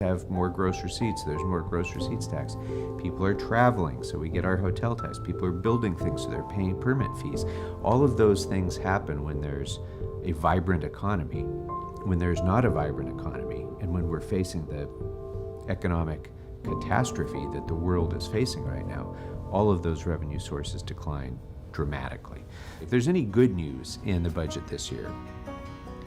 have more gross receipts, there's more gross receipts tax. People are traveling, so we get our hotel tax. People are building things, so they're paying permit fees. All of those things happen when there's a vibrant economy. When there's not a vibrant economy, and when we're facing the economic catastrophe that the world is facing right now, all of those revenue sources decline dramatically. If there's any good news in the budget this year,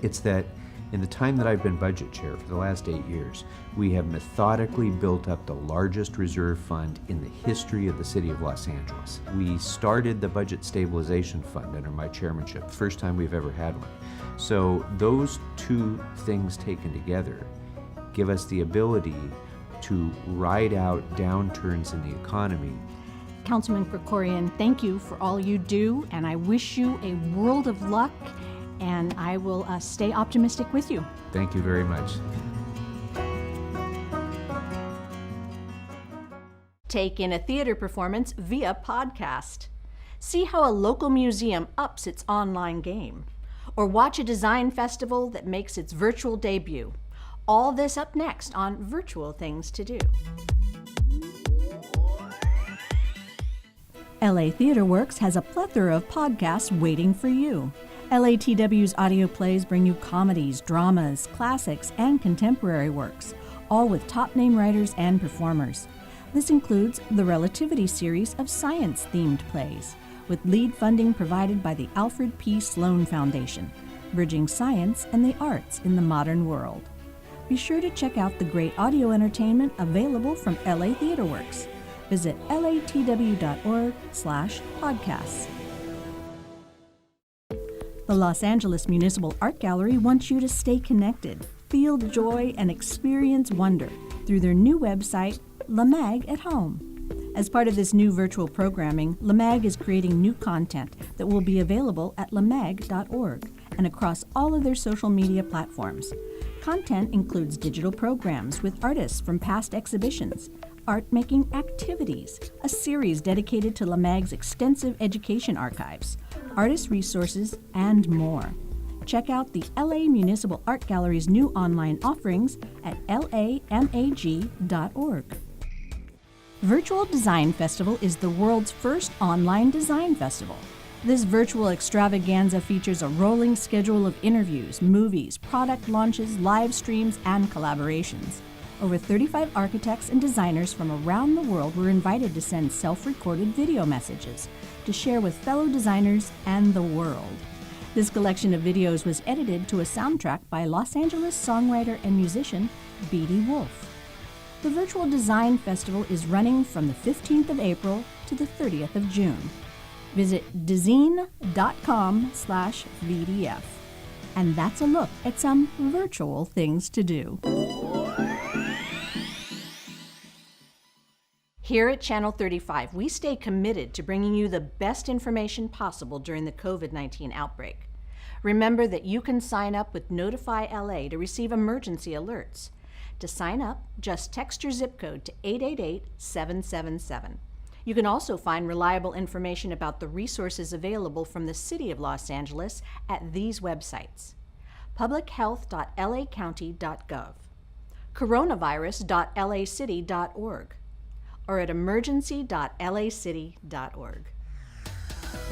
it's that in the time that I've been budget chair for the last 8 years, we have methodically built up the largest reserve fund in the history of the city of Los Angeles. We started the Budget Stabilization Fund under my chairmanship, first time we've ever had one. So those two things taken together give us the ability to ride out downturns in the economy. Councilman Krikorian, thank you for all you do, and I wish you a world of luck, and I will stay optimistic with you. Thank you very much. Take in a theater performance via podcast. See how a local museum ups its online game. Or watch a design festival that makes its virtual debut. All this up next on Virtual Things to Do. LA Theater Works has a plethora of podcasts waiting for you. LATW's audio plays bring you comedies, dramas, classics, and contemporary works, all with top-name writers and performers. This includes the Relativity series of science-themed plays, with lead funding provided by the Alfred P. Sloan Foundation, bridging science and the arts in the modern world. Be sure to check out the great audio entertainment available from LA Theater Works. Visit latw.org/podcasts. The Los Angeles Municipal Art Gallery wants you to stay connected, feel joy, and experience wonder through their new website, La Mag at Home. As part of this new virtual programming, La Mag is creating new content that will be available at lamag.org and across all of their social media platforms. Content includes digital programs with artists from past exhibitions, art-making activities, a series dedicated to La Mag's extensive education archives, artist resources, and more. Check out the LA Municipal Art Gallery's new online offerings at lamag.org. Virtual Design Festival is the world's first online design festival. This virtual extravaganza features a rolling schedule of interviews, movies, product launches, live streams, and collaborations. Over 35 architects and designers from around the world were invited to send self-recorded video messages to share with fellow designers and the world. This collection of videos was edited to a soundtrack by Los Angeles songwriter and musician B.D. Wolf. The Virtual Design Festival is running from the 15th of April to the 30th of June. Visit dezeen.com/VDF. And that's a look at some virtual things to do. Here at Channel 35, we stay committed to bringing you the best information possible during the COVID-19 outbreak. Remember that you can sign up with Notify LA to receive emergency alerts. To sign up, just text your zip code to 888-777. You can also find reliable information about the resources available from the City of Los Angeles at these websites: publichealth.lacounty.gov, coronavirus.lacity.org, or at emergency.lacity.org.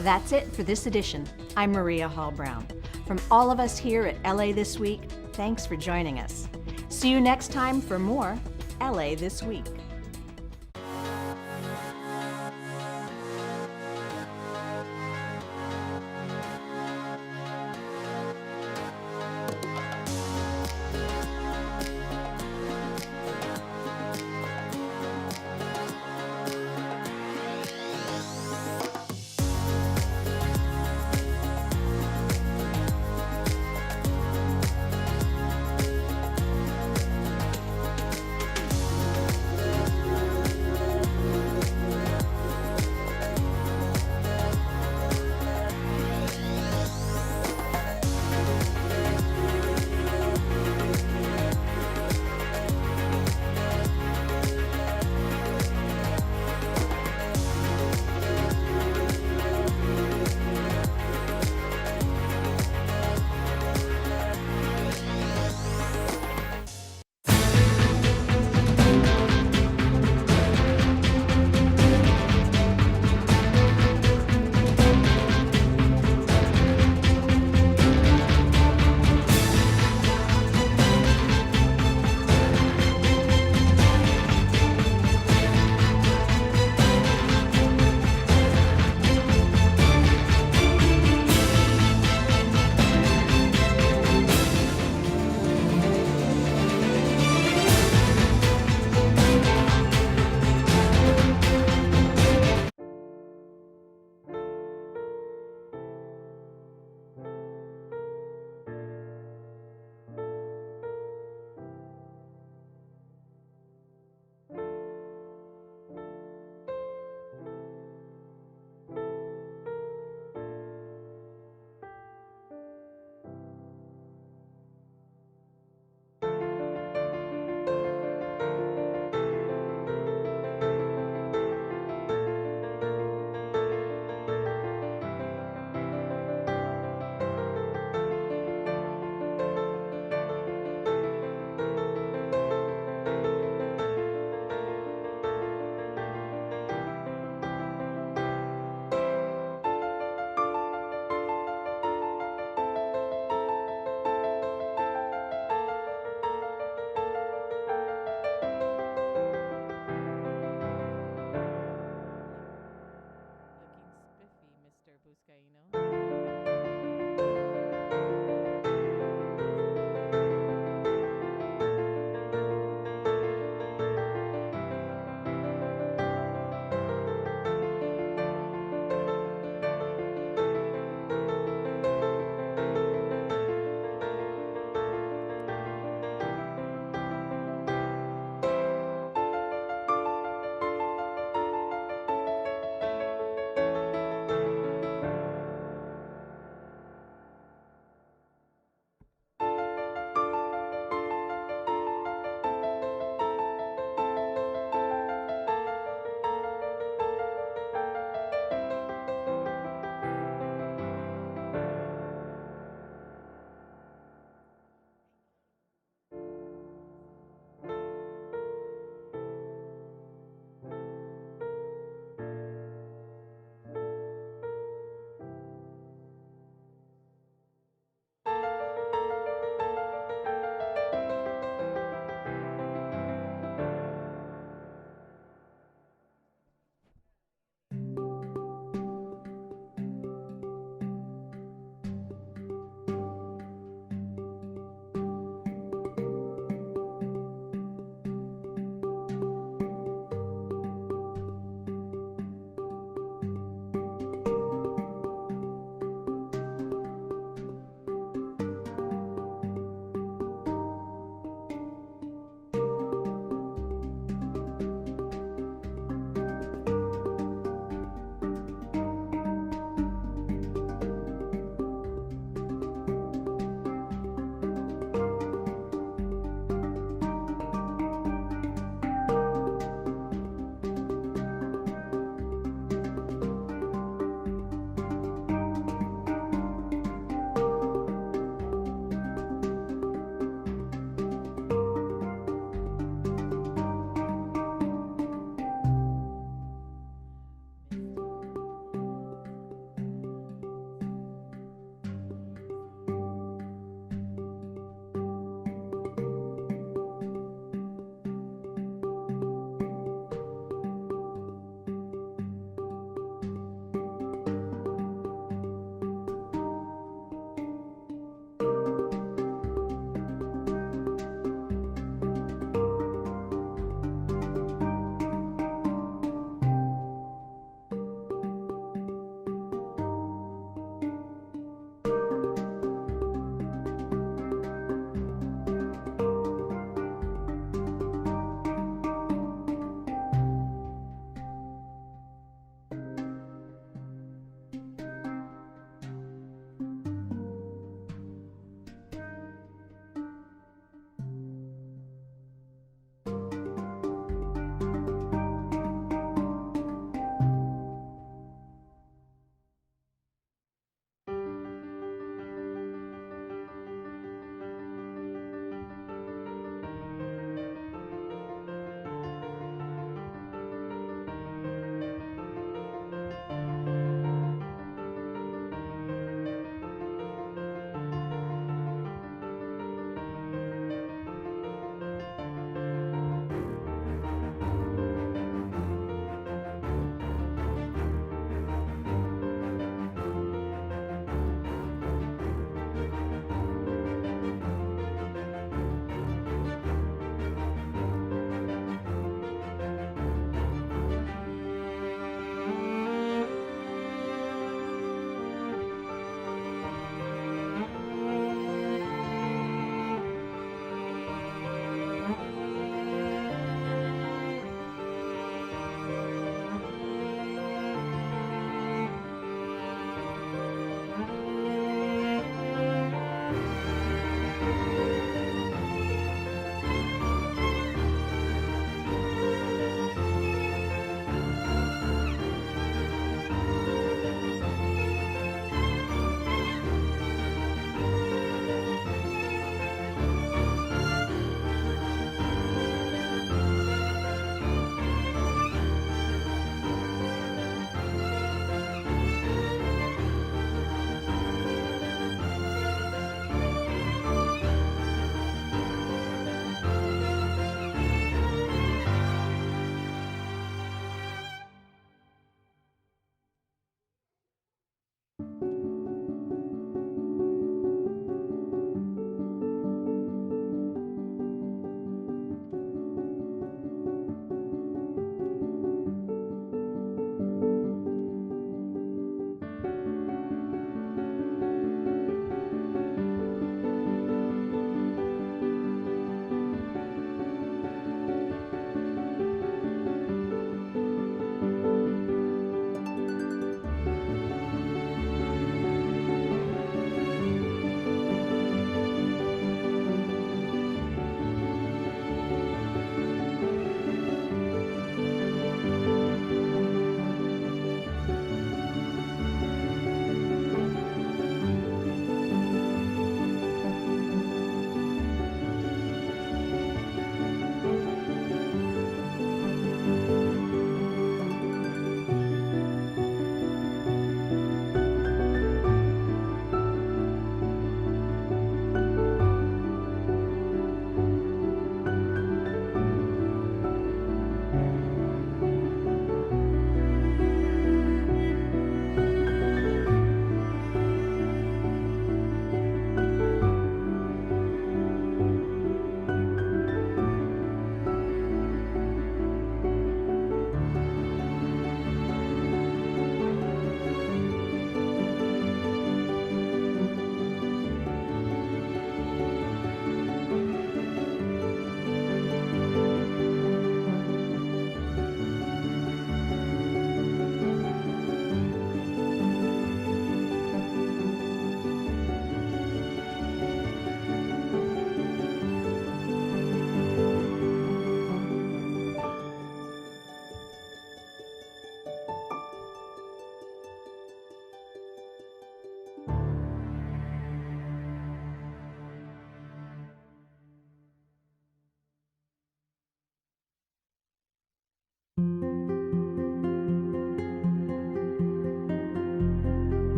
That's it for this edition. I'm Maria Hall Brown. From all of us here at LA This Week, thanks for joining us. See you next time for more LA This Week.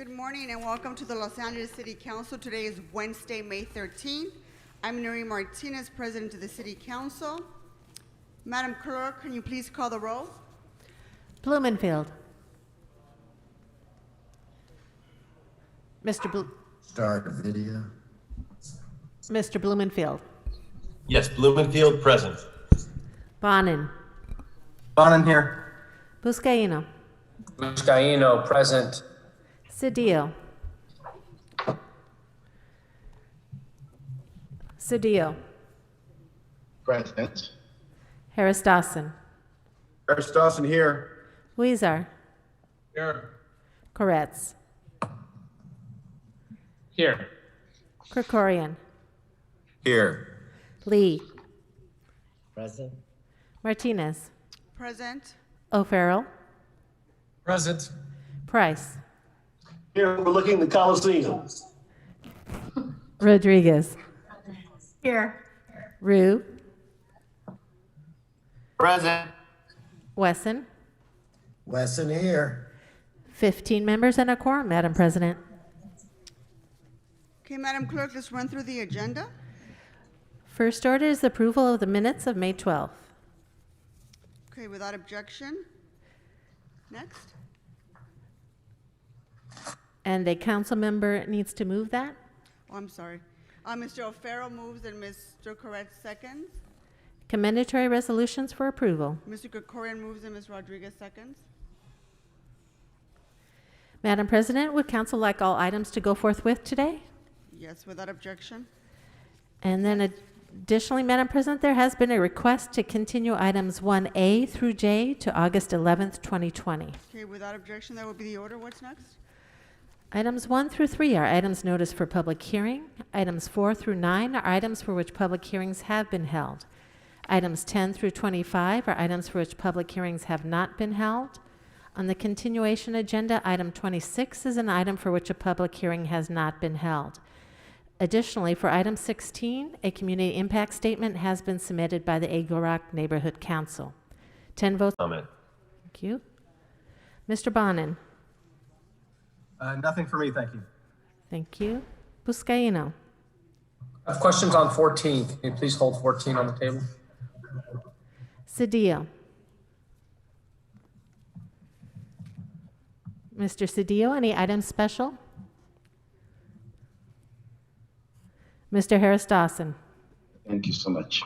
Good morning and welcome to the Los Angeles City Council. Today is Wednesday, May 13th. I'm Nuri Martinez, President of the City Council. Madam Clerk, can you please call the roll? Blumenfield. Start video. Mr. Blumenfield. Yes, Blumenfield present. Bonin. Bonin here. Buscaino. Buscaino present. Cedillo. Cedillo. Present. Harris Dawson. Harris Dawson here. Weezer. Here. Koretz. Here. Krikorian. Here. Lee. Present. Martinez. Present. O'Farrell. Present. Price. Here overlooking the Coliseum. Rodriguez. Here. Rue. Present. Wesson. Wesson here. 15 members and a quorum, Madam President. Okay, Madam Clerk, let's run through the agenda. First order is the approval of the minutes of May 12th. Okay, without objection. Next. And a council member needs to move that. Oh, I'm sorry. Mr. O'Farrell moves and Mr. Koretz seconds. Commendatory resolutions for approval. Mr. Krikorian moves and Ms. Rodriguez seconds. Madam President, would council like all items to go forthwith today? Yes, without objection. And then additionally, Madam President, there has been a request to continue items 1A through J to August 11th, 2020. Okay, without objection, that will be the order. What's next? Items 1 through 3 are items noticed for public hearing. Items 4 through 9 are items for which public hearings have been held. Items 10 through 25 are items for which public hearings have not been held. On the continuation agenda, item 26 is an item for which a public hearing has not been held. Additionally, for item 16, a community impact statement has been submitted by the Eagle Rock Neighborhood Council. 10 votes. Comment. Thank you. Mr. Bonin. Nothing for me, thank you. Thank you. Buscaino. I have questions on 14. Can you please hold 14 on the table? Cedillo. Mr. Cedillo, any items special? Mr. Harris Dawson. Thank you so much.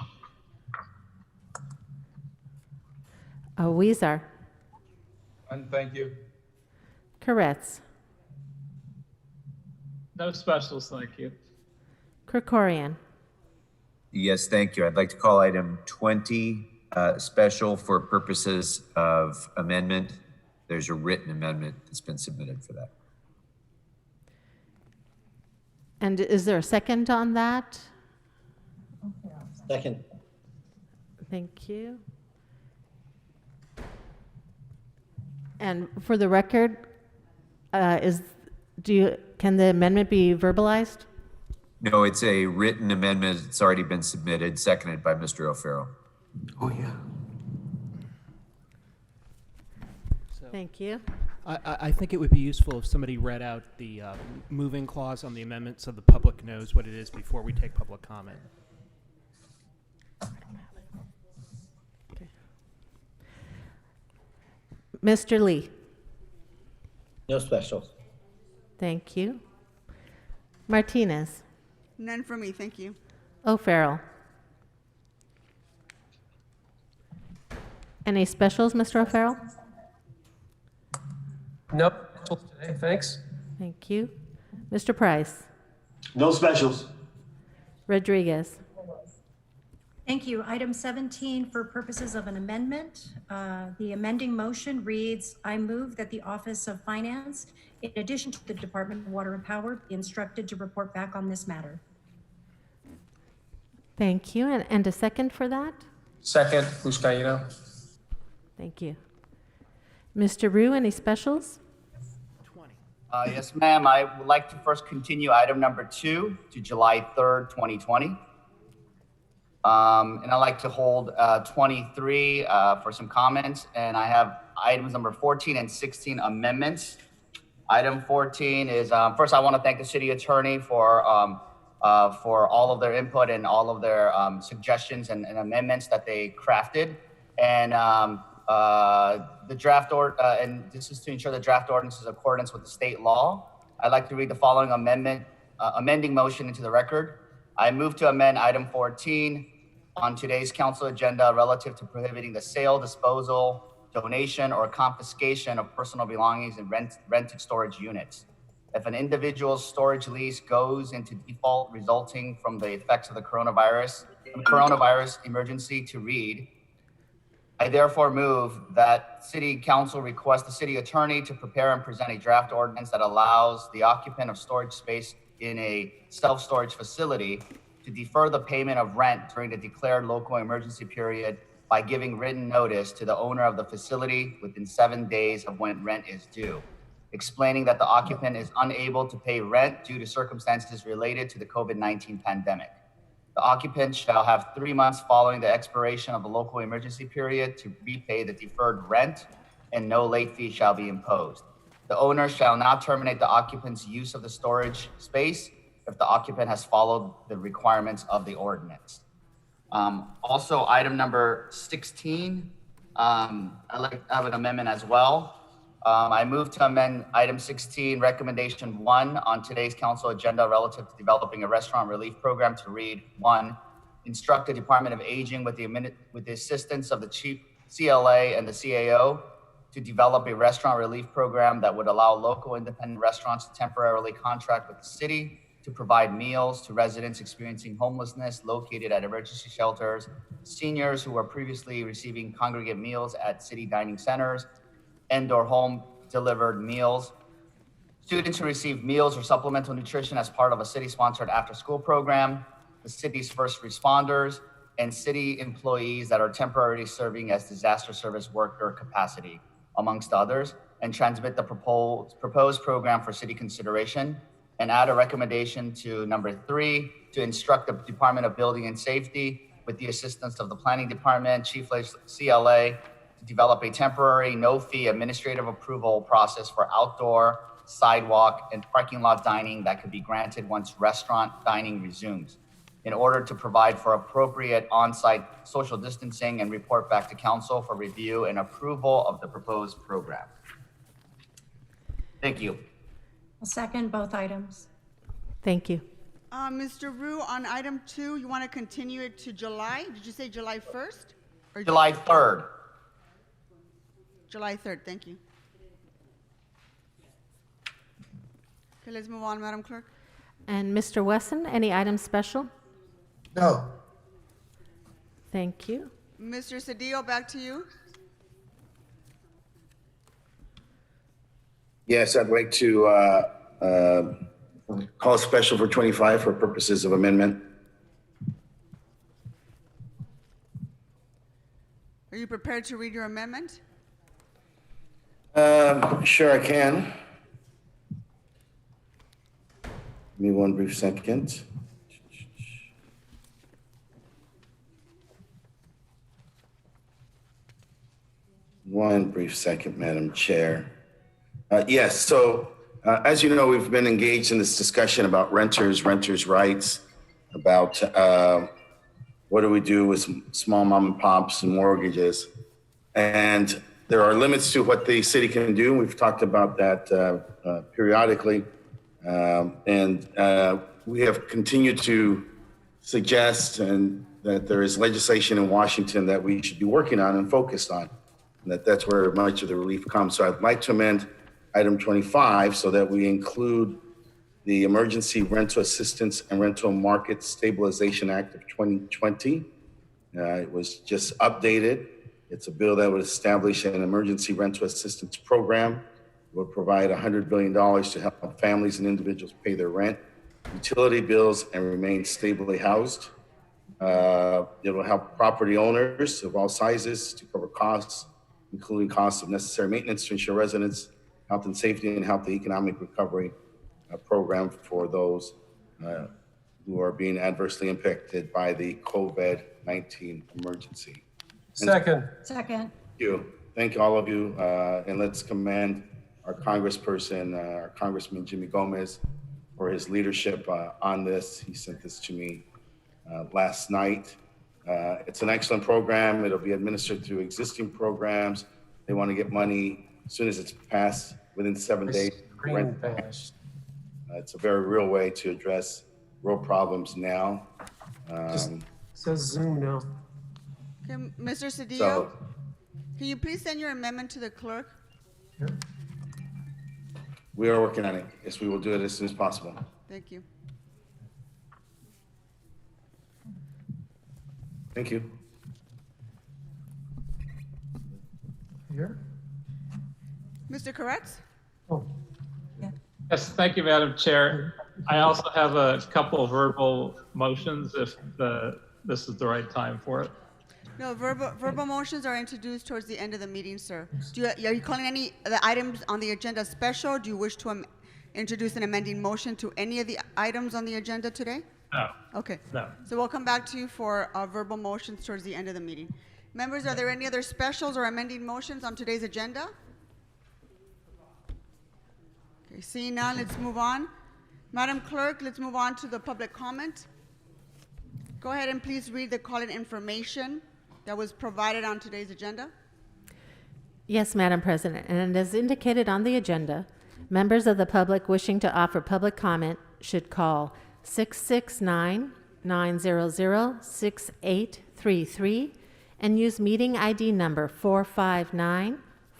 Weezer. And thank you. Koretz. No specials, thank you. Krikorian. Yes, thank you. I'd like to call item 20 special for purposes of amendment. There's a written amendment that's been submitted for that. And is there a second on that? Second. Thank you. And for the record, can the amendment be verbalized? No, it's a written amendment. It's already been submitted, seconded by Mr. O'Farrell. Oh, yeah. Thank you. I think it would be useful if somebody read out the moving clause on the amendment so the public knows what it is before we take public comment. Mr. Lee. No special. Thank you. Martinez. None for me, thank you. O'Farrell. Any specials, Mr. O'Farrell? Nope. Today, thanks. Thank you. Mr. Price. No specials. Rodriguez. Thank you. Item 17, for purposes of an amendment, the amending motion reads, I move that the Office of Finance, in addition to the Department of Water and Power, be instructed to report back on this matter. Thank you. And a second for that? Second, Buscaino. Thank you. Mr. Rue, any specials? 20. Yes, ma'am. I would like to first continue item number 2 to July 3rd, 2020. And I'd like to hold 23 for some comments. And I have items number 14 and 16 amendments. Item 14 is, first I want to thank the city attorney for all of their input and all of their suggestions and amendments that they crafted. And the draft and this is to ensure the draft ordinance is in accordance with the state law. I'd like to read the following amending motion into the record. I move to amend item 14 on today's council agenda relative to prohibiting the sale, disposal, donation, or confiscation of personal belongings in rented storage units. If an individual's storage lease goes into default resulting from the effects of the coronavirus emergency to read, I therefore move that City Council request the city attorney to prepare and present a draft ordinance that allows the occupant of storage space in a self-storage facility to defer the payment of rent during the declared local emergency period by giving written notice to the owner of the facility within 7 days of when rent is due, explaining that the occupant is unable to pay rent due to circumstances related to the COVID-19 pandemic. The occupant shall have 3 months following the expiration of the local emergency period to repay the deferred rent, and no late fee shall be imposed. The owner shall not terminate the occupant's use of the storage space if the occupant has followed the requirements of the ordinance. Also, item number 16, I have an amendment as well. I move to amend item 16, recommendation 1 on today's council agenda relative to developing a restaurant relief program to read: 1, instruct the Department of Aging with the assistance of the Chief CLA and the CAO to develop a restaurant relief program that would allow local independent restaurants to temporarily contract with the city to provide meals to residents experiencing homelessness located at emergency shelters, seniors who were previously receiving congregate meals at city dining centers, and/or home delivered meals, students who receive meals or supplemental nutrition as part of a city-sponsored after-school program, the city's first responders, and city employees that are temporarily serving as disaster service worker capacity, amongst others, and transmit the proposed program for city consideration, and add a recommendation to number 3 to instruct the Department of Building and Safety with the assistance of the Planning Department, Chief CLA, to develop a temporary no-fee administrative approval process for outdoor, sidewalk, and parking lot dining that could be granted once restaurant dining resumes, in order to provide for appropriate on-site social distancing and report back to council for review and approval of the proposed program. Thank you. I'll second both items. Thank you. Mr. Rue, on item 2, you want to continue it to July? Did you say July 1st? Or July 3rd. July 3rd, thank you. Okay, let's move on, Madam Clerk. And Mr. Wesson, any items special? No. Thank you. Mr. Cedillo, back to you. Yes, I'd like to call a special for 25 for purposes of amendment. Are you prepared to read your amendment? Sure, I can. Give me one brief second. One brief second, Madam Chair. Yes, so as you know, we've been engaged in this discussion about renters' rights, about what do we do with small mom and pops and mortgages. And there are limits to what the city can do. We've talked about that periodically. And we have continued to suggest that there is legislation in Washington that we should be working on and focused on, and that's where much of the relief comes. So I'd like to amend item 25 so that we include the Emergency Rental Assistance and Rental Market Stabilization Act of 2020. It was just updated. It's a bill that would establish an emergency rental assistance program. It would provide $100 billion to help families and individuals pay their rent, utility bills, and remain stably housed. It will help property owners of all sizes to cover costs, including costs of necessary maintenance to ensure residents' health and safety, and help the economic recovery program for those who are being adversely impacted by the COVID-19 emergency. Second. Second. Thank you. Thank all of you. And let's commend our congressperson, our Congressman Jimmy Gomez, for his leadership on this. He sent this to me last night. It's an excellent program. It'll be administered through existing programs. They want to get money as soon as it's passed within 7 days. It's a very real way to address real problems now. Says Zoom now. Okay, Mr. Cedillo, So can you please send your amendment to the clerk? we are working on it. Yes, we will do it as soon as possible. Thank you. Thank you. Here? Mr. Koretz? Oh, Yes, thank you, Madam Chair. I also have a couple verbal motions if this is the right time for it. No, verbal motions are introduced towards the end of the meeting, sir. Are you calling any of the items on the agenda special? Do you wish to introduce an amending motion to any of the items on the agenda today? No, Okay. no. So we'll come back to you for verbal motions towards the end of the meeting. Members, are there any other specials or amending motions on today's agenda? Okay, seeing none, let's move on. Madam Clerk, let's move on to the public comment. Go ahead and please read the call-in information that was provided on today's agenda. Yes, Madam President, and as indicated on the agenda, members of the public wishing to offer public comment should call 669-900-6833 and use meeting ID number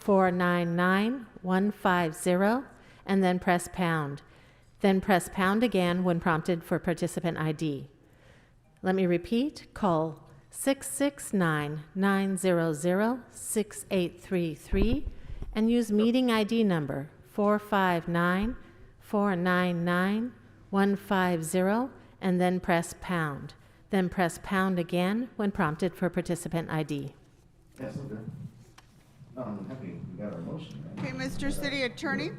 459-499-150 and then press pound. Then press pound again when prompted for participant ID. Let me repeat, call 669-900-6833 and use meeting ID number 459-499-150 and then press pound. Then press pound again when prompted for participant ID. Yes, okay. No, I'm happy we got our motion. Okay, Mr. City Attorney,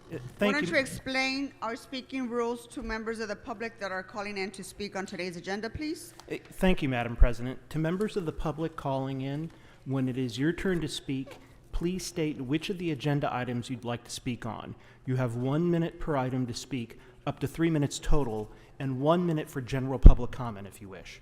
why Thank don't you. you explain our speaking rules to members of the public that are calling in to speak on today's agenda, please? Thank you, Madam President. To members of the public calling in, when it is your turn to speak, please state which of the agenda items you'd like to speak on. You have 1 minute per item to speak, up to 3 minutes total, and 1 minute for general public comment if you wish.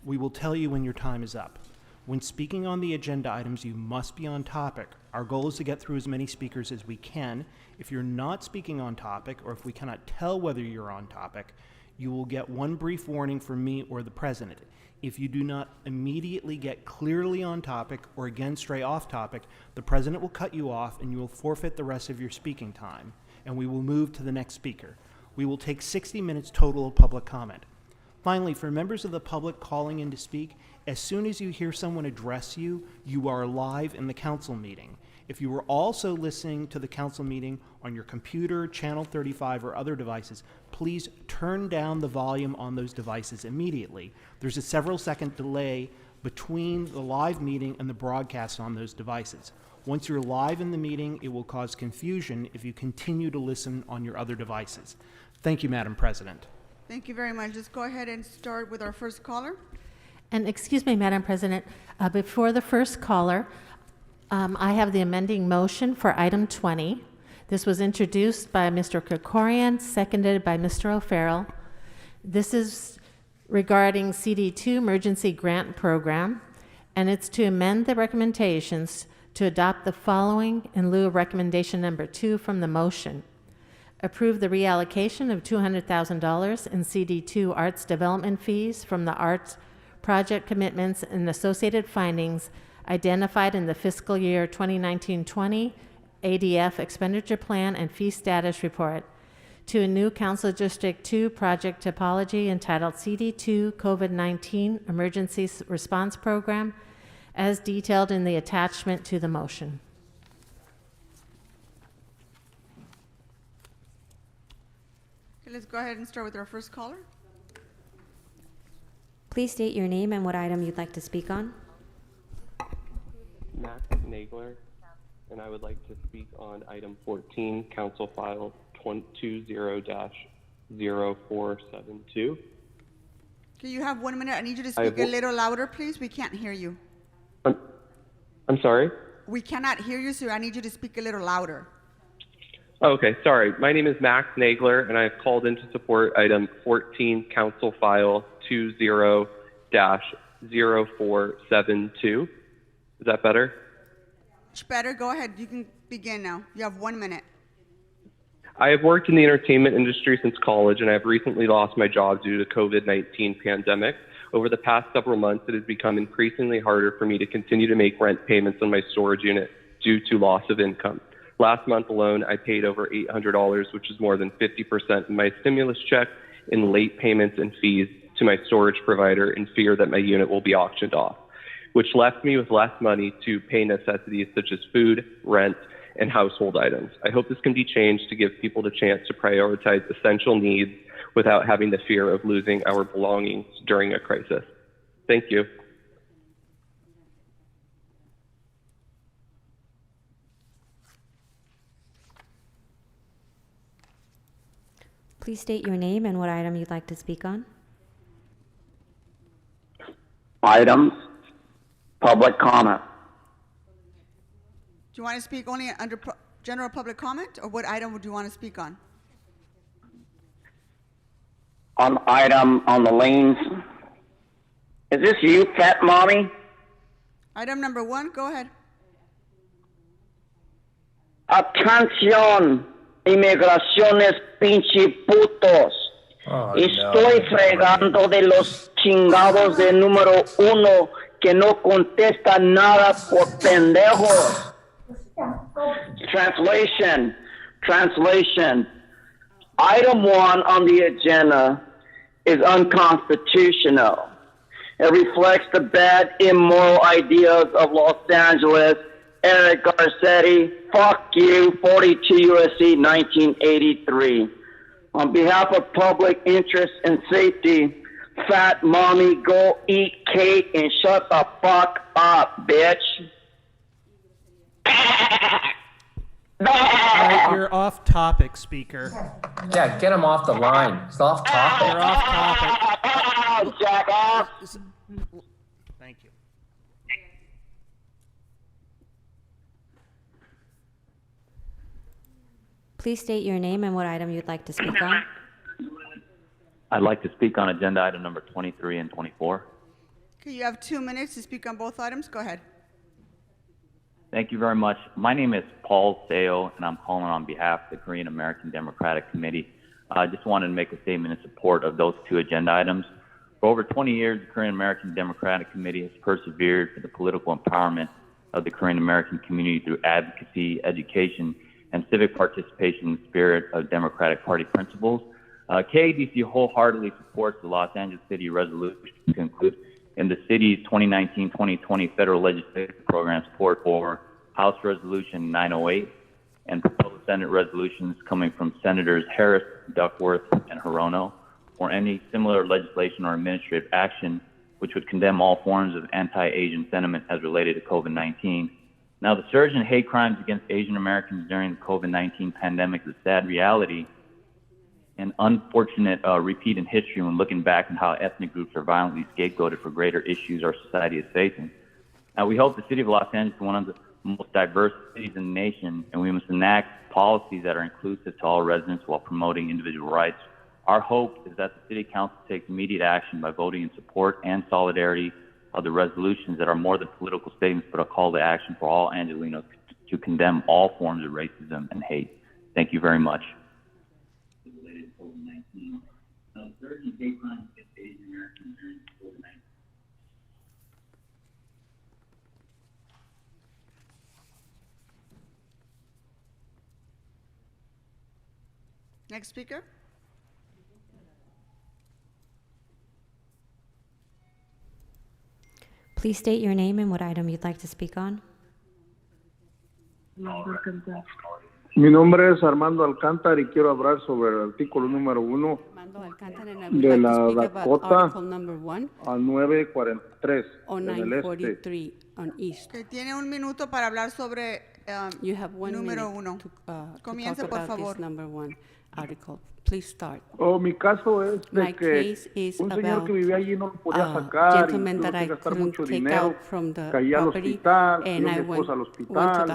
We will tell you when your time is up. When speaking on the agenda items, you must be on topic. Our goal is to get through as many speakers as we can. If you're not speaking on topic, or if we cannot tell whether you're on topic, you will get one brief warning from me or the president. If you do not immediately get clearly on topic or again stray off topic, the president will cut you off and you will forfeit the rest of your speaking time, and we will move to the next speaker. We will take 60 minutes total of public comment. Finally, for members of the public calling in to speak, as soon as you hear someone address you, you are live in the council meeting. If you are also listening to the council meeting on your computer, channel 35, or other devices, please turn down the volume on those devices immediately. There's a several-second delay between the live meeting and the broadcast on those devices. Once you're live in the meeting, it will cause confusion if you continue to listen on your other devices. Thank you, Madam President. Thank you very much. Let's go ahead and start with our first caller. And excuse me, Madam President, before the first caller, I have the amending motion for item 20. This was introduced by Mr. Krikorian, seconded by Mr. O'Farrell. This is regarding CD2 Emergency Grant Program, and it's to amend the recommendations to adopt the following in lieu of recommendation number 2 from the motion. Approve the reallocation of $200,000 in CD2 arts development fees from the arts project commitments and associated findings identified in the fiscal year 2019-20 ADF expenditure plan and fee status report to a new Council District 2 project topology entitled CD2 COVID-19 Emergency Response Program as detailed in the attachment to the motion. Okay, let's go ahead and start with our first caller. Please state your name and what item you'd like to speak on. Matt Nagler, and I would like to speak on item 14, Council File 20-0472. Okay, you have 1 minute. I need you to speak a little louder, please. We can't hear you. I'm sorry? We cannot hear you, so I need you to speak a little louder. Okay, sorry. My name is Max Nagler, and I've called in to support item 14, Council File 20-0472. Is that better? Much better. Go ahead. You can begin now. You have 1 minute. I have worked in the entertainment industry since college, and I have recently lost my job due to the COVID-19 pandemic. Over the past several months, it has become increasingly harder for me to continue to make rent payments on my storage unit due to loss of income. Last month alone, I paid over $800, which is more than 50% of my stimulus check in late payments and fees to my storage provider in fear that my unit will be auctioned off, which left me with less money to pay necessities such as food, rent, and household items. I hope this can be changed to give people the chance to prioritize essential needs without having the fear of losing our belongings during a crisis. Thank you. Please state your name and what item you'd like to speak on. Items, public comment. Do you want to speak only under general public comment, or what item would you want to speak on? On item on the lanes. Is this you, fat mommy? Item number 1, go ahead. Atención, inmigraciones pinche putos. Estoy fregando de los chingados de número 1 que no contestan nada por pendejos. Translation. Item 1 on the agenda is unconstitutional. It reflects the bad, immoral ideas of Los Angeles. Eric Garcetti, fuck you, 42 USC 1983. On behalf of public interest and safety, fat mommy, go eat cake and shut the fuck up, bitch. You're off topic, speaker. Yeah, get him off the line. It's off topic. You're off topic. Jack off. Thank you. Please state your name and what item you'd like to speak on. I'd like to speak on agenda item number 23 and 24. Okay, you have 2 minutes to speak on both items. Go ahead. Thank you very much. My name is Paul Seo, and I'm calling on behalf of the Korean American Democratic Committee. I just wanted to make a statement in support of those 2 agenda items. For over 20 years, the Korean American Democratic Committee has persevered for the political empowerment of the Korean American community through advocacy, education, and civic participation in the spirit of Democratic Party principles. KADC wholeheartedly supports the Los Angeles City resolution to conclude in the city's 2019-2020 federal legislative program support for House Resolution 908 and proposed Senate resolutions coming from Senators Harris, Duckworth, and Hirono, or any similar legislation or administrative action which would condemn all forms of anti-Asian sentiment as related to COVID-19. Now, the surge in hate crimes against Asian Americans during the COVID-19 pandemic is a sad reality, an unfortunate repeat in history when looking back on how ethnic groups are violently scapegoated for greater issues our society is facing. Now, we hope the city of Los Angeles is one of the most diverse cities in the nation, and we must enact policies that are inclusive to all residents while promoting individual rights. Our hope is that the City Council takes immediate action by voting in support and solidarity of the resolutions that are more than political statements, but a call to action for all Angelenos to condemn all forms of racism and hate. Thank you very much. Next speaker. Please state your name and what item you'd like to speak on. Mi nombre es Armando Alcántara y quiero hablar sobre el artículo número 1 de la Dakota a 943 en el este. Que tiene 1 minuto para hablar sobre número 1. Comience, por favor. Mi caso es de que un señor que vivía allí no lo podía sacar y tuve que gastar mucho dinero, caí al hospital, y mi esposa al hospital.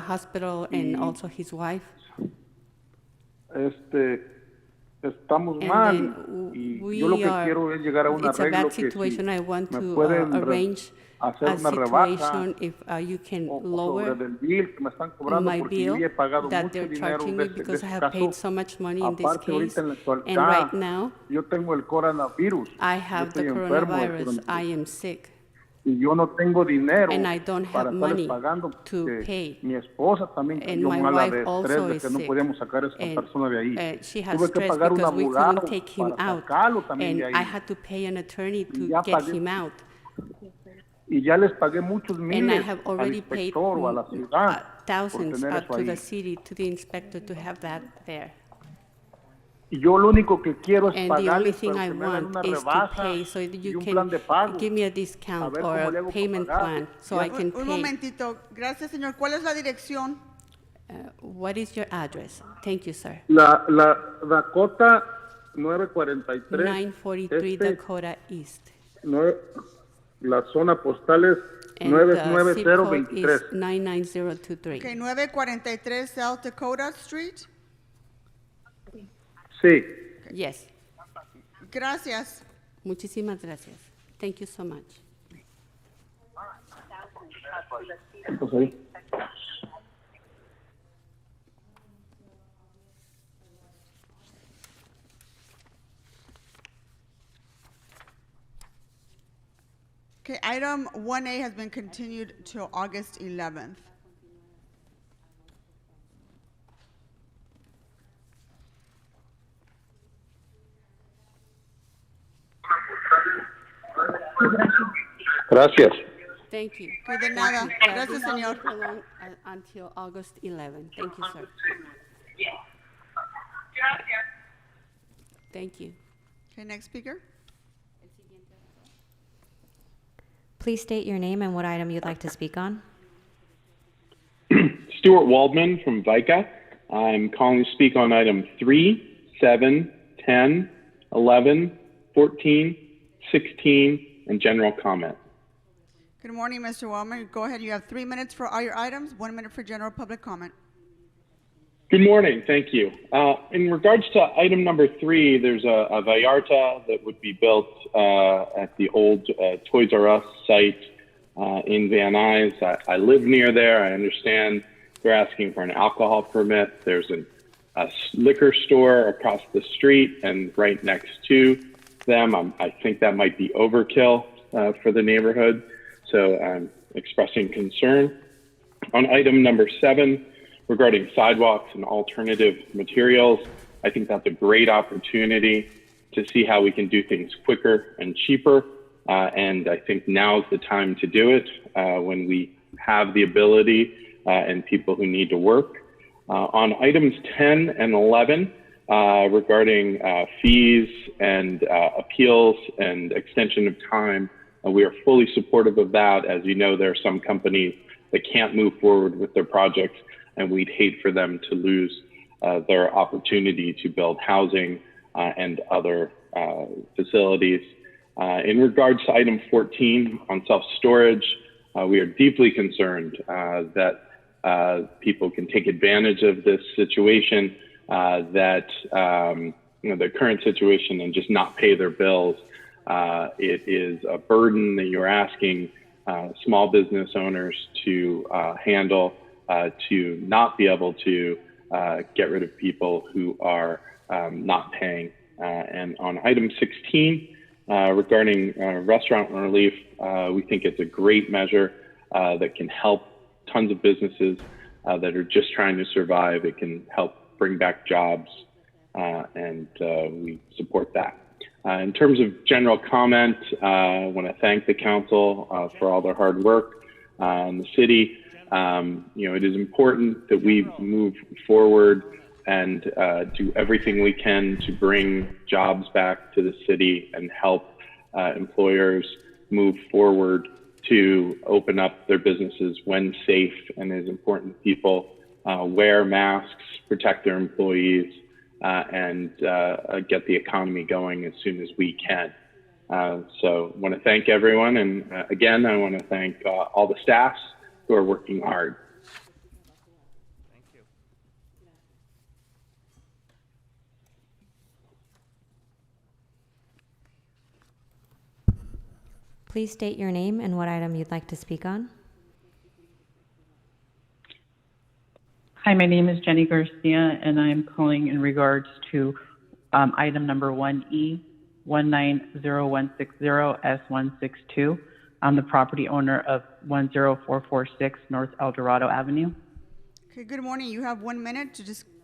estamos And mal then y yo lo que quiero es llegar a un it's a arreglo bad que si situation. I want me to pueden arrange hacer a una rebaja situation if you can o lower sobre el bill que me están cobrando my porque yo bill ya he pagado that mucho they're dinero charging de me because ese I have caso. paid so much money in this Aparte case. ahorita en la And right actualidad now, yo tengo el coronavirus. I Yo have the estoy enfermo del coronavirus. I coronavirus. am sick. Y yo no tengo dinero And I don't para have estarles money pagando to porque pay. mi esposa también And cayó my mala wife de also estrés de is que no sick. podíamos sacar a esa And persona de ahí. she has Tuve que stress pagar un because we abogado couldn't take him para out. sacarlo también de And ahí. I had to pay an attorney Y to ya get pagué, him out. y ya les pagué muchos And I miles have al already paid inspector o a la ciudad por thousands tener eso to the ahí. city, to the inspector, to have that there. Y yo lo único que quiero es And the only pagarles, thing pero I que me hagan want una is to rebaja pay so that y you un can plan de pago. give me a A discount ver or cómo le a hago para payment pagar. plan so I can Un pay. momentito. Gracias, señor. ¿Cuál es la dirección? What is your address? Thank you, sir. La Dakota 943. 943 Dakota East. La zona postal es And the zip code 99023. is 99023. Okay, 943 South Dakota Street. Sí. Yes. Gracias. Muchísimas gracias. Thank you so much. Pues ahí. Okay, item 1A has been continued till August 11th. Gracias. Thank you. Que de nada. Gracias, señor. Until August 11. Thank you, sir. Thank you. Okay, next speaker. Please state your name and what item you'd like to speak on. Stuart Waldman from VICA. I'm calling to speak on item 3, 7, 10, 11, 14, 16, and general comment. Good morning, Mr. Wellman. Go ahead. You have 3 minutes for all your items, 1 minute for general public comment. Good morning. Thank you. In regards to item number 3, there's a Vallarta that would be built at the old Toys R Us site in Van Nuys. I live near there. I understand they're asking for an alcohol permit. There's a liquor store across the street and right next to them. I think that might be overkill for the neighborhood. So I'm expressing concern. On item number 7, regarding sidewalks and alternative materials, I think that's a great opportunity to see how we can do things quicker and cheaper. And I think now's the time to do it when we have the ability and people who need to work. On items 10 and 11, regarding fees and appeals and extension of time, we are fully supportive of that. As you know, there are some companies that can't move forward with their projects, and we'd hate for them to lose their opportunity to build housing and other facilities. In regards to item 14 on self-storage, we are deeply concerned that people can take advantage of this situation, that the current situation and just not pay their bills. It is a burden that you're asking small business owners to handle, to not be able to get rid of people who are not paying. And on item 16, regarding restaurant relief, we think it's a great measure that can help tons of businesses that are just trying to survive. It can help bring back jobs, and we support that. In terms of general comment, I want to thank the council for all their hard work in the city. It is important that we move forward and do everything we can to bring jobs back to the city and help employers move forward to open up their businesses when safe. And it is important people wear masks, protect their employees, and get the economy going as soon as we can. So I want to thank everyone. And again, I want to thank all the staffs who are working hard. Please state your name and what item you'd like to speak on. Hi, my name is Jenny Garcia, and I'm calling in regards to item number 1E, 190160S162. I'm the property owner of 10446 North El Dorado Avenue. Okay, good morning. You have 1 minute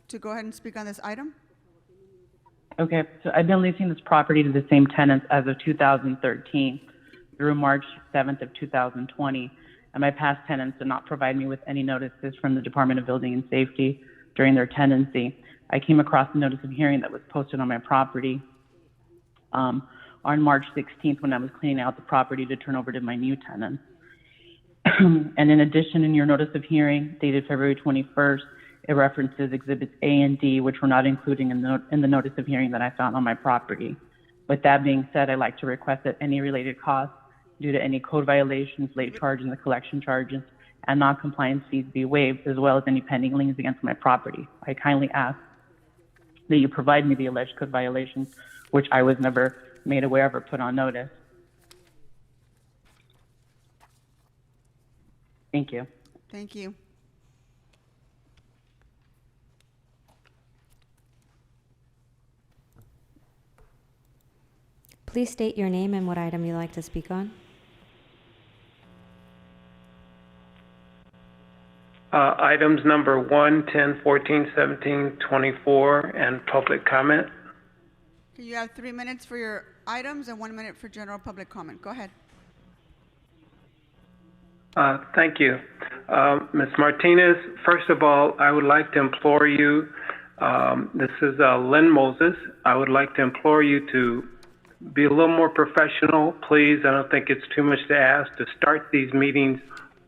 to go ahead and speak on this item. Okay, so I've been leasing this property to the same tenants as of 2013 through March 7th of 2020, and my past tenants did not provide me with any notices from the Department of Building and Safety during their tenancy. I came across a notice of hearing that was posted on my property on March 16th when I was cleaning out the property to turn over to my new tenants. And in addition, in your notice of hearing dated February 21st, it references exhibits A and D, which were not included in the notice of hearing that I found on my property. With that being said, I'd like to request that any related costs due to any code violations, late charge and the collection charges, and non-compliance fees be waived, as well as any pending liens against my property. I kindly ask that you provide me the alleged code violations, which I was never made aware of or put on notice. Thank you. Thank you. Please state your name and what item you'd like to speak on. Items number 1, 10, 14, 17, 24, and public comment. Okay, you have 3 minutes for your items and 1 minute for general public comment. Go ahead. Thank you. Ms. Martinez, first of all, I would like to implore you, this is Lynn Moses, I would like to implore you to be a little more professional, please. I don't think it's too much to ask to start these meetings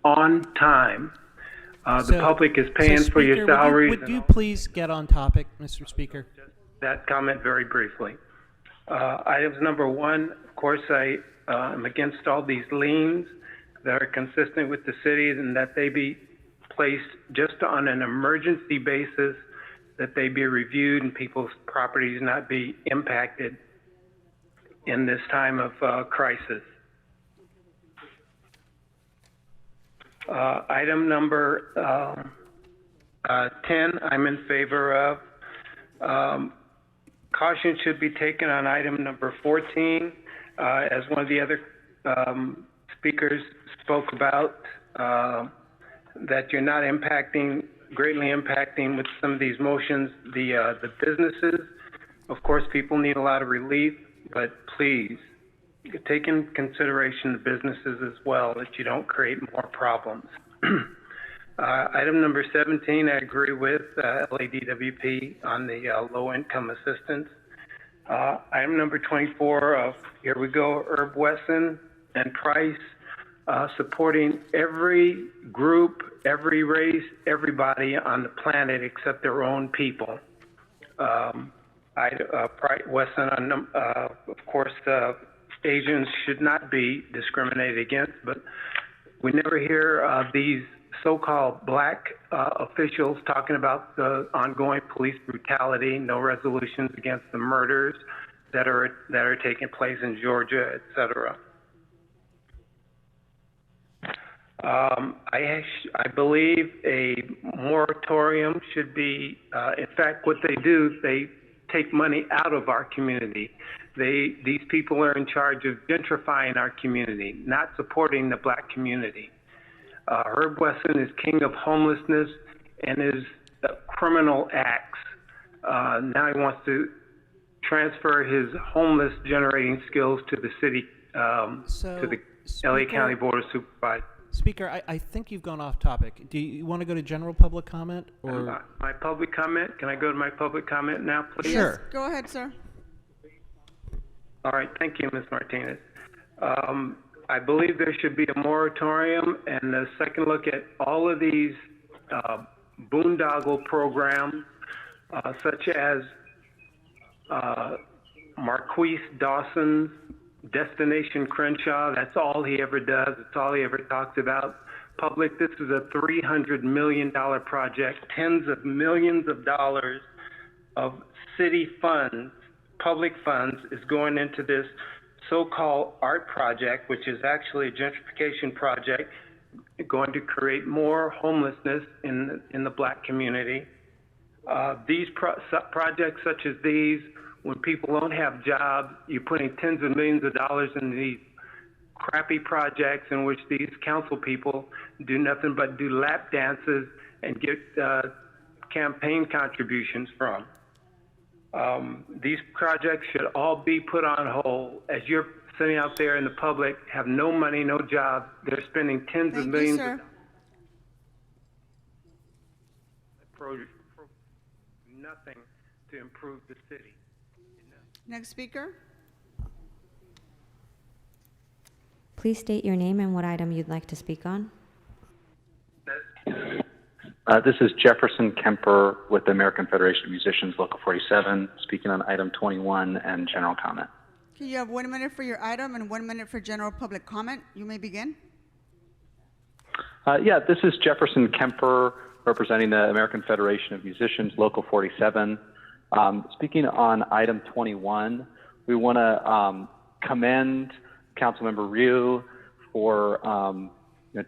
on time. The public is paying for your salaries. Would you please get on topic, Mr. Speaker? That comment very briefly. Items number 1, of course, I am against all these liens that are consistent with the city and that they be placed just on an emergency basis, that they be reviewed and people's properties not be impacted in this time of crisis. Item number 10, I'm in favor of. Caution should be taken on item number 14, as one of the other speakers spoke about, that you're not greatly impacting with some of these motions, the businesses. Of course, people need a lot of relief, but please take in consideration the businesses as well, that you don't create more problems. Item number 17, I agree with LADWP on the low-income assistance. Item number 24, here we go, Herb Wesson and Price, supporting every group, every race, everybody on the planet except their own people. Wesson, of course, Asians should not be discriminated against, but we never hear these so-called black officials talking about the ongoing police brutality, no resolutions against the murders that are taking place in Georgia, et cetera. I believe a moratorium should be, in fact, what they do, they take money out of our community. These people are in charge of gentrifying our community, not supporting the black community. Herb Wesson is king of homelessness and his criminal acts. Now he wants to transfer his homeless generating skills to the city, to the LA County Board of Supervisors. Speaker, I think you've gone off topic. Do you want to go to general public comment? Or my public comment? Can I go to my public comment now, please? Sure. Yes, go ahead, sir. All right, thank you, Ms. Martinez. I believe there should be a moratorium and a second look at all of these boondoggle programs, such as Marquise Dawson's Destination Crenshaw. That's all he ever does. It's all he ever talks about. Public, this is a $300 million project, tens of millions of dollars of city funds, public funds, is going into this so-called art project, which is actually a gentrification project, going to create more homelessness in the black community. These projects such as these, when people don't have jobs, you're putting tens of millions of dollars in these crappy projects in which these council people do nothing but do lap dances and get campaign contributions from. These projects should all be put on hold. As you're sitting out there in the public, have no money, no job, they're spending tens of millions of dollars. Nothing to improve the city. Next speaker. Please state your name and what item you'd like to speak on. This is Jefferson Kemper with the American Federation of Musicians, Local 47, speaking on item 21 and general comment. Okay, you have 1 minute for your item and 1 minute for general public comment. You may begin. Yeah, this is Jefferson Kemper representing the American Federation of Musicians, Local 47. Speaking on item 21, we want to commend Councilmember Ryu for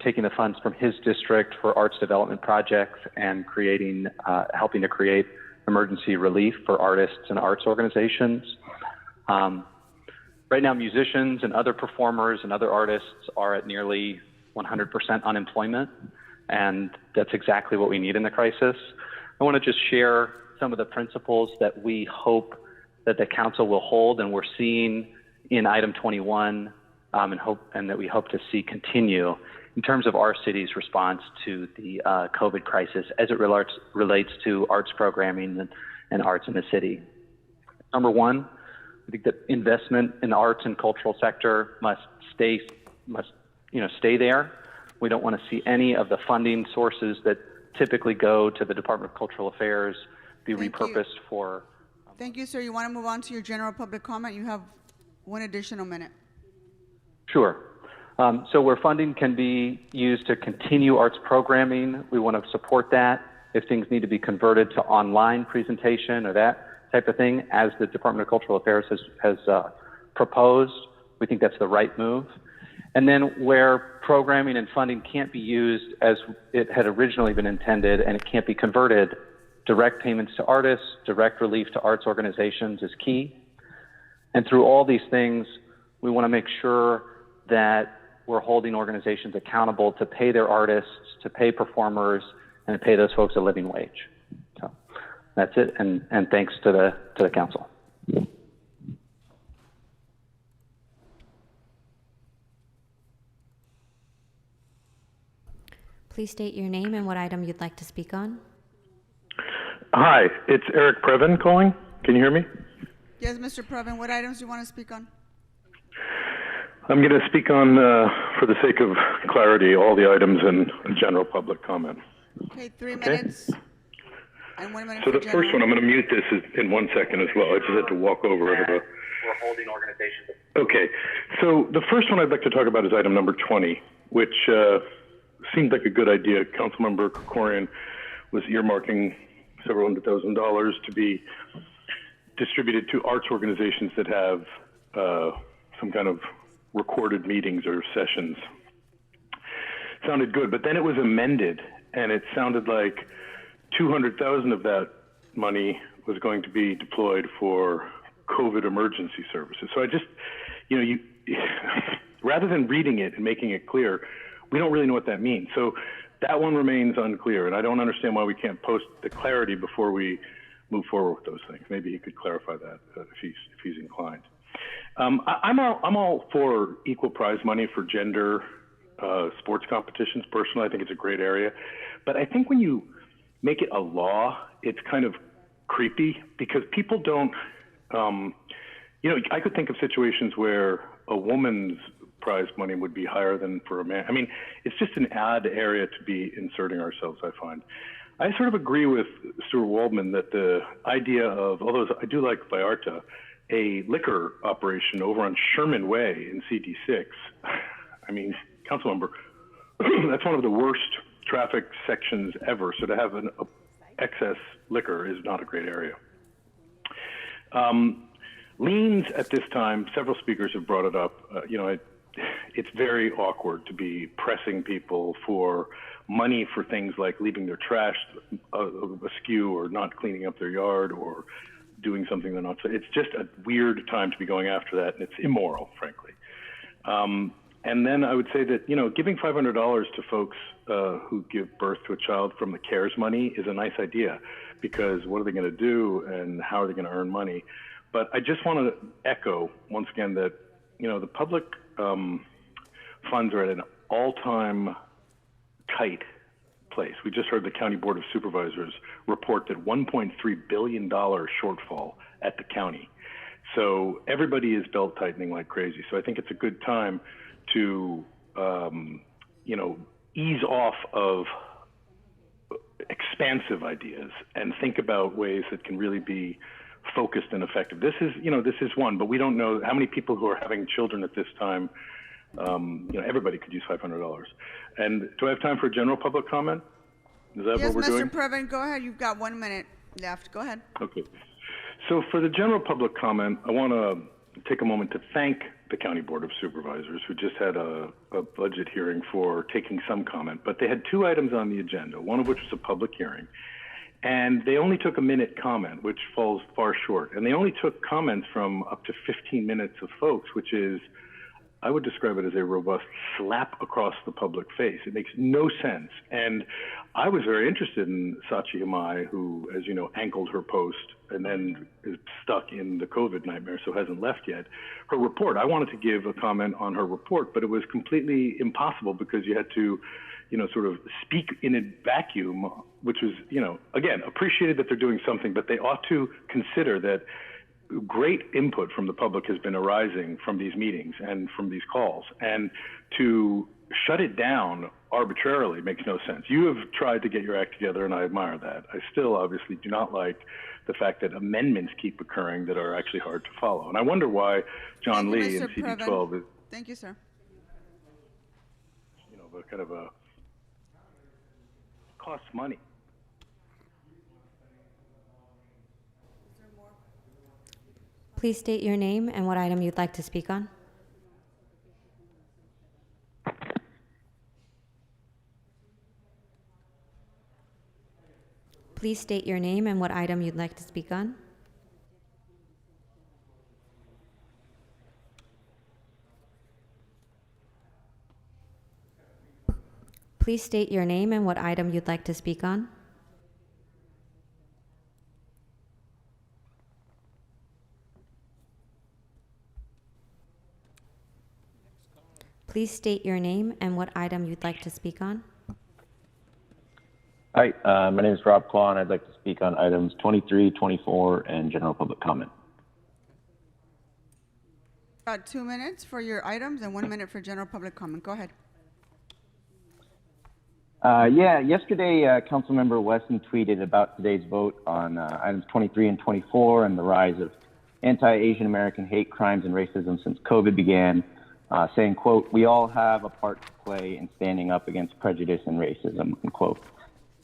taking the funds from his district for arts development projects and helping to create emergency relief for artists and arts organizations. Right now, musicians and other performers and other artists are at nearly 100% unemployment, and that's exactly what we need in the crisis. I want to just share some of the principles that we hope that the council will hold and we're seeing in item 21 and that we hope to see continue in terms of our city's response to the COVID crisis as it relates to arts programming and arts in the city. Number one, I think that investment in the arts and cultural sector must stay there. We don't want to see any of the funding sources that typically go to the Department of Cultural Affairs be repurposed for. Thank you, sir. You want to move on to your general public comment? You have 1 additional minute. Sure. So where funding can be used to continue arts programming, we want to support that. If things need to be converted to online presentation or that type of thing, as the Department of Cultural Affairs has proposed, we think that's the right move. And then where programming and funding can't be used as it had originally been intended and it can't be converted, direct payments to artists, direct relief to arts organizations is key. And through all these things, we want to make sure that we're holding organizations accountable to pay their artists, to pay performers, and to pay those folks a living wage. So that's it, and thanks to the council. Please state your name and what item you'd like to speak on. Hi, it's Eric Previn calling. Can you hear me? Yes, Mr. Previn, what items do you want to speak on? I'm going to speak on, for the sake of clarity, all the items in general public comment. Okay, 3 minutes. And 1 minute So for the first one, I'm going to mute this in 1 second as well. I just had to walk over. We're holding organizations. Okay, so the first one I'd like to talk about is item number 20, which seemed like a good idea. Councilmember Krikorian was earmarking several $100,000 to be distributed to arts organizations that have some kind of recorded meetings or sessions. Sounded good, but then it was amended, and it sounded like 200,000 of that money was going to be deployed for COVID emergency services. So I just, rather than reading it and making it clear, we don't really know what that means. So that one remains unclear, and I don't understand why we can't post the clarity before we move forward with those things. Maybe he could clarify that if he's inclined. I'm all for equal prize money for gender sports competitions. Personally, I think it's a great area, but I think when you make it a law, it's kind of creepy because people don't. I could think of situations where a woman's prize money would be higher than for a man. I mean, it's just an odd area to be inserting ourselves, I find. I sort of agree with Stuart Waldman that the idea of, although I do like Vallarta, a liquor operation over on Sherman Way in CD6, I mean, Councilmember, that's one of the worst traffic sections ever. So to have an excess liquor is not a great area. Liens at this time, several speakers have brought it up. It's very awkward to be pressing people for money for things like leaving their trash askew or not cleaning up their yard or doing something they're not. It's just a weird time to be going after that, and it's immoral, frankly. And then I would say that, giving $500 to folks who give birth to a child from the CARES money is a nice idea, because what are they going to do and how are they going to earn money? But I just want to echo once again that, the public funds are at an all-time tight place. We just heard the County Board of Supervisors report that $1.3 billion shortfall at the county. So everybody is belt tightening like crazy. So I think it's a good time to, ease off of expansive ideas and think about ways that can really be focused and effective. This is one, but we don't know how many people who are having children at this time. Everybody could use $500. And do I have time for a general public comment? Is that what we're doing? Yes, Mr. Previn, go ahead. You've got 1 minute left. Go ahead. Okay. So for the general public comment, I want to take a moment to thank the County Board of Supervisors, who just had a budget hearing, for taking some comment. But they had 2 items on the agenda, one of which was a public hearing. And they only took a minute comment, which falls far short. And they only took comments from up to 15 minutes of folks, which is, I would describe it as a robust slap across the public face. It makes no sense. And I was very interested in Sachi Imai, who, as you know, ankled her post and then is stuck in the COVID nightmare, so hasn't left yet. Her report, I wanted to give a comment on her report, but it was completely impossible because you had to, sort of speak in a vacuum, which was, again, appreciated that they're doing something, but they ought to consider that great input from the public has been arising from these meetings and from these calls, and to shut it down arbitrarily makes no sense. You have tried to get your act together, and I admire that. I still obviously do not like the fact that amendments keep occurring that are actually hard to follow. And I wonder why John Lee in CD12 is, Thank you, sir. a kind of a costs money. Please state your name and what item you'd like to speak on. Please state your name and what item you'd like to speak on. Please state your name and what item you'd like to speak on. Please state your name and what item you'd like to speak on. Hi, my name is Rob Kwan. I'd like to speak on items 23, 24, and general public comment. Got 2 minutes for your items and 1 minute for general public comment. Go ahead. Yesterday, Councilmember Wesson tweeted about today's vote on items 23 and 24 and the rise of anti-Asian American hate crimes and racism since COVID began, saying, quote, "We all have a part to play in standing up against prejudice and racism," unquote.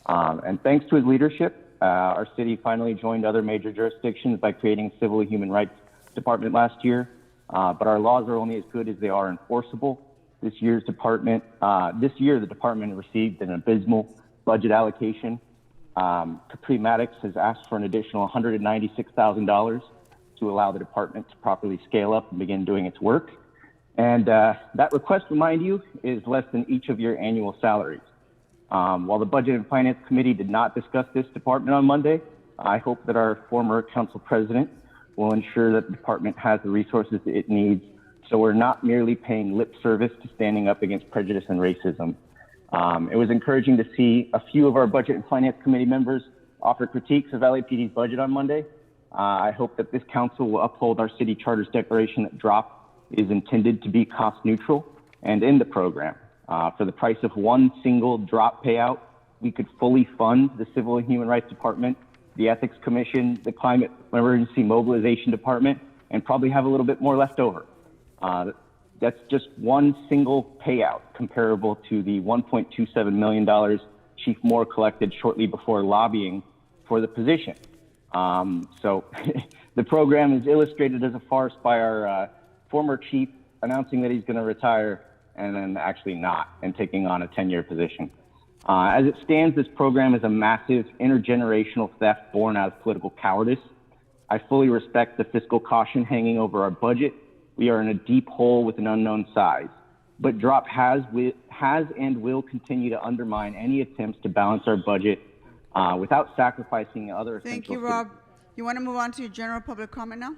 And thanks to his leadership, our city finally joined other major jurisdictions by creating a Civil and Human Rights Department last year. But our laws are only as good as they are enforceable. This year, the department received an abysmal budget allocation. Capri Maddox has asked for an additional $196,000 to allow the department to properly scale up and begin doing its work. And that request, remind you, is less than each of your annual salaries. While the Budget and Finance Committee did not discuss this department on Monday, I hope that our former council president will ensure that the department has the resources that it needs, so we're not merely paying lip service to standing up against prejudice and racism. It was encouraging to see a few of our Budget and Finance Committee members offer critiques of LAPD's budget on Monday. I hope that this council will uphold our city charter's declaration that DROP is intended to be cost neutral and end the program. For the price of one single drop payout, we could fully fund the Civil and Human Rights Department, the Ethics Commission, the Climate Emergency Mobilization Department, and probably have a little bit more left over. That's just one single payout comparable to the $1.27 million Chief Moore collected shortly before lobbying for the position. So The program is illustrated as a farce by our former chief announcing that he's going to retire and then actually not, and taking on a 10-year position. As it stands, this program is a massive intergenerational theft born out of political cowardice. I fully respect the fiscal caution hanging over our budget. We are in a deep hole with an unknown size. But DROP has and will continue to undermine any attempts to balance our budget without sacrificing other essential. Thank you, Rob. You want to move on to general public comment now?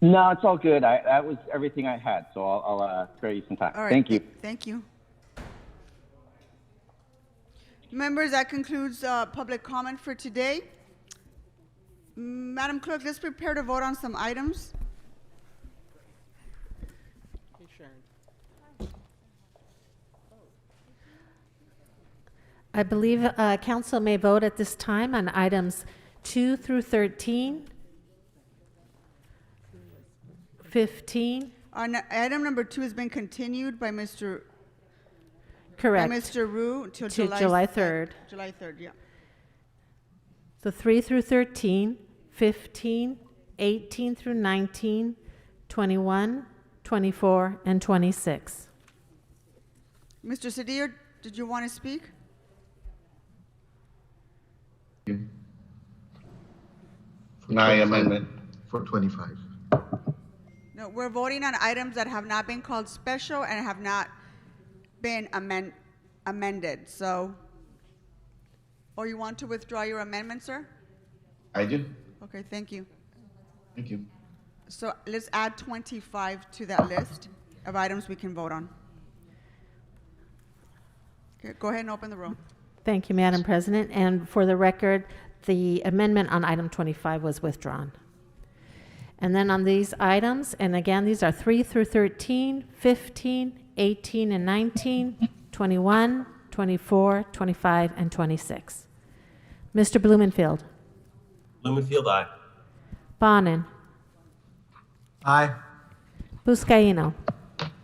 No, it's all good. That was everything I had, so I'll spare you some time. All right. Thank you. Thank you. Members, that concludes public comment for today. Madam Clerk, let's prepare to vote on some items. I believe council may vote at this time on items 2 through 13, 15. Item number 2 has been continued by Mr. Correct. By Mr. Rue until to July 3rd. July 3rd, yeah. So 3 through 13, 15, 18 through 19, 21, 24, and 26. Mr. Cedillo, did you want to speak? My amendment. For 25. No, we're voting on items that have not been called special and have not been amended. So, or you want to withdraw your amendment, sir? I do. Okay, thank you. Thank you. So let's add 25 to that list of items we can vote on. Okay, go ahead and open the roll. Thank you, Madam President. And for the record, the amendment on item 25 was withdrawn. And then on these items, and again, these are 3 through 13, 15, 18 and 19, 21, 24, 25, and 26. Mr. Blumenfield. Blumenfield, aye. Bonin. Aye. Buscaino.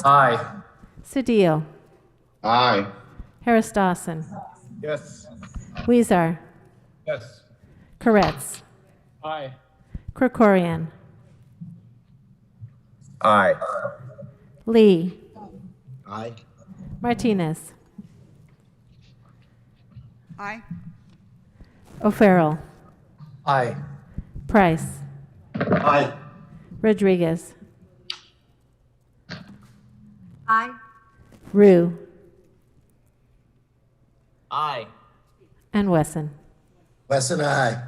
Aye. Cedillo. Aye. Harris Dawson. Yes. Weezer. Yes. Koretz. Aye. Krikorian. Aye. Lee. Aye. Martinez. Aye. O'Farrell. Aye. Price. Aye. Rodriguez. Aye. Rue. Aye. And Wesson. Wesson, aye.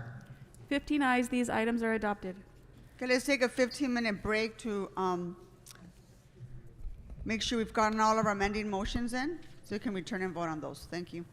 15 ayes, these items are adopted. Okay, let's take a 15-minute break to make sure we've gotten all of our amending motions in, so we can return and vote on those. Thank you.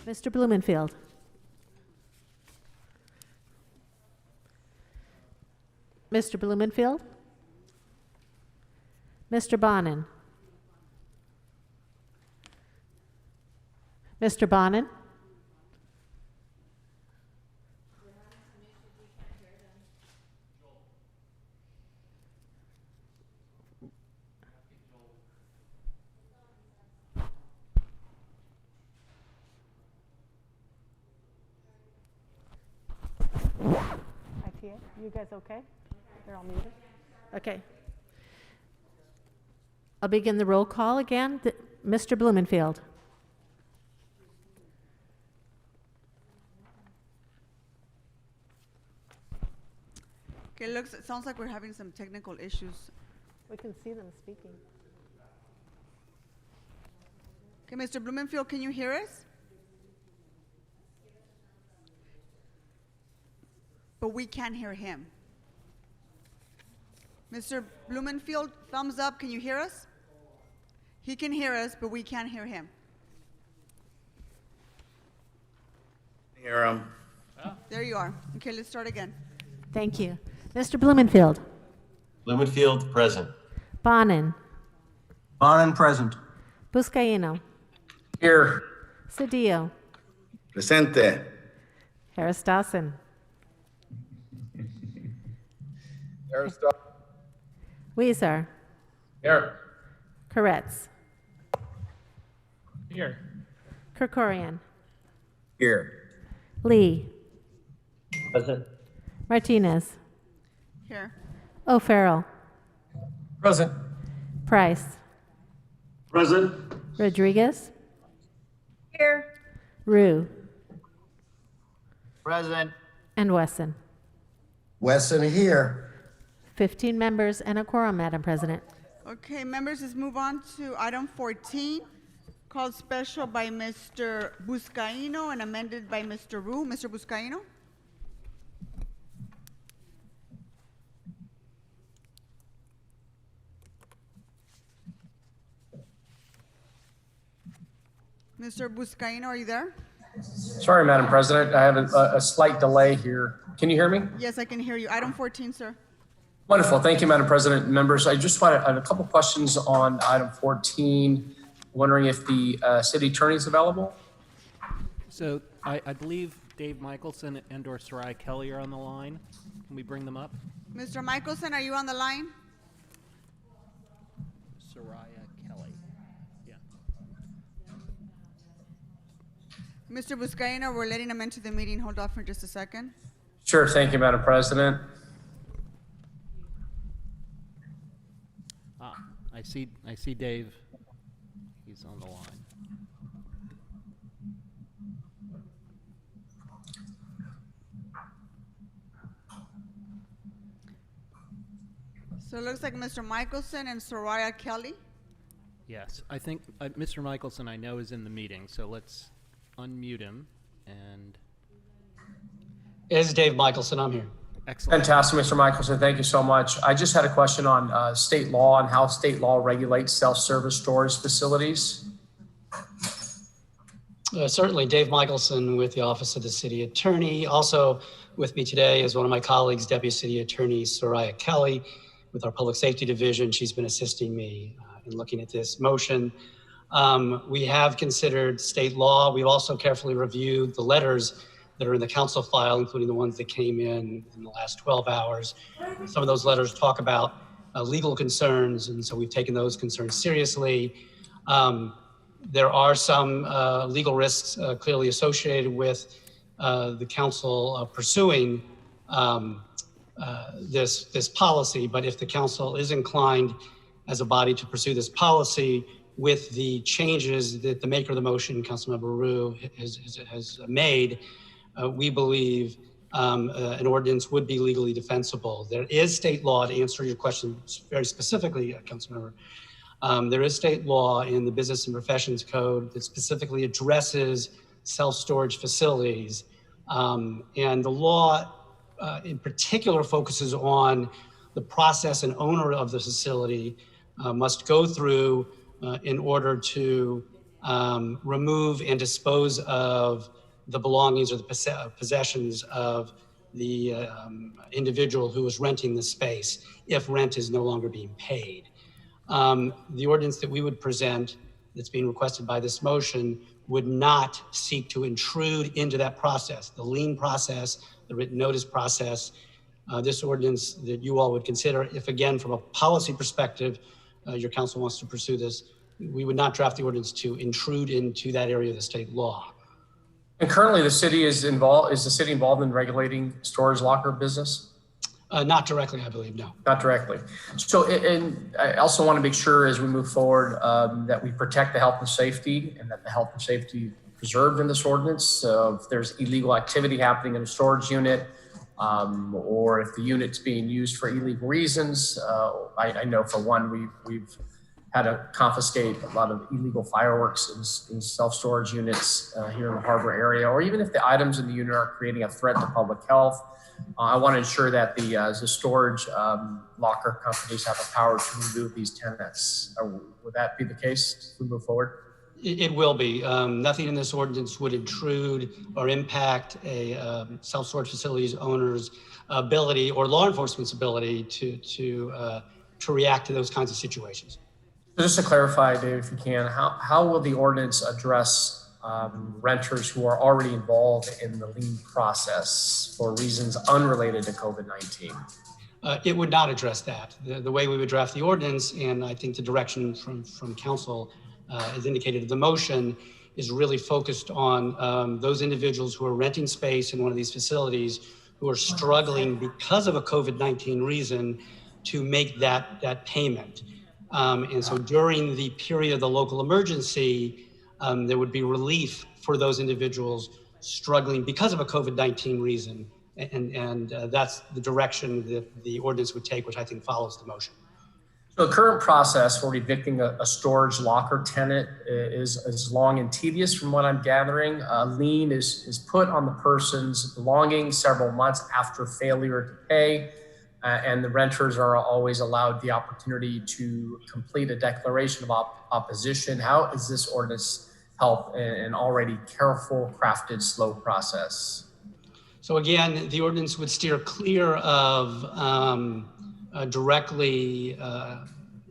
Mr. Blumenfield. Mr. Blumenfield. Mr. Bonin. Mr. Bonin. You guys okay? They're all muted? Okay. I'll begin the roll call again. Mr. Blumenfield. Okay, it sounds like we're having some technical issues. We can see them speaking. Okay, Mr. Blumenfield, can you hear us? But we can't hear him. Mr. Blumenfield, thumbs up, can you hear us? He can hear us, but we can't hear him. Hear him. There you are. Okay, let's start again. Thank you. Mr. Blumenfield. Blumenfield, present. Bonin. Bonin, present. Buscaino. Here. Cedillo. Presente. Harris Dawson. Weezer. Here. Koretz. Here. Kerkorian. Here. Lee. Present. Martinez. Here. O'Farrell. Present. Price. Present. Rodriguez. Here. Rue. Present. And Wesson. Wesson here. 15 members and a quorum, Madam President. Okay, members, let's move on to item 14, called special by Mr. Buscaino and amended by Mr. Rue. Mr. Buscaino? Mr. Buscaino, are you there? Sorry, Madam President. I have a slight delay here. Can you hear me? Yes, I can hear you. Item 14, sir. Wonderful. Thank you, Madam President and members. I just want to have a couple questions on item 14. Wondering if the city attorney is available. So I believe Dave Michelson and or Soraya Kelly are on the line. Can we bring them up? Mr. Michelson, are you on the line? Soraya Kelly. Yeah. Mr. Buscaino, we're letting him into the meeting. Hold off for just a second. Sure. Thank you, Madam President. I see Dave. He's on the line. So it looks like Mr. Michelson and Soraya Kelly. Yes, I think Mr. Michelson I know is in the meeting, so let's unmute him and. It's Dave Michelson. I'm here. Excellent. Fantastic, Mr. Michelson. Thank you so much. I just had a question on state law and how state law regulates self-service storage facilities. Certainly, Dave Michelson with the Office of the City Attorney. Also with me today is one of my colleagues, Deputy City Attorney Soraya Kelly with our Public Safety Division. She's been assisting me in looking at this motion. We have considered state law. We've also carefully reviewed the letters that are in the council file, including the ones that came in the last 12 hours. Some of those letters talk about legal concerns, and so we've taken those concerns seriously. There are some legal risks clearly associated with the council pursuing this policy, but if the council is inclined as a body to pursue this policy with the changes that the maker of the motion, Councilmember Rue, has made, we believe an ordinance would be legally defensible. There is state law, to answer your question very specifically, Councilmember. There is state law in the Business and Professions Code that specifically addresses self-storage facilities. And the law in particular focuses on the process an owner of the facility must go through in order to remove and dispose of the belongings or the possessions of the individual who is renting the space if rent is no longer being paid. The ordinance that we would present that's being requested by this motion would not seek to intrude into that process, the lien process, the written notice process. This ordinance that you all would consider, if again, from a policy perspective, your council wants to pursue this, we would not draft the ordinance to intrude into that area of the state law. And currently the city is the city involved in regulating storage locker business? Not directly, I believe, no. Not directly. So, and I also want to make sure as we move forward that we protect the health and safety and that the health and safety preserved in this ordinance. So if there's illegal activity happening in a storage unit, or if the unit's being used for illegal reasons, I know for one, we've had to confiscate a lot of illegal fireworks in self-storage units here in the harbor area, or even if the items in the unit are creating a threat to public health. I want to ensure that the storage locker companies have the power to remove these tenants. Would that be the case if we move forward? It will be. Nothing in this ordinance would intrude or impact a self-storage facility's owner's ability or law enforcement's ability to react to those kinds of situations. Just to clarify, Dave, if you can, how will the ordinance address renters who are already involved in the lien process for reasons unrelated to COVID-19? It would not address that. The way we would draft the ordinance, and I think the direction from council as indicated in the motion, is really focused on those individuals who are renting space in one of these facilities who are struggling because of a COVID-19 reason to make that payment. And so during the period of the local emergency, there would be relief for those individuals struggling because of a COVID-19 reason. And that's the direction that the ordinance would take, which I think follows the motion. So the current process for evicting a storage locker tenant is long and tedious from what I'm gathering. A lien is put on the person's belongings several months after failure to pay. And the renters are always allowed the opportunity to complete a declaration of opposition. How does this ordinance help in an already careful, crafted, slow process? So again, the ordinance would steer clear of directly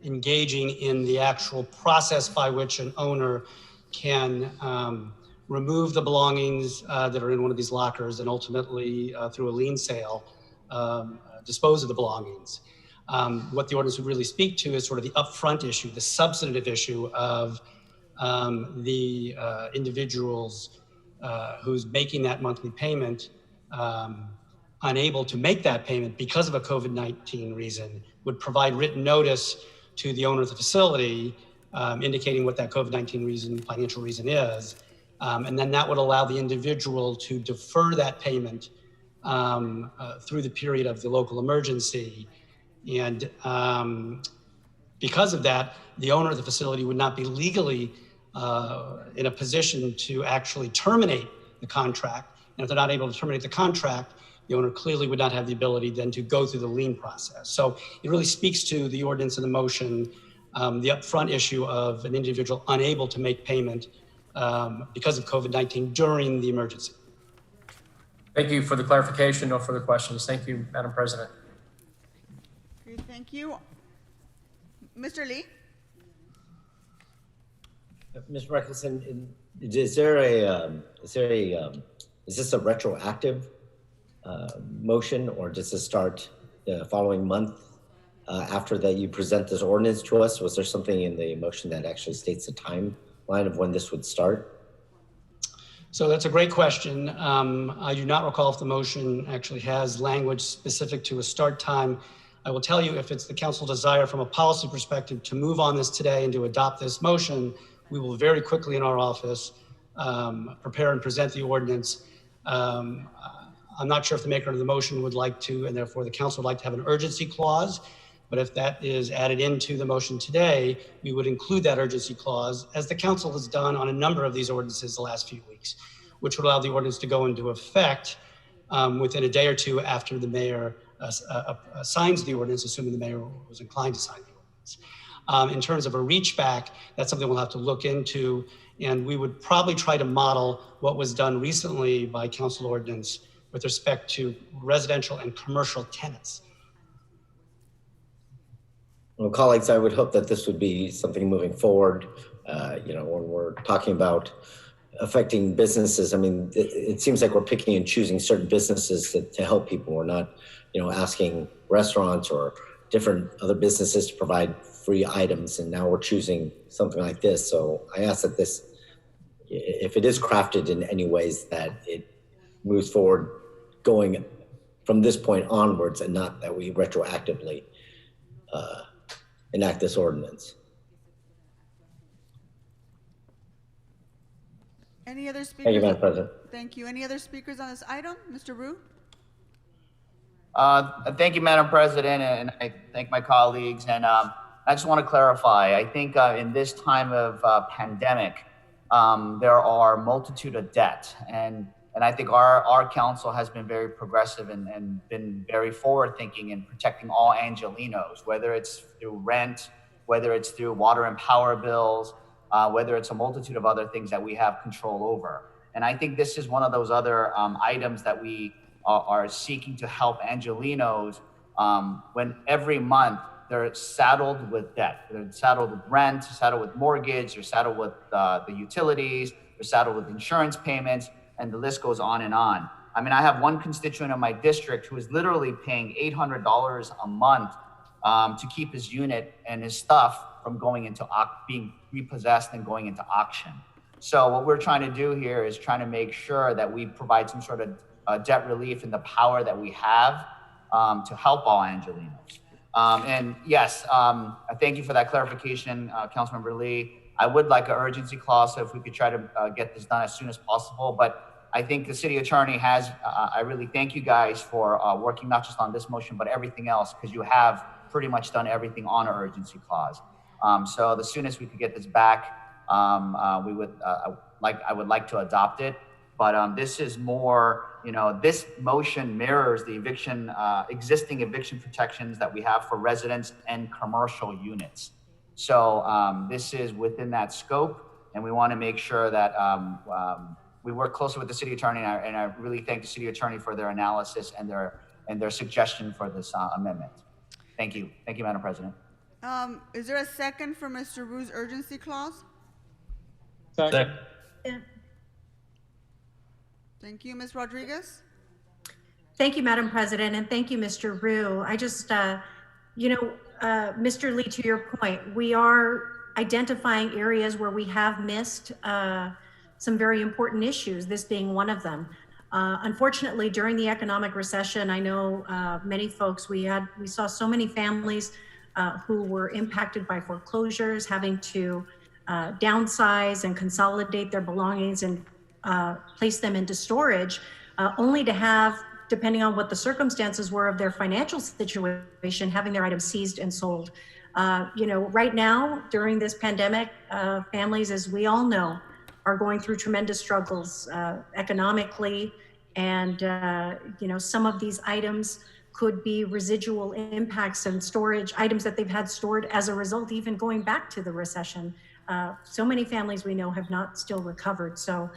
engaging in the actual process by which an owner can remove the belongings that are in one of these lockers and ultimately through a lien sale dispose of the belongings. What the ordinance would really speak to is sort of the upfront issue, the substantive issue of the individuals who's making that monthly payment unable to make that payment because of a COVID-19 reason, would provide written notice to the owner of the facility indicating what that COVID-19 reason, financial reason is. And then that would allow the individual to defer that payment through the period of the local emergency. And because of that, the owner of the facility would not be legally in a position to actually terminate the contract. And if they're not able to terminate the contract, the owner clearly would not have the ability then to go through the lien process. So it really speaks to the ordinance and the motion, the upfront issue of an individual unable to make payment because of COVID-19 during the emergency. Thank you for the clarification. No further questions. Thank you, Madam President. Okay, thank you. Mr. Lee? Mr. Mickelson, is this a retroactive motion, or does this start the following month after that you present this ordinance to us? Was there something in the motion that actually states the timeline of when this would start? So that's a great question. I do not recall if the motion actually has language specific to a start time. I will tell you, if it's the council desire from a policy perspective to move on this today and to adopt this motion, we will very quickly in our office prepare and present the ordinance. I'm not sure if the maker of the motion would like to, and therefore the council would like to have an urgency clause. But if that is added into the motion today, we would include that urgency clause, as the council has done on a number of these ordinances the last few weeks, which would allow the ordinance to go into effect within a day or two after the mayor signs the ordinance, assuming the mayor was inclined to sign the ordinance. In terms of a reach back, that's something we'll have to look into. And we would probably try to model what was done recently by council ordinance with respect to residential and commercial tenants. Well, colleagues, I would hope that this would be something moving forward. When we're talking about affecting businesses, I mean, it seems like we're picking and choosing certain businesses to help people. We're not, asking restaurants or different other businesses to provide free items, and now we're choosing something like this. So I ask that this, if it is crafted in any ways, that it moves forward going from this point onwards, and not that we retroactively enact this ordinance. Any other speakers? Thank you, Madam President. Thank you. Any other speakers on this item? Mr. Rue? Thank you, Madam President, and I thank my colleagues. And I just want to clarify, I think in this time of pandemic, there are a multitude of debt. And I think our council has been very progressive and been very forward-thinking in protecting all Angelenos, whether it's through rent, whether it's through water and power bills, whether it's a multitude of other things that we have control over. And I think this is one of those other items that we are seeking to help Angelenos when every month they're saddled with debt. They're saddled with rent, saddled with mortgage, they're saddled with the utilities, they're saddled with insurance payments, and the list goes on and on. I mean, I have one constituent in my district who is literally paying $800 a month to keep his unit and his stuff from going into being repossessed and going into auction. So what we're trying to do here is trying to make sure that we provide some sort of debt relief in the power that we have to help all Angelenos. And yes, I thank you for that clarification, Councilmember Lee. I would like an urgency clause, so if we could try to get this done as soon as possible. But I think the city attorney has, I really thank you guys for working not just on this motion, but everything else, because you have pretty much done everything on an urgency clause. So the soonest we could get this back, I would like to adopt it. But this is more, this motion mirrors the existing eviction protections that we have for residents and commercial units. So this is within that scope, and we want to make sure that we work closely with the city attorney, and I really thank the city attorney for their analysis and their suggestion for this amendment. Thank you. Thank you, Madam President. Is there a second for Mr. Rue's urgency clause? Second. Thank you. Ms. Rodriguez? Thank you, Madam President, and thank you, Mr. Rue. I just, Mr. Lee, to your point, we are identifying areas where we have missed some very important issues, this being one of them. Unfortunately, during the economic recession, I know many folks, we saw so many families who were impacted by foreclosures, having to downsize and consolidate their belongings and place them into storage, only to have, depending on what the circumstances were of their financial situation, having their items seized and sold. Right now, during this pandemic, families, as we all know, are going through tremendous struggles economically. And, some of these items could be residual impacts and storage items that they've had stored as a result, even going back to the recession. So many families we know have not still recovered. So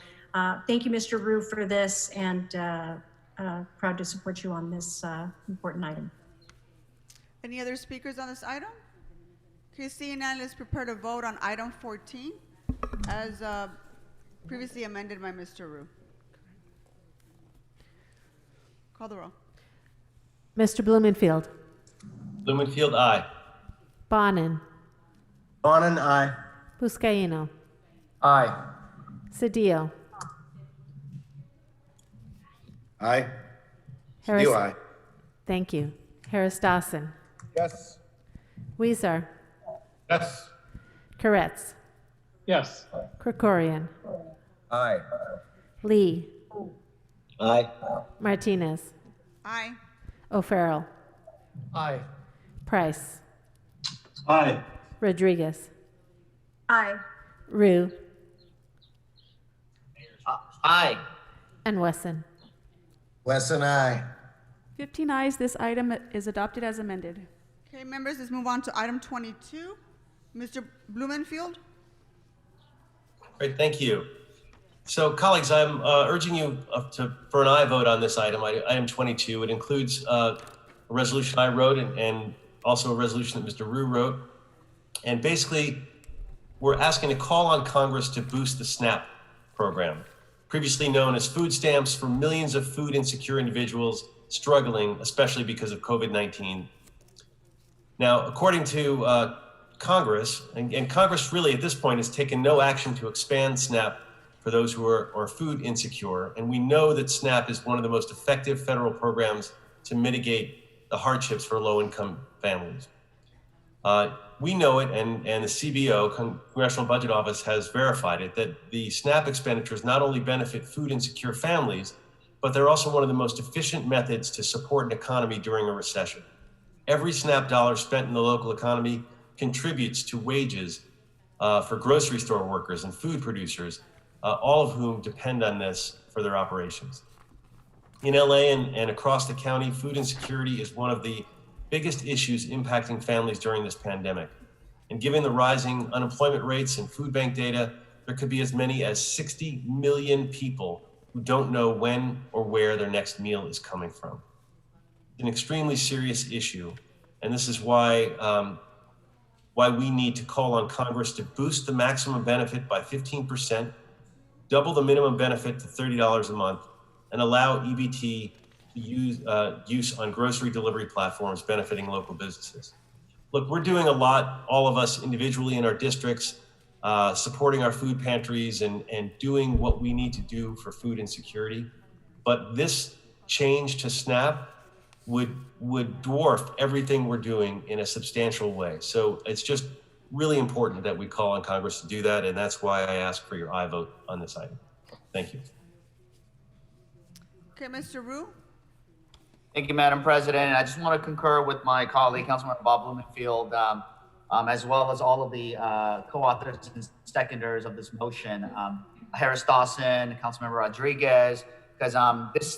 thank you, Mr. Rue, for this, and proud to support you on this important item. Any other speakers on this item? Okay, seeing none, let's prepare to vote on item 14 as previously amended by Mr. Rue. Call the roll. Mr. Blumenfield. Blumenfield, aye. Bonin. Bonin, aye. Buscaino. Aye. Cedillo. Aye. Harris. Cedillo, aye. Thank you. Harris Dawson. Yes. Weezer. Yes. Koretz. Yes. Krikorian. Aye. Lee. Aye. Martinez. Aye. O'Farrell. Aye. Price. Aye. Rodriguez. Aye. Rue. Aye. And Wesson. Wesson, aye. 15 ayes, this item is adopted as amended. Okay, members, let's move on to item 22. Mr. Blumenfield? Great, thank you. So, colleagues, I'm urging you for an aye vote on this item, item 22. It includes a resolution I wrote and also a resolution that Mr. Rue wrote. And basically, we're asking to call on Congress to boost the SNAP program, previously known as food stamps for millions of food insecure individuals struggling, especially because of COVID-19. Now, according to Congress, and Congress really at this point has taken no action to expand SNAP for those who are food insecure. And we know that SNAP is one of the most effective federal programs to mitigate the hardships for low-income families. We know it, and the CBO, Congressional Budget Office, has verified it, that the SNAP expenditures not only benefit food insecure families, but they're also one of the most efficient methods to support an economy during a recession. Every SNAP dollar spent in the local economy contributes to wages for grocery store workers and food producers, all of whom depend on this for their operations. In LA and across the county, food insecurity is one of the biggest issues impacting families during this pandemic. And given the rising unemployment rates and food bank data, there could be as many as 60 million people who don't know when or where their next meal is coming from. It's an extremely serious issue, and this is why we need to call on Congress to boost the maximum benefit by 15%, double the minimum benefit to $30 a month, and allow EBT use on grocery delivery platforms benefiting local businesses. Look, we're doing a lot, all of us individually in our districts, supporting our food pantries and doing what we need to do for food insecurity. But this change to SNAP would dwarf everything we're doing in a substantial way. So it's just really important that we call on Congress to do that, and that's why I ask for your aye vote on this item. Thank you. Okay, Mr. Rue? Thank you, Madam President. I just want to concur with my colleague, Councilmember Bob Blumenfield, as well as all of the co-authors and seconders of this motion, Harris Dawson, Councilmember Rodriguez, because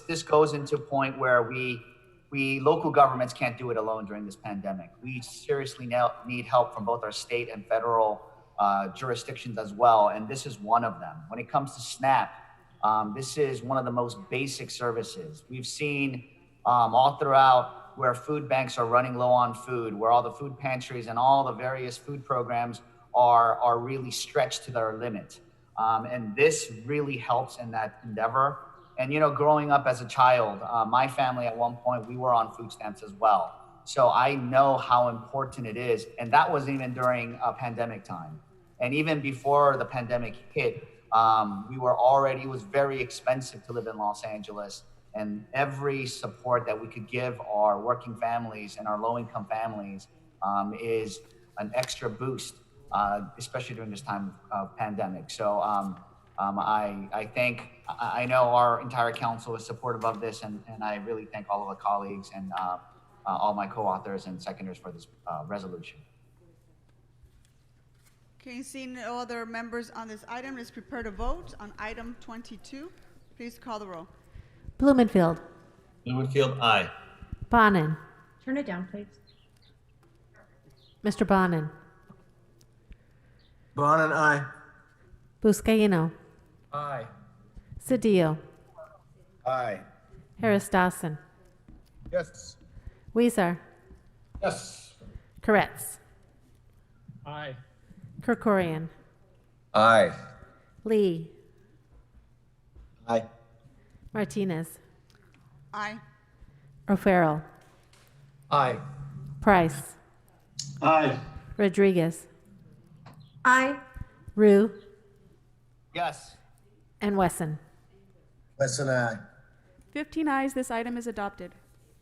this goes into a point where we local governments can't do it alone during this pandemic. We seriously need help from both our state and federal jurisdictions as well, and this is one of them. When it comes to SNAP, this is one of the most basic services. We've seen all throughout where food banks are running low on food, where all the food pantries and all the various food programs are really stretched to their limit. And this really helps in that endeavor. And, you know, growing up as a child, my family at one point, we were on food stamps as well. So I know how important it is. And that was even during a pandemic time. And even before the pandemic hit, it was very expensive to live in Los Angeles. And every support that we could give our working families and our low-income families is an extra boost, especially during this time of pandemic. So I know our entire council is supportive of this, and I really thank all of the colleagues and all my co-authors and seconders for this resolution. Okay, seeing no other members on this item, let's prepare to vote on item 22. Please call the roll. Blumenfield. Blumenfield, aye. Bonin. Turn it down, please. Mr. Bonin. Bonin, aye. Buscaino. Aye. Cedillo. Aye. Harris Dawson. Yes. Weezer. Yes. Koretz. Aye. Kerkorian. Aye. Lee. Aye. Martinez. Aye. O'Farrell. Aye. Price. Aye. Rodriguez. Aye. Rue. Yes. And Wesson. Wesson, aye. 15 ayes, this item is adopted.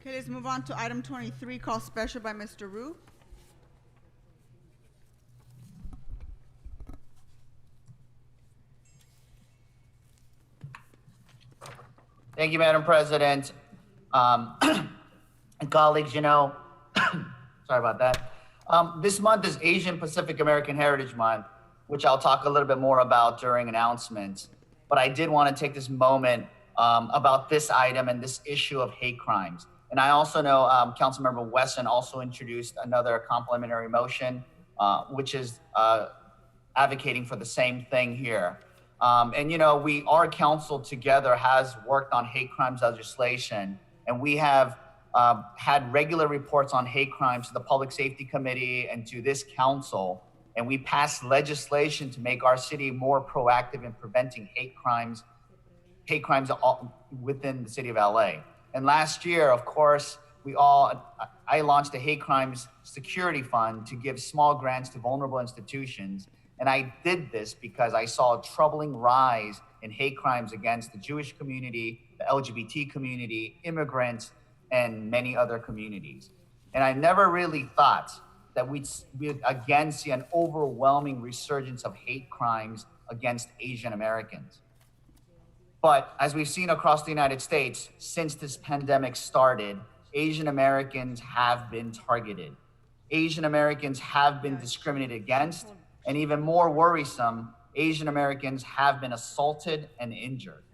Okay, let's move on to item 23, called special by Mr. Rue. Thank you, Madam President. And colleagues, you know, sorry about that. This month is Asian Pacific American Heritage Month, which I'll talk a little bit more about during announcements. But I did want to take this moment about this item and this issue of hate crimes. And I also know Councilmember Wesson also introduced another complementary motion which is advocating for the same thing here. And our council together has worked on hate crimes legislation, and we have had regular reports on hate crimes to the Public Safety Committee and to this council. And we passed legislation to make our city more proactive in preventing hate crimes within the city of LA. And last year, of course, I launched a hate crimes security fund to give small grants to vulnerable institutions. And I did this because I saw a troubling rise in hate crimes against the Jewish community, the LGBT community, immigrants, and many other communities. And I never really thought that we'd again see an overwhelming resurgence of hate crimes against Asian Americans. But as we've seen across the United States, since this pandemic started, Asian Americans have been targeted. Asian Americans have been discriminated against, and even more worrisome, Asian Americans have been assaulted and injured.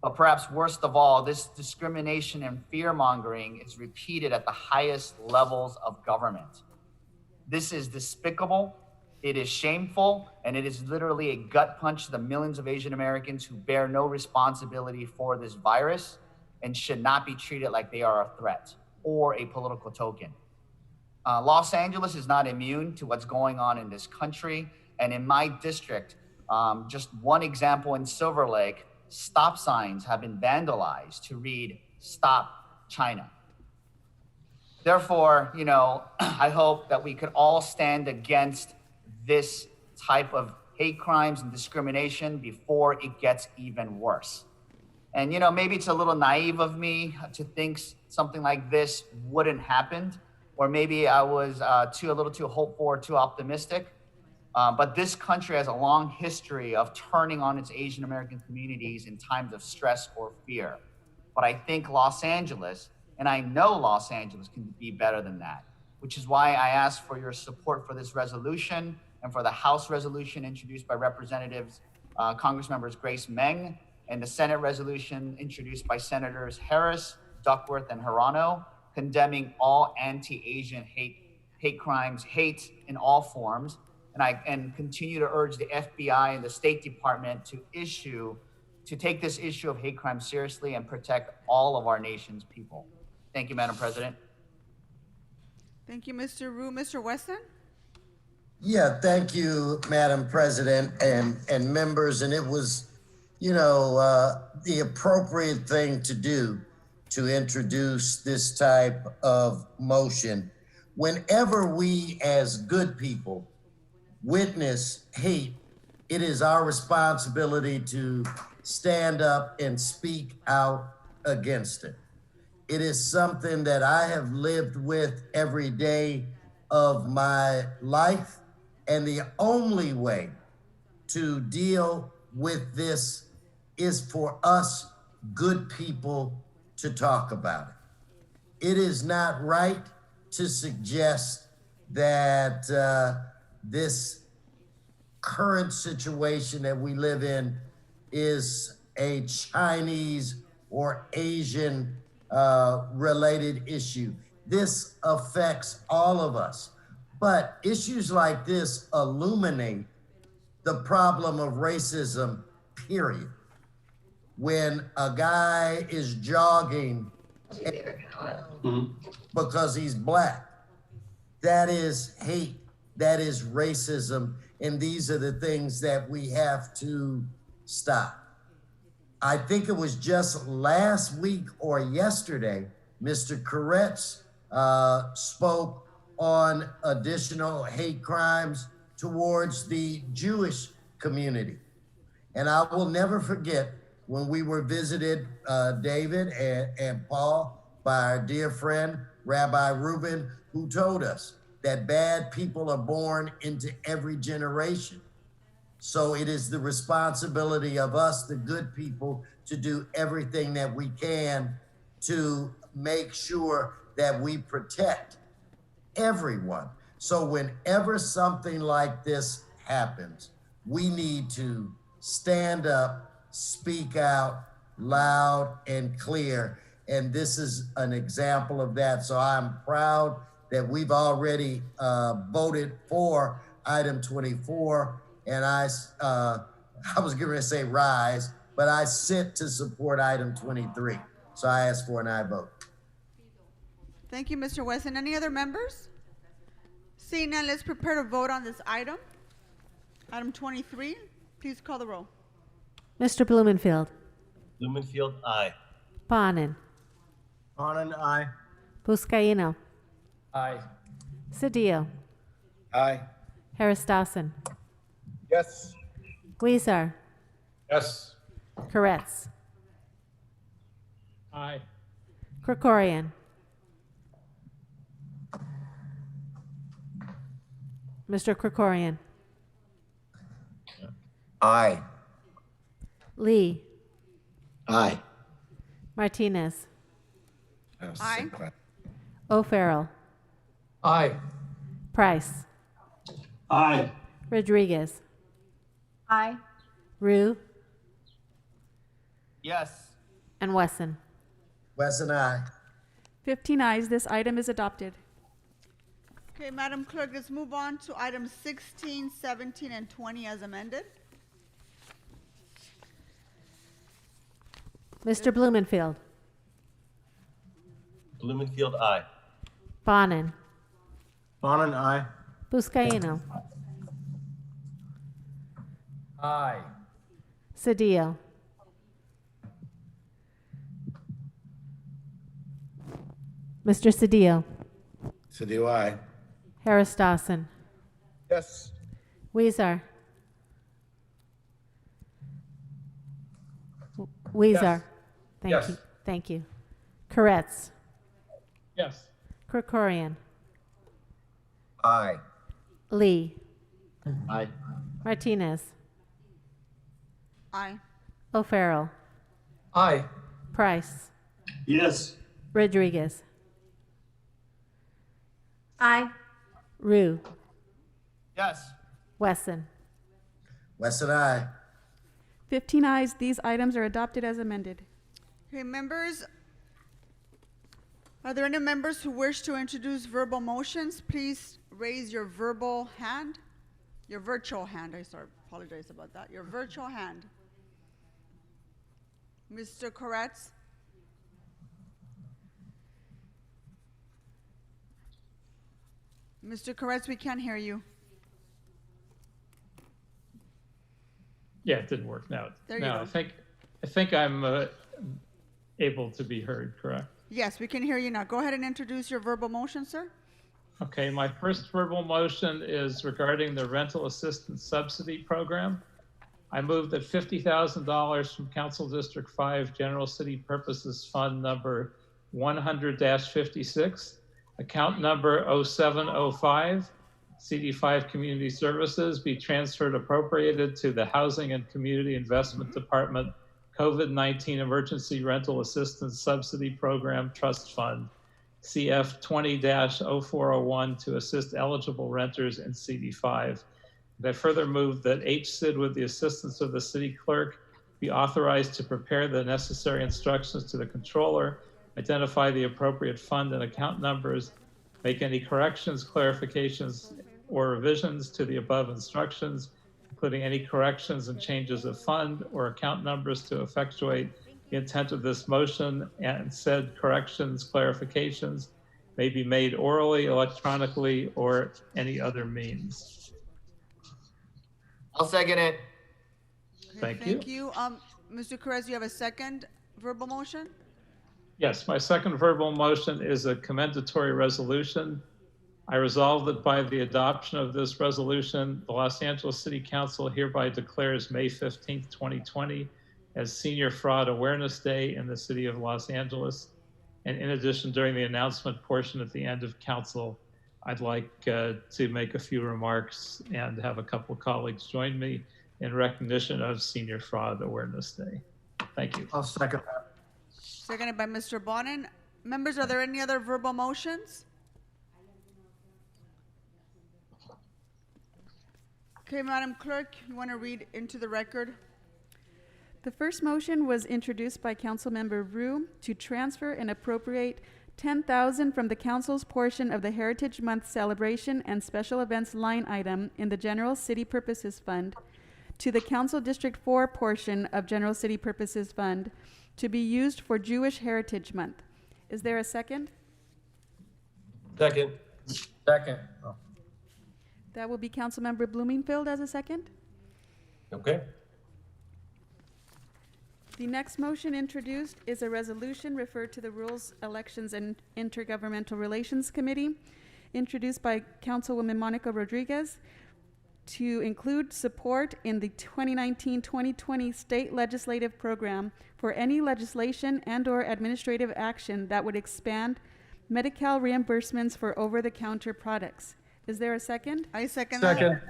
But perhaps worst of all, this discrimination and fear-mongering is repeated at the highest levels of government. This is despicable, it is shameful, and it is literally a gut punch to the millions of Asian Americans who bear no responsibility for this virus and should not be treated like they are a threat or a political token. Los Angeles is not immune to what's going on in this country. And in my district, just one example in Silver Lake, stop signs have been vandalized to read "Stop China." Therefore, I hope that we could all stand against this type of hate crimes and discrimination before it gets even worse. And, maybe it's a little naive of me to think something like this wouldn't happen, or maybe I was a little too hopeful or too optimistic. But this country has a long history of turning on its Asian American communities in times of stress or fear. But I think Los Angeles, and I know Los Angeles can be better than that, which is why I ask for your support for this resolution and for the House resolution introduced by Representatives, Congressmembers Grace Meng, and the Senate resolution introduced by Senators Harris, Duckworth, and Hirano, condemning all anti-Asian hate crimes, hate in all forms, and continue to urge the FBI and the State Department to take this issue of hate crime seriously and protect all of our nation's people. Thank you, Madam President. Thank you, Mr. Rue. Mr. Weston? Yeah, thank you, Madam President and members. And it was, the appropriate thing to do to introduce this type of motion. Whenever we as good people witness hate, it is our responsibility to stand up and speak out against it. It is something that I have lived with every day of my life. And the only way to deal with this is for us good people to talk about it. It is not right to suggest that this current situation that we live in is a Chinese or Asian related issue. This affects all of us. But issues like this illuminate the problem of racism, period. When a guy is jogging because he's black, that is hate, that is racism, and these are the things that we have to stop. I think it was just last week or yesterday, Mr. Koretz spoke on additional hate crimes towards the Jewish community. And I will never forget when we were visited, David and Paul, by our dear friend, Rabbi Rubin, who told us that bad people are born into every generation. So it is the responsibility of us, the good people, to do everything that we can to make sure that we protect everyone. So whenever something like this happens, we need to stand up, speak out loud and clear. And this is an example of that. So I'm proud that we've already voted for item 24, and I was going to say rise, but I sit to support item 23. So I ask for an aye vote. Thank you, Mr. Wesson. Any other members? Seeing none, let's prepare to vote on this item. Item 23, please call the roll. Mr. Blumenfield. Blumenfield, aye. Bonin. Bonin, aye. Buscaino. Aye. Cedillo. Aye. Harris Dawson. Yes. Weezer. Yes. Koretz. Aye. Krikorian. Mr. Krikorian. Aye. Lee. Aye. Martinez. Aye. O'Farrell. Aye. Price. Aye. Rodriguez. Aye. Rue. Yes. And Wesson. Wesson, aye. 15 ayes, this item is adopted. Okay, Madam Clerk, let's move on to items 16, 17, and 20 as amended. Mr. Blumenfield. Blumenfield, aye. Bonin. Bonin, aye. Buscaino. Aye. Cedillo. Mr. Cedillo. Cedillo, aye. Harris Dawson. Yes. Weezer. Weezer. Yes. Thank Yes. you. Thank you. Koretz. Yes. Krikorian. Aye. Lee. Aye. Martinez. Aye. O'Farrell. Aye. Price. Yes. Rodriguez. Aye. Rue. Yes. Wesson. Wesson, aye. 15 ayes, these items are adopted as amended. Okay, members, are there any members who wish to introduce verbal motions? Please raise your verbal hand. Your virtual hand, apologize about that. Your virtual hand. Mr. Koretz? Mr. Koretz, we can't hear you. Yeah, it didn't work. Now, There you now go. I think I'm able to be heard, correct? Yes, we can hear you now. Go ahead and introduce your verbal motion, sir. Okay, my first verbal motion is regarding the rental assistance subsidy program. I move that $50,000 from Council District 5 General City Purposes Fund number 100-56, account number 0705, CD5 Community Services be transferred appropriated to the Housing and Community Investment Department COVID-19 Emergency Rental Assistance Subsidy Program Trust Fund, CF 20-0401 to assist eligible renters in CD5. And I further move that HCID, with the assistance of the city clerk, be authorized to prepare the necessary instructions to the controller, identify the appropriate fund and account numbers, make any corrections, clarifications, or revisions to the above instructions, including any corrections and changes of fund or account numbers to effectuate the intent of this motion, and said corrections, clarifications may be made orally, electronically, or any other means. I'll second it. Okay, Thank thank you. Mr. Perez, you have a second verbal motion? Yes, my second verbal motion is a commendatory resolution. I resolve that by the adoption of this resolution, the Los Angeles City Council hereby declares May 15th, 2020 as Senior Fraud Awareness Day in the city of Los Angeles. And in addition, during the announcement portion at the end of council, I'd like to make a few remarks and have a couple of colleagues join me in recognition of Senior Fraud Awareness Day. Thank you. I'll second that. Seconded by Mr. Bonin. Members, are there any other verbal motions? Okay, Madam Clerk, you want to read into the record? The first motion was introduced by Councilmember Rue to transfer and appropriate 10,000 from the council's portion of the Heritage Month celebration and special events line item in the General City Purposes Fund to the Council District 4 portion of General City Purposes Fund to be used for Jewish Heritage Month. Is there a second? Second. Second. That will be Councilmember Bloomingfield as a second. Okay. The next motion introduced is a resolution referred to the Rules, Elections, and Intergovernmental Relations Committee, introduced by Councilwoman Monica Rodriguez, to include support in the 2019-2020 state legislative program for any legislation and/or administrative action that would expand Medi-Cal reimbursements for over-the-counter products. Is there a second? I second Second.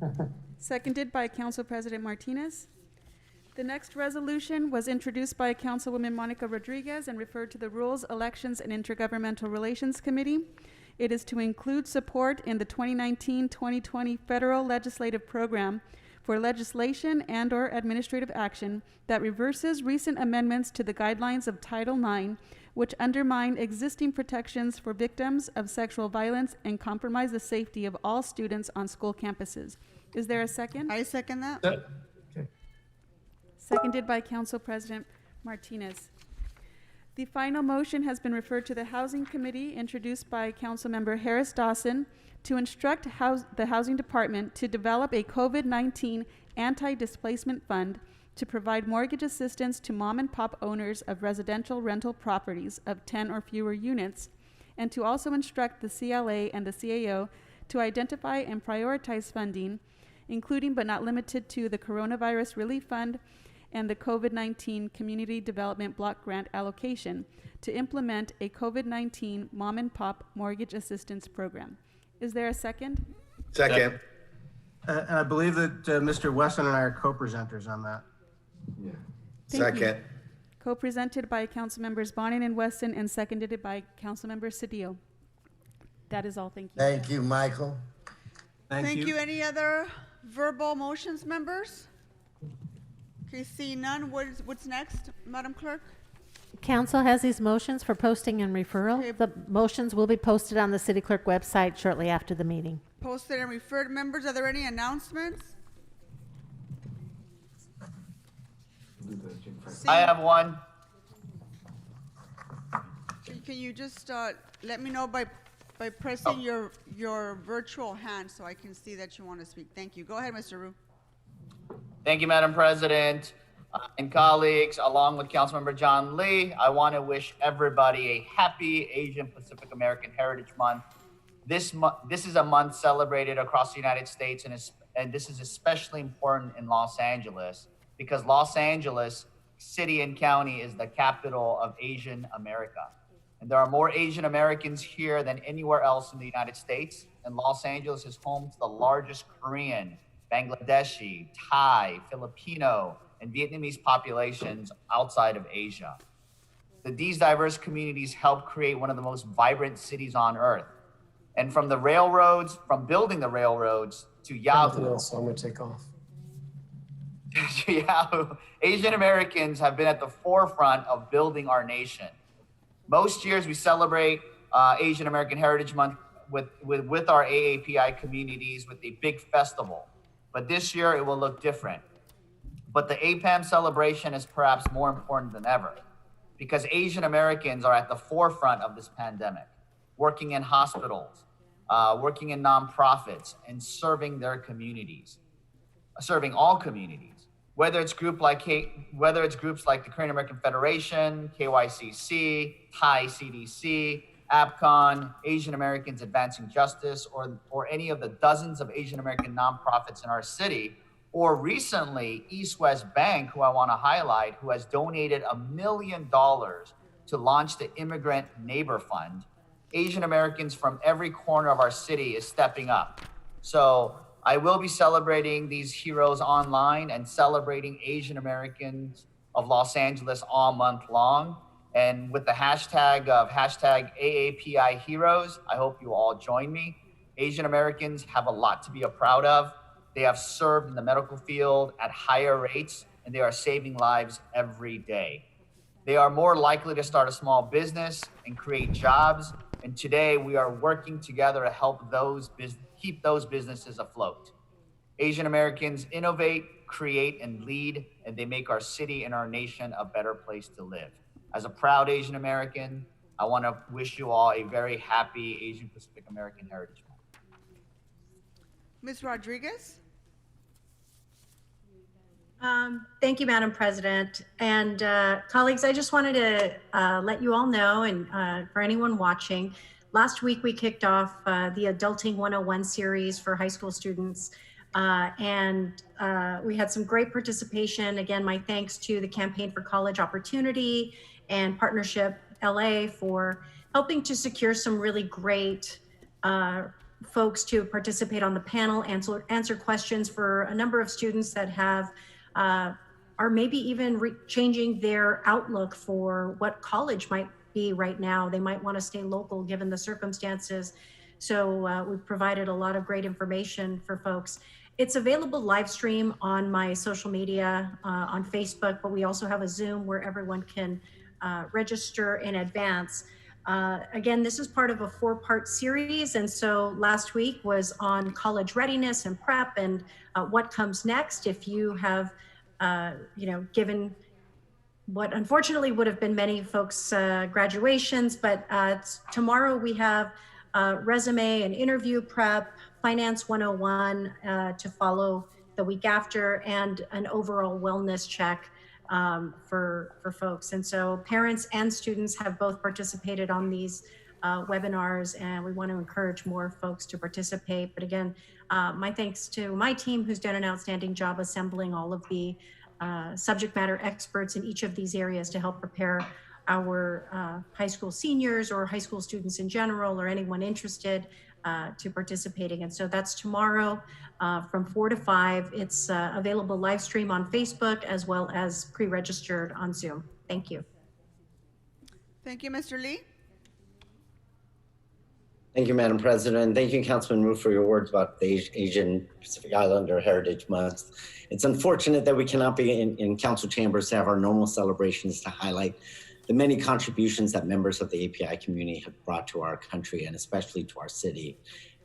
that. Seconded by Council President Martinez. The next resolution was introduced by Councilwoman Monica Rodriguez and referred to the Rules, Elections, and Intergovernmental Relations Committee. It is to include support in the 2019-2020 federal legislative program for legislation and/or administrative action that reverses recent amendments to the guidelines of Title IX, which undermine existing protections for victims of sexual violence and compromise the safety of all students on school campuses. Is there a second? I second that. Okay. Seconded by Council President Martinez. The final motion has been referred to the Housing Committee, introduced by Councilmember Harris Dawson, to instruct the Housing Department to develop a COVID-19 anti-displacement fund to provide mortgage assistance to mom and pop owners of residential rental properties of 10 or fewer units, and to also instruct the CLA and the CAO to identify and prioritize funding, including but not limited to the Coronavirus Relief Fund and the COVID-19 Community Development Block Grant allocation to implement a COVID-19 mom and pop mortgage assistance program. Is there a second? Second. And I believe that Mr. Wesson and I are co-presenters on that. Thank you. Second. Co-presented by Councilmembers Bonin and Wesson and seconded by Councilmember Cedillo. That is all. Thank you. Thank you, Michael. Thank you. Any other verbal motions, members? Okay, see none. What's next, Madam Clerk? Council has these motions for posting and referral. Okay. The motions will be posted on the City Clerk website shortly after the meeting. Posted and referred. Members, are there any announcements? I have one. Can you just let me know by pressing your virtual hand so I can see that you want to speak? Thank you. Go ahead, Mr. Rue. Thank you, Madam President and colleagues. Along with Councilmember John Lee, I want to wish everybody a happy Asian Pacific American Heritage Month. This is a month celebrated across the United States, and this is especially important in Los Angeles because Los Angeles City and County is the capital of Asian America. And there are more Asian Americans here than anywhere else in the United States. And Los Angeles is home to the largest Korean, Bangladeshi, Thai, Filipino, and Vietnamese populations outside of Asia. These diverse communities help create one of the most vibrant cities on earth. And from building the railroads to Yahoo. So I'm going to take off. Yahoo, Asian Americans have been at the forefront of building our nation. Most years we celebrate Asian American Heritage Month with our AAPI communities with a big festival. But this year it will look different. But the APAM celebration is perhaps more important than ever because Asian Americans are at the forefront of this pandemic, working in hospitals, working in nonprofits, and serving their communities, serving all communities. Whether it's groups like the Korean American Federation, KYCC, Thai CDC, APCON, Asian Americans Advancing Justice, or any of the dozens of Asian American nonprofits in our city, or recently East West Bank, who I want to highlight, who has donated $1 million to launch the Immigrant Neighbor Fund. Asian Americans from every corner of our city is stepping up. So I will be celebrating these heroes online and celebrating Asian Americans of Los Angeles all month long. And with the hashtag of #AAPI Heroes, I hope you all join me. Asian Americans have a lot to be proud of. They have served in the medical field at higher rates, and they are saving lives every day. They are more likely to start a small business and create jobs. And today we are working together to help keep those businesses afloat. Asian Americans innovate, create, and lead, and they make our city and our nation a better place to live. As a proud Asian American, I want to wish you all a very happy Asian Pacific American Heritage Month. Ms. Rodriguez? Thank you, Madam President. And colleagues, I just wanted to let you all know, and for anyone watching, last week we kicked off the Adulting 101 series for high school students. And we had some great participation. Again, my thanks to the Campaign for College Opportunity and Partnership LA for helping to secure some really great folks to participate on the panel, answer questions for a number of students that have are maybe even changing their outlook for what college might be right now. They might want to stay local given the circumstances. So we've provided a lot of great information for folks. It's available live stream on my social media, on Facebook, but we also have a Zoom where everyone can register in advance. Again, this is part of a 4-part series. And so last week was on college readiness and prep and what comes next if you have, given what unfortunately would have been many folks' graduations. But tomorrow we have resume and interview prep, Finance 101 to follow the week after, and an overall wellness check for folks. And so parents and students have both participated on these webinars, and we want to encourage more folks to participate. But again, my thanks to my team who's done an outstanding job assembling all of the subject matter experts in each of these areas to help prepare our high school seniors or high school students in general or anyone interested to participating. And so that's tomorrow from 4 to 5. It's available live stream on Facebook as well as pre-registered on Zoom. Thank you. Thank you, Mr. Lee. Thank you, Madam President. Thank you, Councilman Wu, for your words about the Asian Pacific Islander Heritage Month. It's unfortunate that we cannot be in council chambers to have our normal celebrations to highlight the many contributions that members of the API community have brought to our country and especially to our city.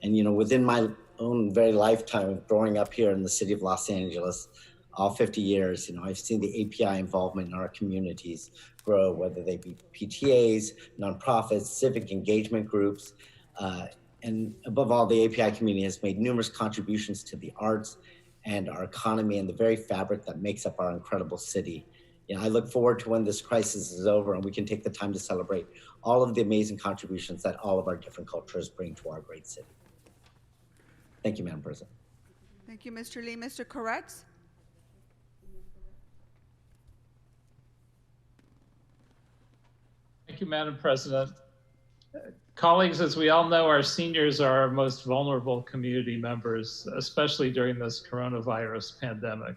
And, within my own very lifetime of growing up here in the city of Los Angeles, all 50 years, I've seen the API involvement in our communities grow, whether they be PTAs, nonprofits, civic engagement groups, and above all, the API community has made numerous contributions to the arts and our economy and the very fabric that makes up our incredible city. I look forward to when this crisis is over and we can take the time to celebrate all of the amazing contributions that all of our different cultures bring to our great city. Thank you, Madam President. Thank you, Mr. Lee. Mr. Koretz? Thank you, Madam President. Colleagues, as we all know, our seniors are our most vulnerable community members, especially during this coronavirus pandemic.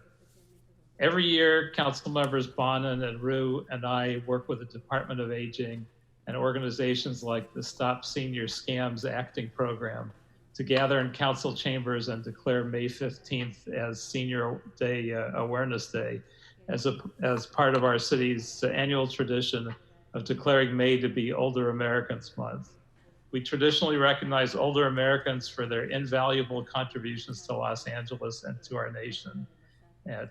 Every year, Council members Bonin and Rue and I work with the Department of Aging and organizations like the Stop Senior Scams Acting Program to gather in council chambers and declare May 15th as Senior Day Awareness Day as part of our city's annual tradition of declaring May to be Older Americans Month. We traditionally recognize older Americans for their invaluable contributions to Los Angeles and to our nation.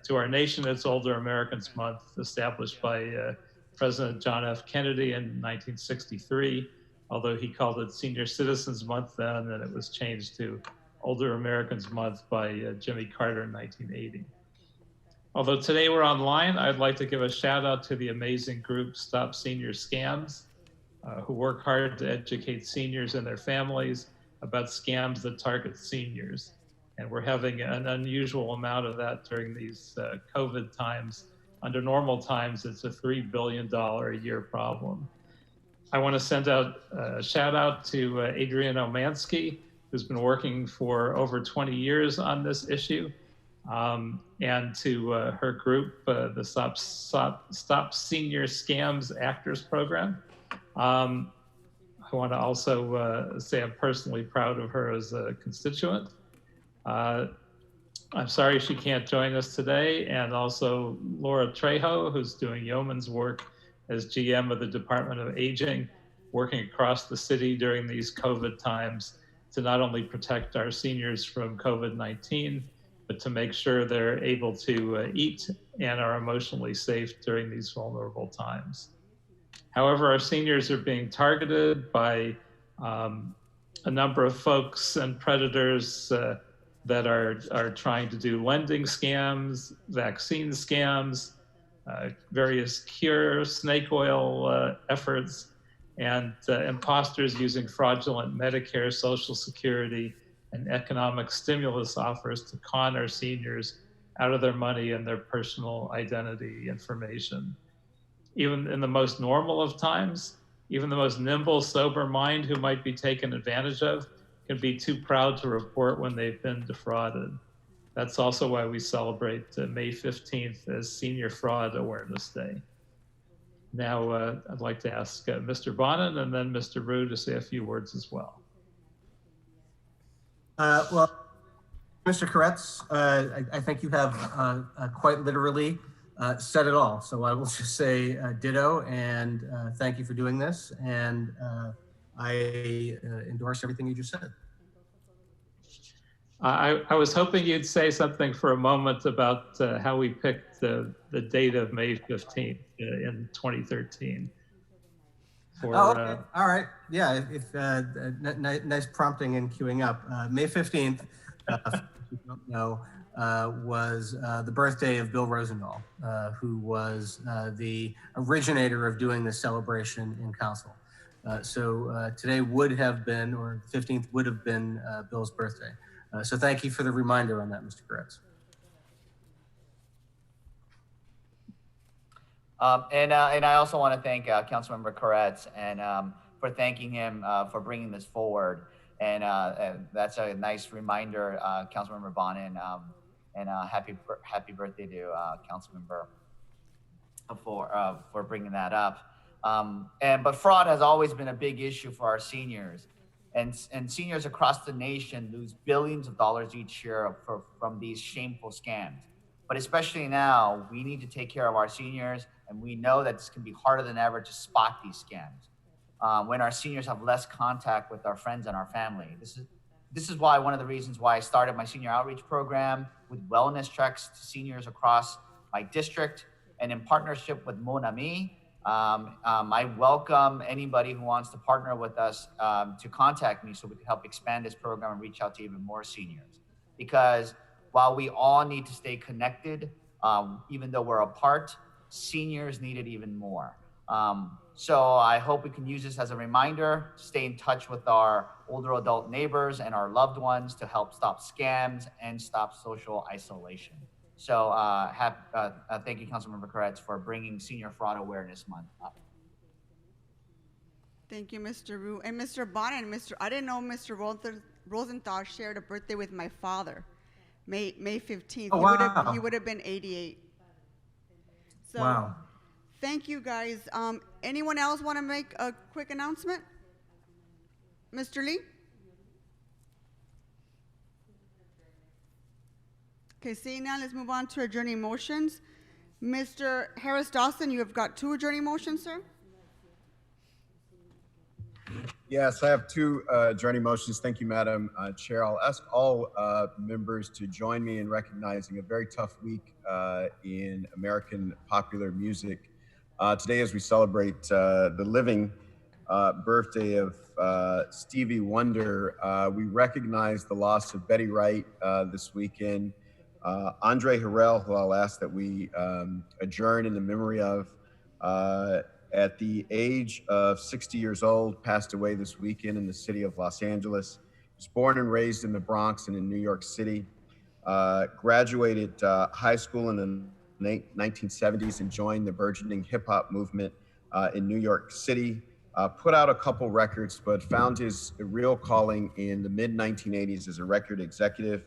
To our nation, it's Older Americans Month, established by President John F. Kennedy in 1963, although he called it Senior Citizens Month then, and it was changed to Older Americans Month by Jimmy Carter in 1980. Although today we're online, I'd like to give a shout out to the amazing group Stop Senior Scams, who work hard to educate seniors and their families about scams that target seniors. And we're having an unusual amount of that during these COVID times. Under normal times, it's a $3 billion a year problem. I want to send out a shout out to Adrienne Omansky, who's been working for over 20 years on this issue, and to her group, the Stop Senior Scams Actors Program. I want to also say I'm personally proud of her as a constituent. I'm sorry she can't join us today, and also Laura Trejo, who's doing yeoman's work as GM of the Department of Aging, working across the city during these COVID times to not only protect our seniors from COVID-19, but to make sure they're able to eat and are emotionally safe during these vulnerable times. However, our seniors are being targeted by a number of folks and predators that are trying to do lending scams, vaccine scams, various cure snake oil efforts, and imposters using fraudulent Medicare, Social Security, and economic stimulus offers to con our seniors out of their money and their personal identity information. Even in the most normal of times, even the most nimble, sober mind who might be taken advantage of can be too proud to report when they've been defrauded. That's also why we celebrate May 15th as Senior Fraud Awareness Day. Now, I'd like to ask Mr. Bonin and then Mr. Rue to say a few words as well. Well, Mr. Koretz, I think you have quite literally said it all. So I will just say ditto and thank you for doing this. And I endorse everything you just said. I was hoping you'd say something for a moment about how we picked the date of May 15th in 2013. Okay. All right. Yeah. Nice prompting and queuing up. May 15th, if you don't know, was the birthday of Bill Rosendahl, who was the originator of doing this celebration in council. So today would have been, or 15th would have been Bill's birthday. So thank you for the reminder on that, Mr. Koretz. And I also want to thank Councilmember Koretz and for thanking him for bringing this forward. And that's a nice reminder, Councilmember Bonin, and happy birthday to Councilmember for bringing that up. But fraud has always been a big issue for our seniors. And seniors across the nation lose billions of dollars each year from these shameful scams. But especially now, we need to take care of our seniors, and we know that this can be harder than ever to spot these scams when our seniors have less contact with our friends and our family. This is why one of the reasons why I started my senior outreach program with wellness checks to seniors across my district, and in partnership with Mon Ami. I welcome anybody who wants to partner with us to contact me so we can help expand this program and reach out to even more seniors. Because while we all need to stay connected, even though we're apart, seniors need it even more. So I hope we can use this as a reminder to stay in touch with our older adult neighbors and our loved ones to help stop scams and stop social isolation. So thank you, Councilmember Koretz, for bringing Senior Fraud Awareness Month up. Thank you, Mr. Rue. And Mr. Bonin, I didn't know Mr. Rosenthal shared a birthday with my father, May 15th. Oh, wow. He would have been 88. So, wow. Thank you, guys. Anyone else want to make a quick announcement? Mr. Lee? Okay, seeing now, let's move on to adjourning motions. Mr. Harris Dawson, you have got 2 adjourning motions, sir? Yes, I have 2 adjourning motions. Thank you, Madam Chair. I'll ask all members to join me in recognizing a very tough week in American popular music. Today, as we celebrate the living birthday of Stevie Wonder, we recognize the loss of Betty Wright this weekend. Andre Harrell, who I'll ask that we adjourn in the memory of, at the age of 60 years old, passed away this weekend in the city of Los Angeles. He was born and raised in the Bronx and in New York City. Graduated high school in the 1970s and joined the burgeoning hip hop movement in New York City. Put out a couple records, but found his real calling in the mid 1980s as a record executive.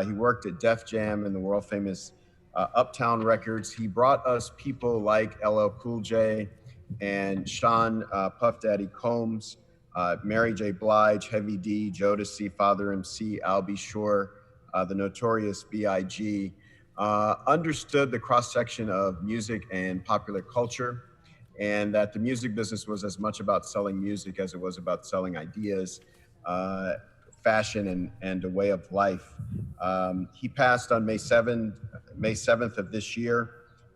He worked at Def Jam and the world famous Uptown Records. He brought us people like LL Cool J and Sean Puff Daddy Combs, Mary J. Blige, Heavy D, Jodeci, Father MC, Al B. Sure, the Notorious B.I.G. Understood the cross-section of music and popular culture. and that the music business was as much about selling music as it was about selling ideas, fashion, and a way of life. He passed on May 7th of this year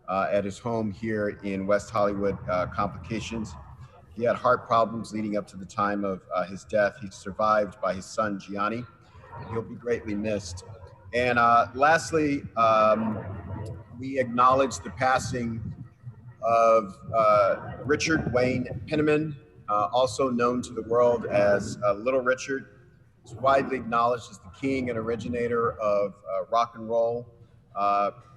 at his home here in West Hollywood, Complications. He had heart problems leading up to the time of his death. He's survived by his son, Gianni. He'll be greatly missed. And lastly, we acknowledge the passing of Richard Wayne Penniman, also known to the world as Little Richard. He's widely acknowledged as the king and originator of rock and roll,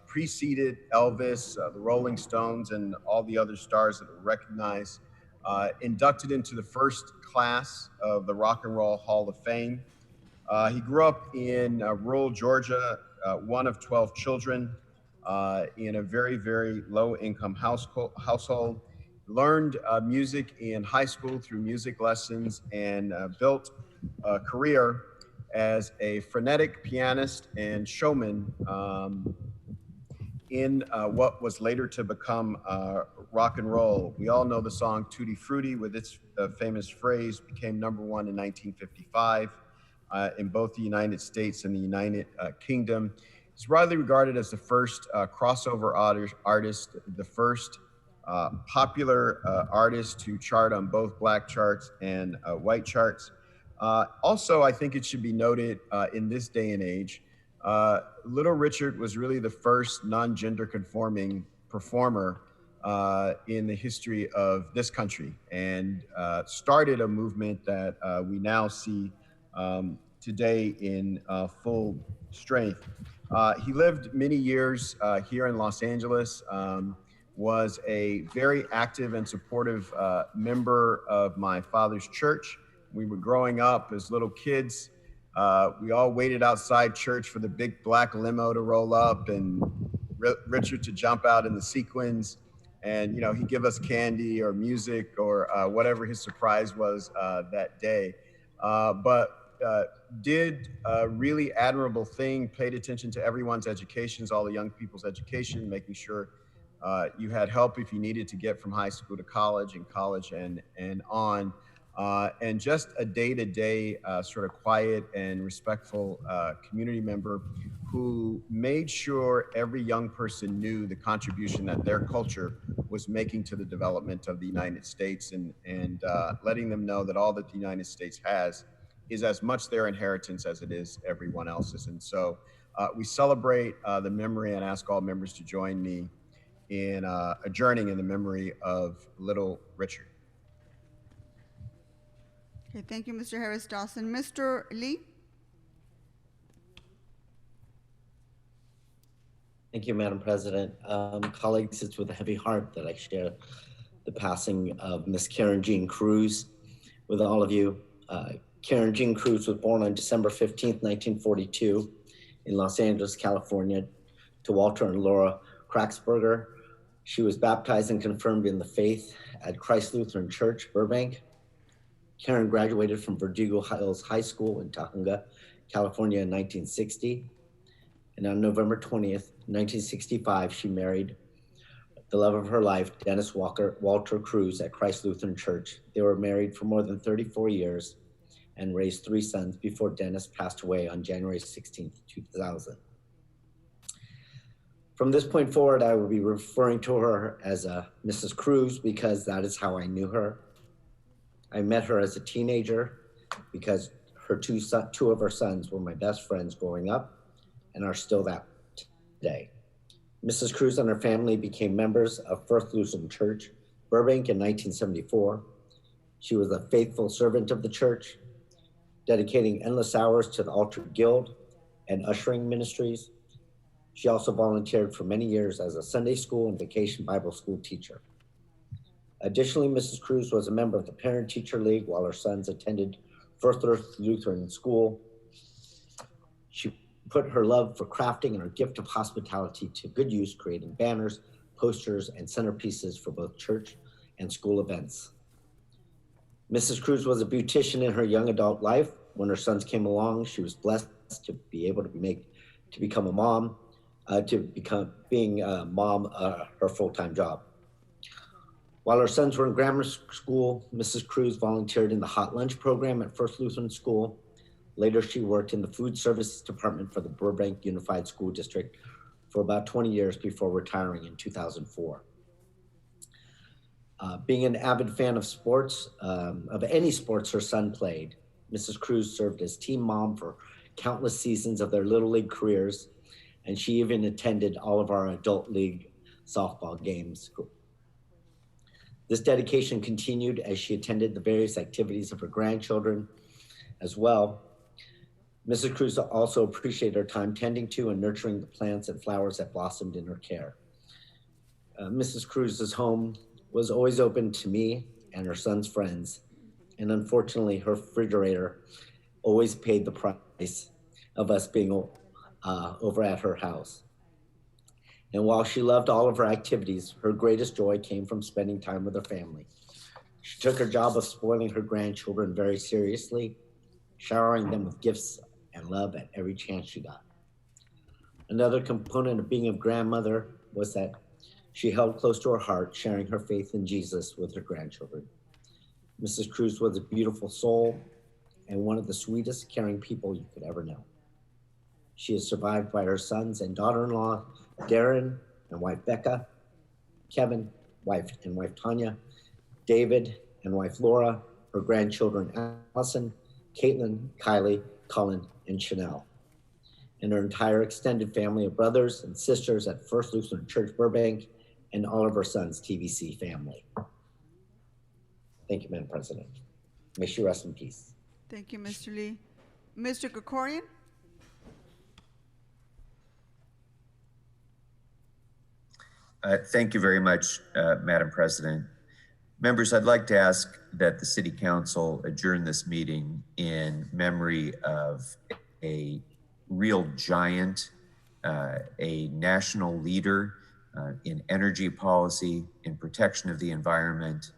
preceded Elvis, the Rolling Stones, and all the other stars that are recognized, inducted into the first class of the Rock and Roll Hall of Fame. He grew up in rural Georgia, one of 12 children, in a very, very low-income household. Learned music in high school through music lessons and built a career as a frenetic pianist and showman in what was later to become rock and roll. We all know the song Tutti Frutti with its famous phrase, became number one in 1955 in both the United States and the United Kingdom. He's widely regarded as the first crossover artist, the first popular artist to chart on both black charts and white charts. Also, I think it should be noted in this day and age, Little Richard was really the first non-gender conforming performer in the history of this country, and started a movement that we now see today in full strength. He lived many years here in Los Angeles, was a very active and supportive member of my father's church. We were growing up as little kids. We all waited outside church for the big black limo to roll up and Richard to jump out in the sequins. And, you know, he'd give us candy or music or whatever his surprise was that day. But did a really admirable thing, paid attention to everyone's educations, all the young people's education, making sure you had help if you needed to get from high school to college and college and on. And just a day-to-day sort of quiet and respectful community member who made sure every young person knew the contribution that their culture was making to the development of the United States, and letting them know that all that the United States has is as much their inheritance as it is everyone else's. And so we celebrate the memory and ask all members to join me in adjourning in the memory of Little Richard. Okay, thank you, Mr. Harris Dawson. Mr. Lee? Thank you, Madam President. Colleagues, it's with a heavy heart that I share the passing of Miss Karen Jean Cruz with all of you. Karen Jean Cruz was born on December 15th, 1942 in Los Angeles, California, to Walter and Laura Kraxberger. She was baptized and confirmed in the faith at Christ Lutheran Church, Burbank. Karen graduated from Verdugo Hills High School in Tahunga, California in 1960. And on November 20th, 1965, she married the love of her life, Dennis Walter Cruz, at Christ Lutheran Church. They were married for more than 34 years and raised 3 sons before Dennis passed away on January 16th, 2000. From this point forward, I will be referring to her as Mrs. Cruz because that is how I knew her. I met her as a teenager because her two of her sons were my best friends growing up and are still that today. Mrs. Cruz and her family became members of First Lutheran Church, Burbank in 1974. She was a faithful servant of the church, dedicating endless hours to the Altar Guild and ushering ministries. She also volunteered for many years as a Sunday school and vacation Bible school teacher. Additionally, Mrs. Cruz was a member of the Parent-Teacher League while her sons attended First Lutheran School. She put her love for crafting and her gift of hospitality to good use, creating banners, posters, and centerpieces for both church and school events. Mrs. Cruz was a beautician in her young adult life. When her sons came along, she was blessed to be able to become a mom, being a mom, her full-time job. While her sons were in grammar school, Mrs. Cruz volunteered in the hot lunch program at First Lutheran School. Later, she worked in the food services department for the Burbank Unified School District for about 20 years before retiring in 2004. Being an avid fan of sports, of any sports her son played, Mrs. Cruz served as team mom for countless seasons of their Little League careers, and she even attended all of our adult league softball games. This dedication continued as she attended the various activities of her grandchildren as well. Mrs. Cruz also appreciated her time tending to and nurturing the plants and flowers that blossomed in her care. Mrs. Cruz's home was always open to me and her son's friends, and unfortunately, her refrigerator always paid the price of us being over at her house. And while she loved all of her activities, her greatest joy came from spending time with her family. She took her job of spoiling her grandchildren very seriously, showering them with gifts and love at every chance she got. Another component of being a grandmother was that she held close to her heart, sharing her faith in Jesus with her grandchildren. Mrs. Cruz was a beautiful soul and one of the sweetest, caring people you could ever know. She is survived by her sons and daughter-in-law, Darren and wife Becca, Kevin, wife and wife Tanya, David and wife Laura, her grandchildren Allison, Caitlin, Kylie, Colin, and Chanel, and her entire extended family of brothers and sisters at First Lutheran Church Burbank, and all of her sons' TVC family. Thank you, Madam President. May she rest in peace. Thank you, Mr. Lee. Mr. Krikorian? Thank you very much, Madam President. Members, I'd like to ask that the City Council adjourn this meeting in memory of a real giant, a national leader in energy policy, in protection of the environment,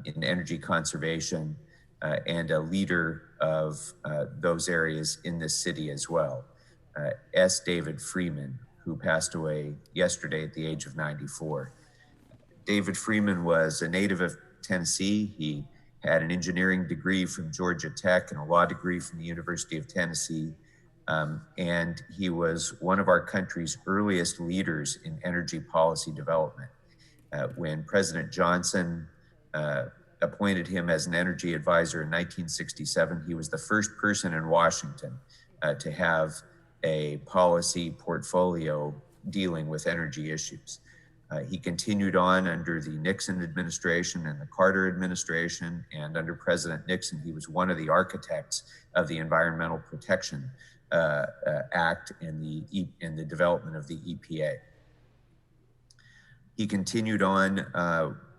in energy conservation, and a leader of those areas in this city as well, S. David Freeman, who passed away yesterday at the age of 94. David Freeman was a native of Tennessee. He had an engineering degree from Georgia Tech and a law degree from the University of Tennessee. And he was one of our country's earliest leaders in energy policy development. When President Johnson appointed him as an energy advisor in 1967, he was the first person in Washington to have a policy portfolio dealing with energy issues. He continued on under the Nixon administration and the Carter administration, and under President Nixon, he was one of the architects of the Environmental Protection Act and the development of the EPA. He continued on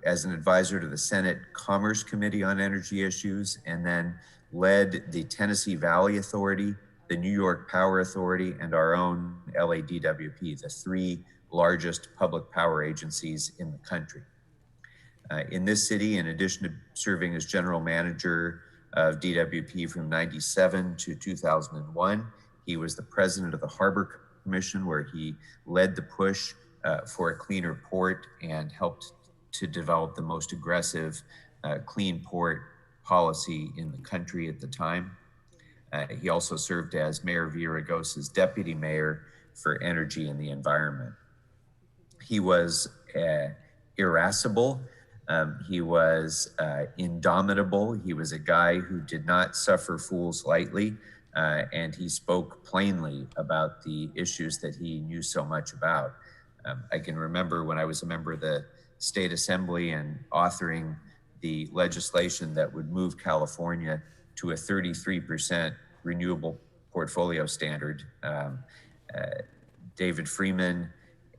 as an advisor to the Senate Commerce Committee on Energy Issues, and then led the Tennessee Valley Authority, the New York Power Authority, and our own LADWP, the three largest public power agencies in the country. In this city, in addition to serving as general manager of DWP from 97 to 2001, he was the president of the Harbor Commission, where he led the push for a cleaner port and helped to develop the most aggressive clean port policy in the country at the time. He also served as Mayor Villaraigosa's deputy mayor for energy and the environment. He was irascible. He was indomitable. He was a guy who did not suffer fools lightly, and he spoke plainly about the issues that he knew so much about. I can remember when I was a member of the State Assembly and authoring the legislation that would move California to a 33% renewable portfolio standard. David Freeman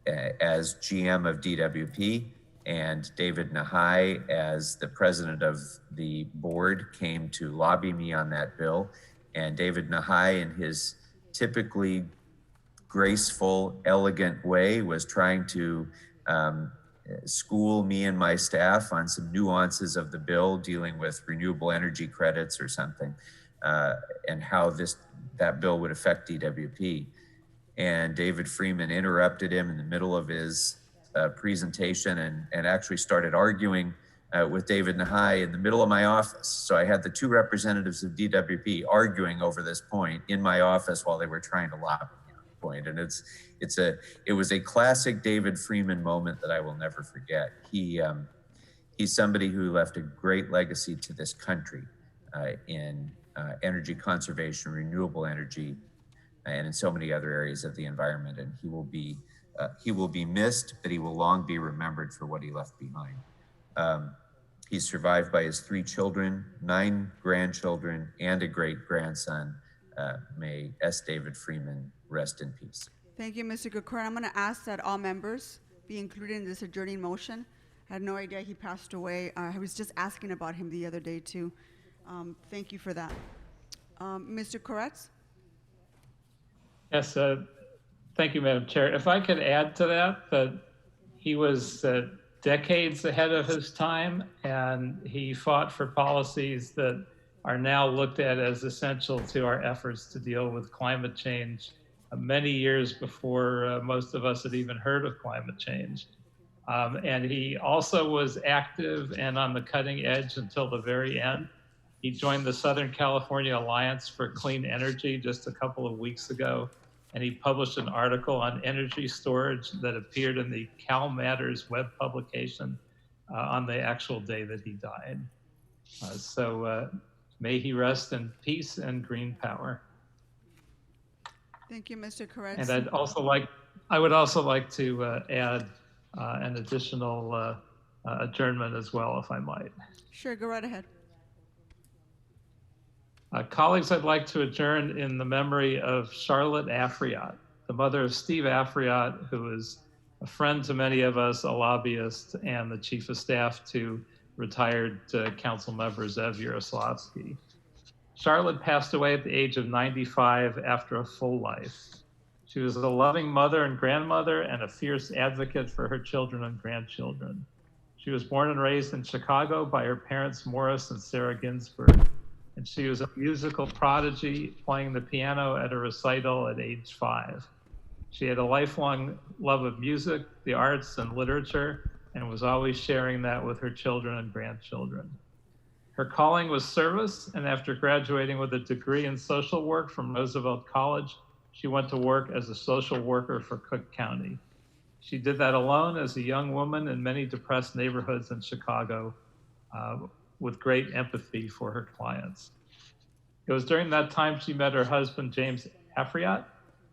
as GM of DWP and David Nahai as the president of the board came to lobby me on that bill. And David Nahai, in his typically graceful, elegant way, was trying to school me and my staff on some nuances of the bill dealing with renewable energy credits or something, and how that bill would affect DWP. And David Freeman interrupted him in the middle of his presentation and actually started arguing with David Nahai in the middle of my office. So I had the two representatives of DWP arguing over this point in my office while they were trying to lobby me on the point. And it was a classic David Freeman moment that I will never forget. He's somebody who left a great legacy to this country in energy conservation, renewable energy, and in so many other areas of the environment. And he will be missed, but he will long be remembered for what he left behind. He's survived by his 3 children, 9 grandchildren, and a great-grandson. May S. David Freeman rest in peace. Thank you, Mr. Gokora. I'm going to ask that all members be included in this adjourning motion. I had no idea he passed away. I was just asking about him the other day, too. Thank you for that. Mr. Koretz? Yes, thank you, Madam Chair. If I could add to that he was decades ahead of his time, and he fought for policies that are now looked at as essential to our efforts to deal with climate change many years before most of us had even heard of climate change. And he also was active and on the cutting edge until the very end. He joined the Southern California Alliance for Clean Energy just a couple of weeks ago, and he published an article on energy storage that appeared in the Cal Matters web publication on the actual day that he died. So may he rest in peace and green power. Thank you, Mr. Koretz. And I would also like to add an additional adjournment as well, if I might. Sure, go right ahead. Colleagues, I'd like to adjourn in the memory of Charlotte Afriot, the mother of Steve Afriot, who is a friend to many of us, a lobbyist, and the chief of staff to retired council member Zev Yaroslavsky. Charlotte passed away at the age of 95 after a full life. She was a loving mother and grandmother and a fierce advocate for her children and grandchildren. She was born and raised in Chicago by her parents, Morris and Sarah Ginsburg. And she was a musical prodigy, playing the piano at a recital at age 5. She had a lifelong love of music, the arts, and literature, and was always sharing that with her children and grandchildren. Her calling was service, and after graduating with a degree in social work from Roosevelt College, she went to work as a social worker for Cook County. She did that alone as a young woman in many depressed neighborhoods in Chicago, with great empathy for her clients. It was during that time she met her husband, James Afriot.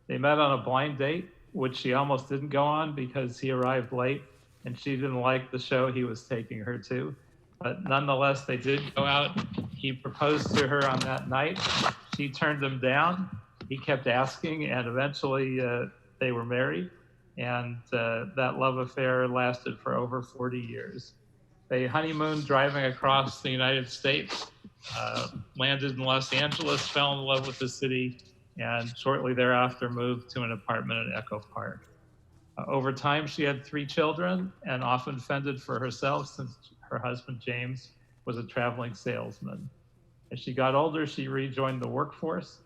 They met on a blind date, which she almost didn't go on because he arrived late and she didn't like the show he was taking her to. But nonetheless, they did go out. He proposed to her on that night. She turned him down. He kept asking, and eventually they were married. And that love affair lasted for over 40 years. They honeymooned driving across the United States, landed in Los Angeles, fell in love with the city, and shortly thereafter moved to an apartment in Echo Park. Over time, she had 3 children and often fended for herself since her husband, James, was a traveling salesman. As she got older, she rejoined the workforce,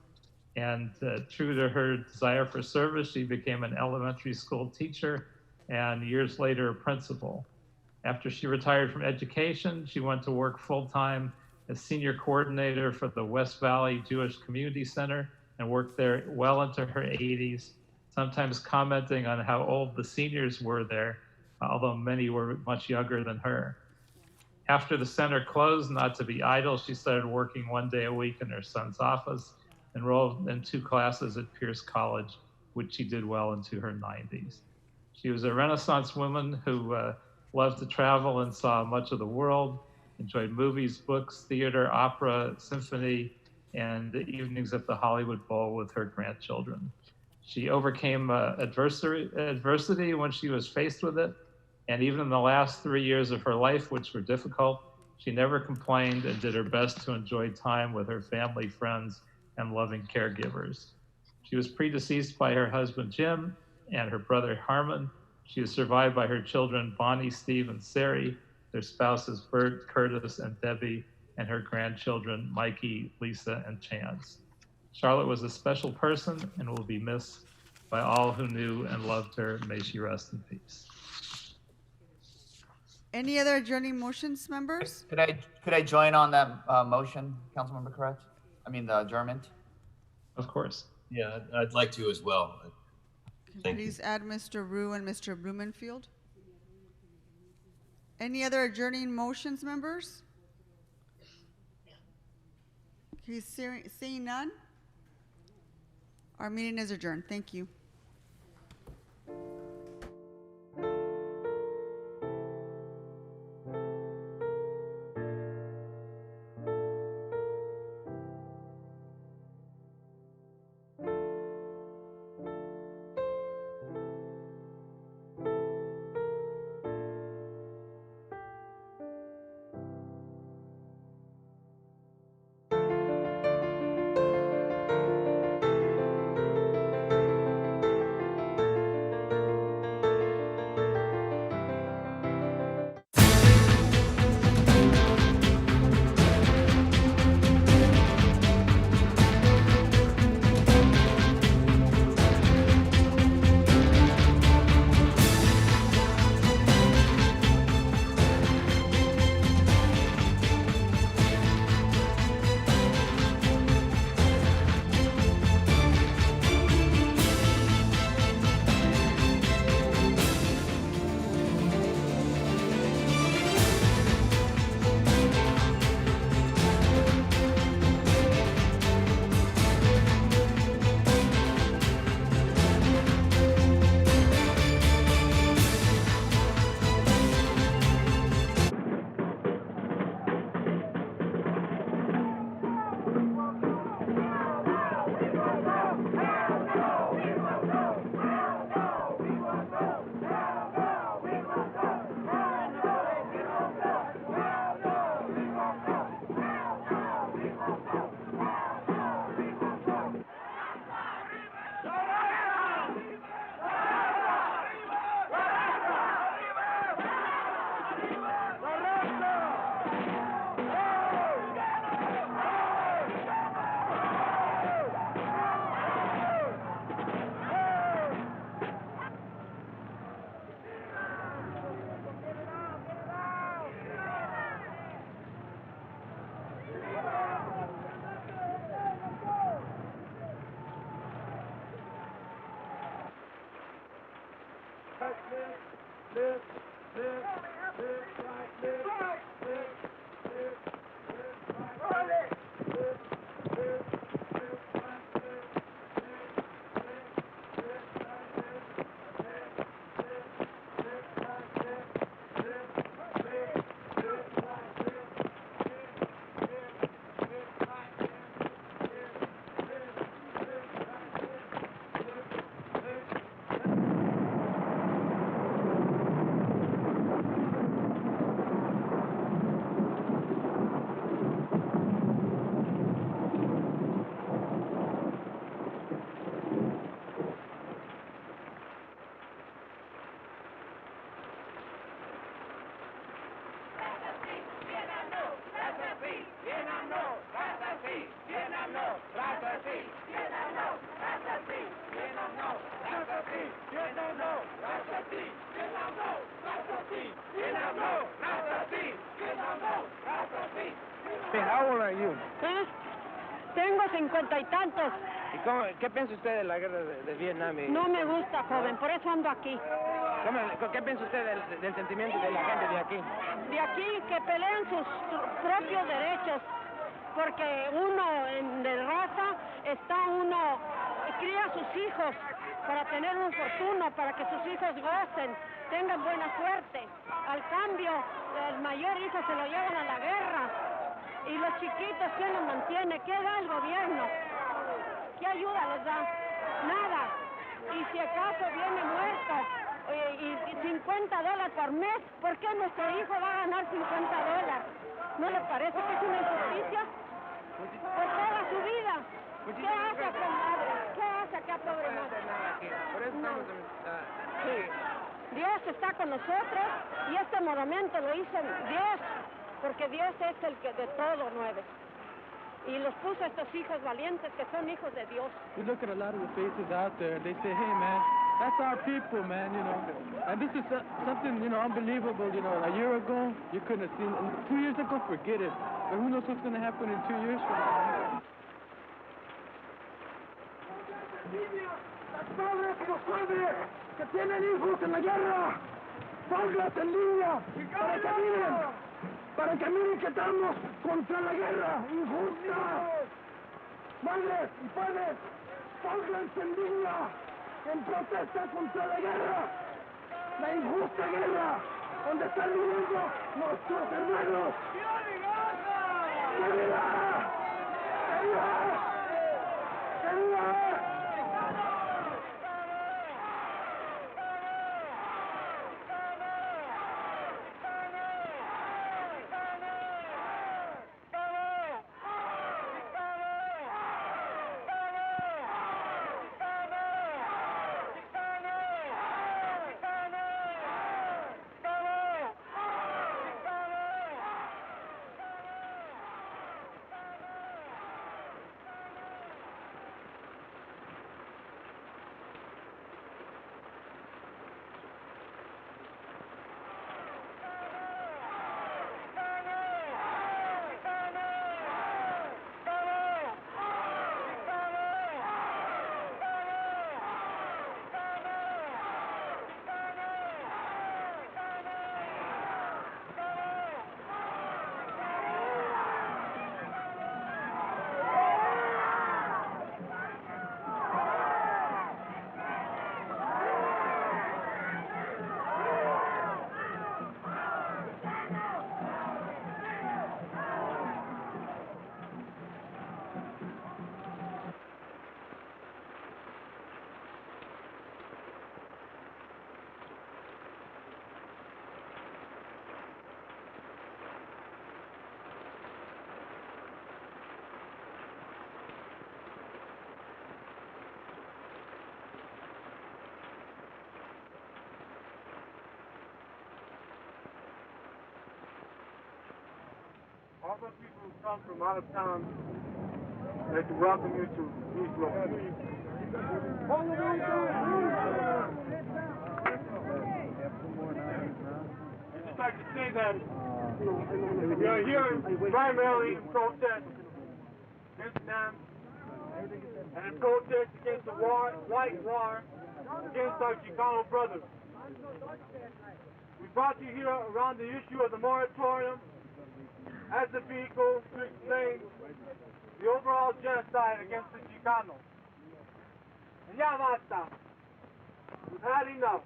and true to her desire for service, she became an elementary school teacher and years later a principal. After she retired from education, she went to work full-time as senior coordinator for the West Valley Jewish Community Center and worked there well into her 80s, sometimes commenting on how old the seniors were there, although many were much younger than her. After the center closed, not to be idle, she started working 1 day a week in her son's office, enrolled in 2 classes at Pierce College, which she did well into her 90s. She was a Renaissance woman who loved to travel and saw much of the world, enjoyed movies, books, theater, opera, symphony, and the evenings at the Hollywood Bowl with her grandchildren. She overcame adversity when she was faced with it, and even in the last 3 years of her life, which were difficult, she never complained and did her best to enjoy time with her family, friends, and loving caregivers. She was predeceased by her husband, Jim, and her brother, Harmon. She is survived by her children, Bonnie, Steve, and Sari, their spouses, Bert, Curtis, and Debbie, and her grandchildren, Mikey, Lisa, and Chance. Charlotte was a special person and will be missed by all who knew and loved her. May she rest in peace. Any other adjourning motions, members? Could I join on that motion, Councilmember Correct? I mean the adjournment. Of course. Yeah, I'd like to as well. Thank you. Please add Mr. Rue and Mr. Blumenfield. Any other adjourning motions, members? Okay, seeing none, our meeting is adjourned. Thank you. How old are you? Tengo 50 y tantos. ¿Qué piensa usted de la guerra de Vietnam? No me gusta, joven, por eso ando aquí. ¿Qué piensa usted del sentimiento de la gente de aquí? De aquí que peleen sus propios derechos, porque uno de raza cría a sus hijos para tener una fortuna, para que sus hijos gocen, tengan buena suerte. Al cambio, el mayor hijo se lo llevan a la guerra. Y los chiquitos, ¿quién los mantiene? ¿Qué da el gobierno? ¿Qué ayuda les da? Nada. Y si acaso viene muerto y $50 por mes, ¿por qué nuestro hijo va a ganar $50? ¿No le parece que es una injusticia? Por toda su vida. ¿Qué hace acá, madre? ¿Qué hace acá, pobre madre? Sí. Dios está con nosotros y este movimiento lo hizo Dios, porque Dios es el que de todo mueve. Y los puso a estos hijos valientes que son hijos de Dios. We look at a lot of the faces out there. They say, hey man, That's our people, man, you know. And this is something, you know, unbelievable, you know. A year ago, you couldn't have seen, and 2 years ago, forget it. But who knows what's going to happen in 2 years from now. Las madres y los padres que tienen hijos en la guerra, salgas en línea para que miren que estamos contra la guerra injusta. Madres y padres, salganse en línea en protesta contra la guerra, la injusta guerra donde están viviendo nuestros hermanos. ¡Que viva! ¡Que viva! ¡Que viva! All those people who come from out of town, I'd like to welcome you to East Road. I'd just like to say that we are here primarily in protest against them and in protest against the white war against our Chicano brothers. We brought you here around the issue of the moratorium as a vehicle to explain the overall genocide against the Chicanos. And ya basta. We've had enough.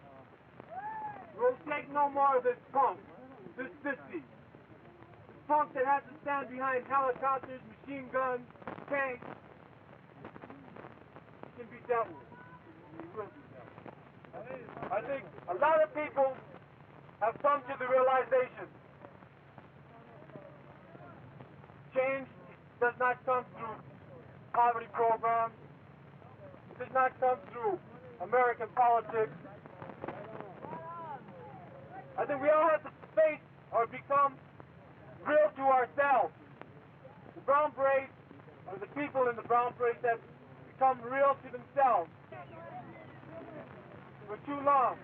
We'll take no more of this punk, this sissy. This punk that has to stand behind helicopters, machine guns, tanks. It can be dealt with. It will be dealt with. I think a lot of people have come to the realization change does not come through poverty programs. It does not come through American politics. I think we all have to face or become real to ourselves. The brown berets, or the people in the brown berets, have become real to themselves. For too long,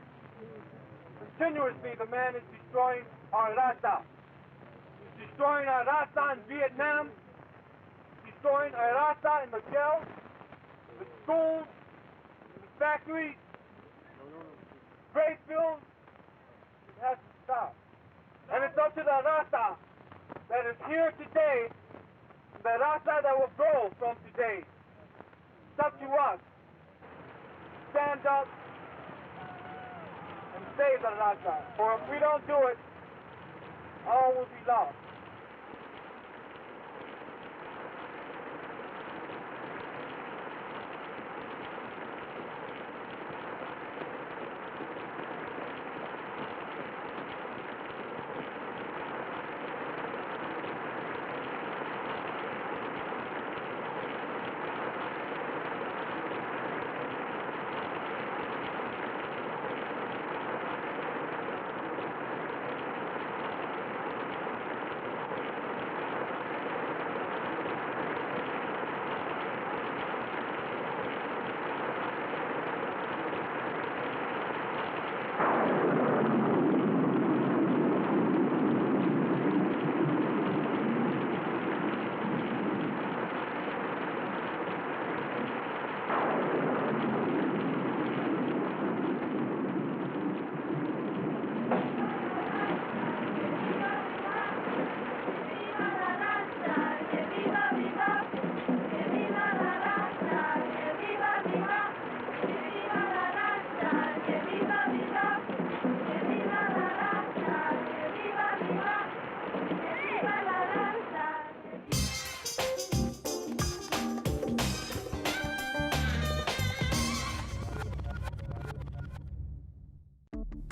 continuously the man is destroying our raza. Destroying our raza in Vietnam, destroying our raza in the jails, the schools, the factories, grape fields. It has to stop. And it's up to the raza that is here today, the raza that will grow from today. It's up to us. Stand up and save the raza. For if we don't do it, all will be lost.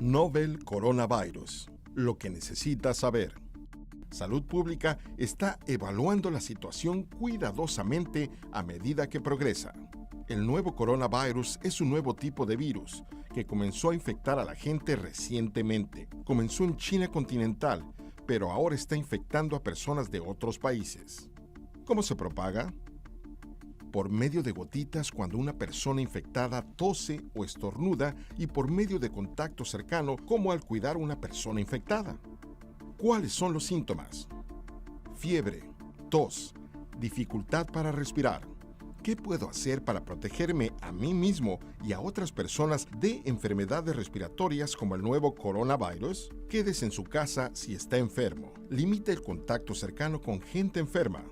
Novel Coronavirus. Lo que necesitas saber. Salud Pública está evaluando la situación cuidadosamente a medida que progresa. El nuevo coronavirus es un nuevo tipo de virus que comenzó a infectar a la gente recientemente. Comenzó en China continental, pero ahora está infectando a personas de otros países. ¿Cómo se propaga? Por medio de gotitas cuando una persona infectada tose o estornuda y por medio de contacto cercano como al cuidar a una persona infectada. ¿Cuáles son los síntomas? Fiebre, tos, dificultad para respirar. ¿Qué puedo hacer para protegerme a mí mismo y a otras personas de enfermedades respiratorias como el nuevo coronavirus? Quédese en su casa si está enfermo. Limite el contacto cercano con gente enferma.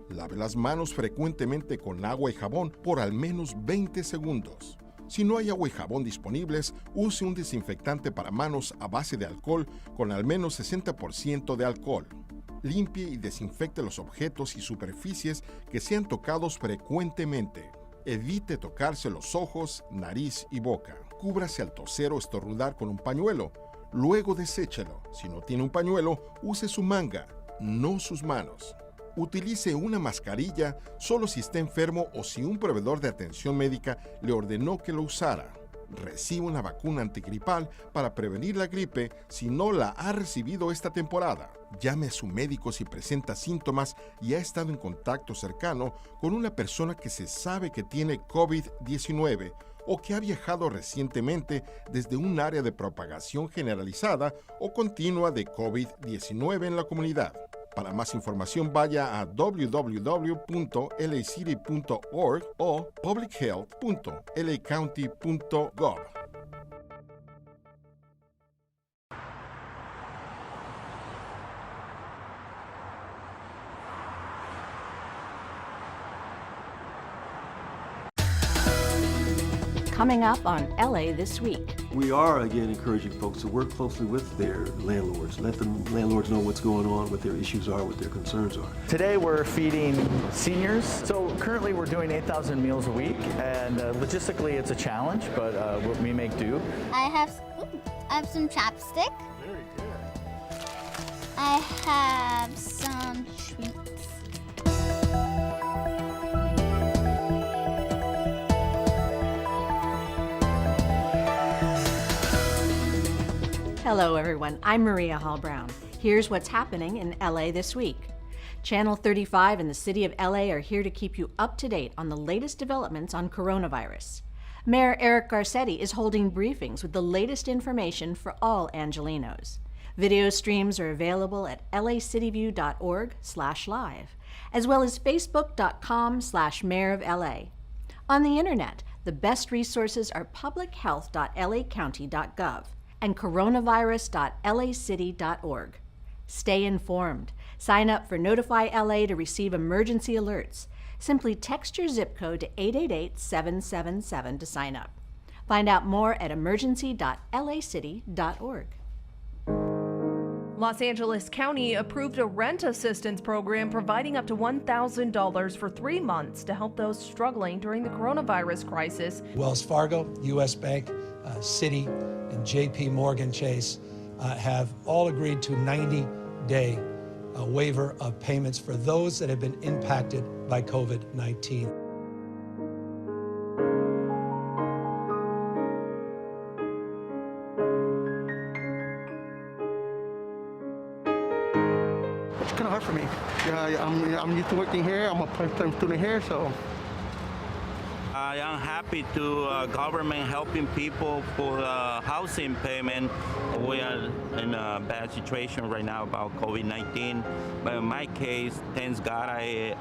Lave las manos frecuentemente con agua y jabón por al menos 20 segundos. Si no hay agua y jabón disponibles, use un desinfectante para manos a base de alcohol con al menos 60% de alcohol. Limpie y desinfecte los objetos y superficies que sean tocados frecuentemente. Evite tocarse los ojos, nariz y boca. Cúbrase al toser o estornudar con un pañuelo. Luego deséchelo. Si no tiene un pañuelo, use su manga, no sus manos. Utilice una mascarilla solo si está enfermo o si un proveedor de atención médica le ordenó que lo usara. Reciba una vacuna antigripal para prevenir la gripe si no la ha recibido esta temporada. Llame a su médico si presenta síntomas y ha estado en contacto cercano con una persona que se sabe que tiene COVID-19 o que ha viajado recientemente desde un área de propagación generalizada o continua de COVID-19 en la comunidad. Para más información vaya a www.lacity.org o publichealth.lacounty.gov. Coming up on LA This Week. We are again encouraging folks to work closely with their landlords. Let the landlords know what's going on, what their issues are, what their concerns are. Today we're feeding seniors. So currently we're doing 8,000 meals a week, and logistically it's a challenge, but we make do. I have some chapstick. Very good. I have some treats. Hello, everyone. I'm Maria Hall Brown. Here's what's happening in LA this week. Channel 35 and the City of LA are here to keep you up to date on the latest developments on coronavirus. Mayor Eric Garcetti is holding briefings with the latest information for all Angelenos. Video streams are available at lacityview.org/live, as well as facebook.com/Mayor of LA. On the internet, the best resources are publichealth.lacounty.gov. and coronavirus.lacity.org. Stay informed. Sign up for Notify LA to receive emergency alerts. Simply text your zip code to 888-777 to sign up. Find out more at emergency.lacity.org. Los Angeles County approved a rent assistance program providing up to $1,000 for 3 months to help those struggling during the coronavirus crisis. Wells Fargo, U.S. Bank, Citi, and J.P. Morgan Chase have all agreed to 90-day waiver of payments for those that have been impacted by COVID-19. It's kind of hard for me. I'm used to working here. I'm a part-time student here, so. I am happy to government helping people for housing payment. We are in a bad situation right now about COVID-19, but in my case, thanks God I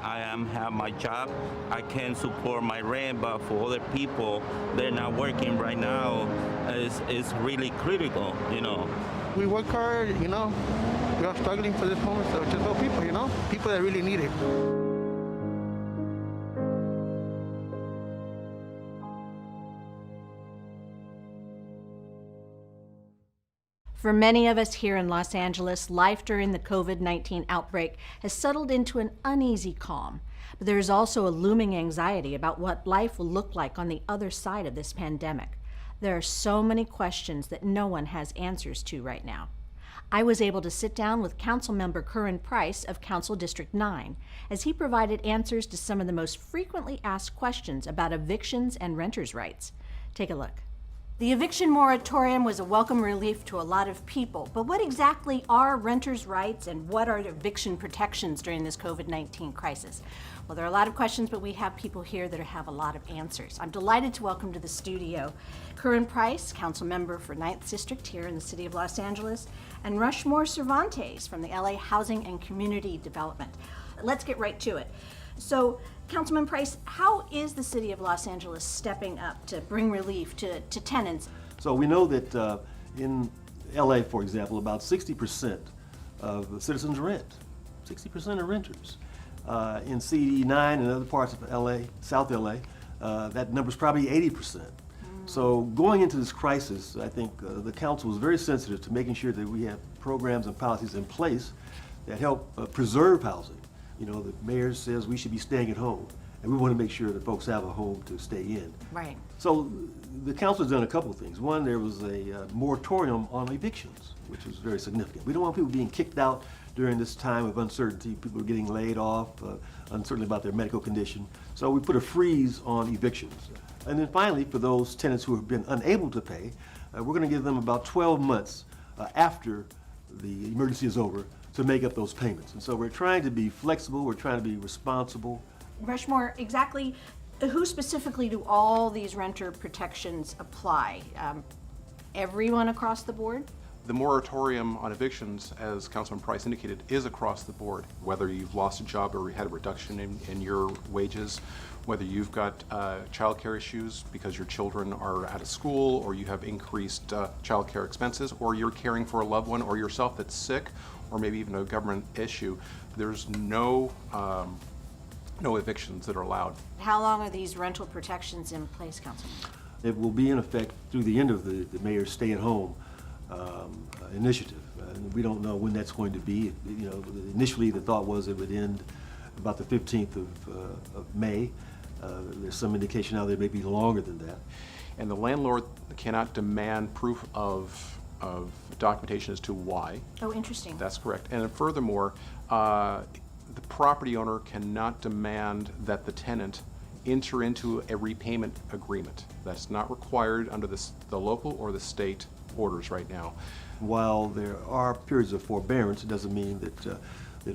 have my job. I can support my rent, but for other people, they're not working right now. It's really critical, you know. We work hard, you know. We are struggling for this moment, so just help people, you know, people that really need it. For many of us here in Los Angeles, life during the COVID-19 outbreak has settled into an uneasy calm. But there is also a looming anxiety about what life will look like on the other side of this pandemic. There are so many questions that no one has answers to right now. I was able to sit down with Councilmember Curran Price of Council District 9 as he provided answers to some of the most frequently asked questions about evictions and renters' rights. Take a look. The eviction moratorium was a welcome relief to a lot of people, but what exactly are renters' rights and what are eviction protections during this COVID-19 crisis? Well, there are a lot of questions, but we have people here that have a lot of answers. I'm delighted to welcome to the studio Curran Price, council member for 9th District here in the city of Los Angeles, and Rushmore Cervantes from the LA Housing and Community Development. Let's get right to it. So, Councilman Price, how is the city of Los Angeles stepping up to bring relief to tenants? So we know that in LA, for example, about 60% of the citizens rent. 60% are renters. In CD9 and other parts of LA, South LA, that number's probably 80%. So going into this crisis, I think the council was very sensitive to making sure that we have programs and policies in place that help preserve housing. You know, the mayor says we should be staying at home, and we want to make sure that folks have a home to stay in. Right. So the council has done a couple of things. One, there was a moratorium on evictions, which was very significant. We don't want people being kicked out during this time of uncertainty. People are getting laid off, uncertain about their medical condition. So we put a freeze on evictions. And then finally, for those tenants who have been unable to pay, we're going to give them about 12 months after the emergency is over to make up those payments. And so we're trying to be flexible, we're trying to be responsible. Rushmore, exactly who specifically do all these renter protections apply? Everyone across the board? The moratorium on evictions, as Councilman Price indicated, is across the board. Whether you've lost a job or had a reduction in your wages, whether you've got childcare issues because your children are out of school, or you have increased childcare expenses, or you're caring for a loved one or yourself that's sick, or maybe even a government issue, there's no evictions that are allowed. How long are these rental protections in place, Councilman? It will be in effect through the end of the mayor's stay-at-home initiative. We don't know when that's going to be. You know, initially the thought was it would end about the 15th of May. There's some indication now that it may be longer than that. And the landlord cannot demand proof of documentation as to why. Oh, interesting. That's correct. And furthermore, the property owner cannot demand that the tenant enter into a repayment agreement. That's not required under the local or the state orders right now. While there are periods of forbearance, it doesn't mean that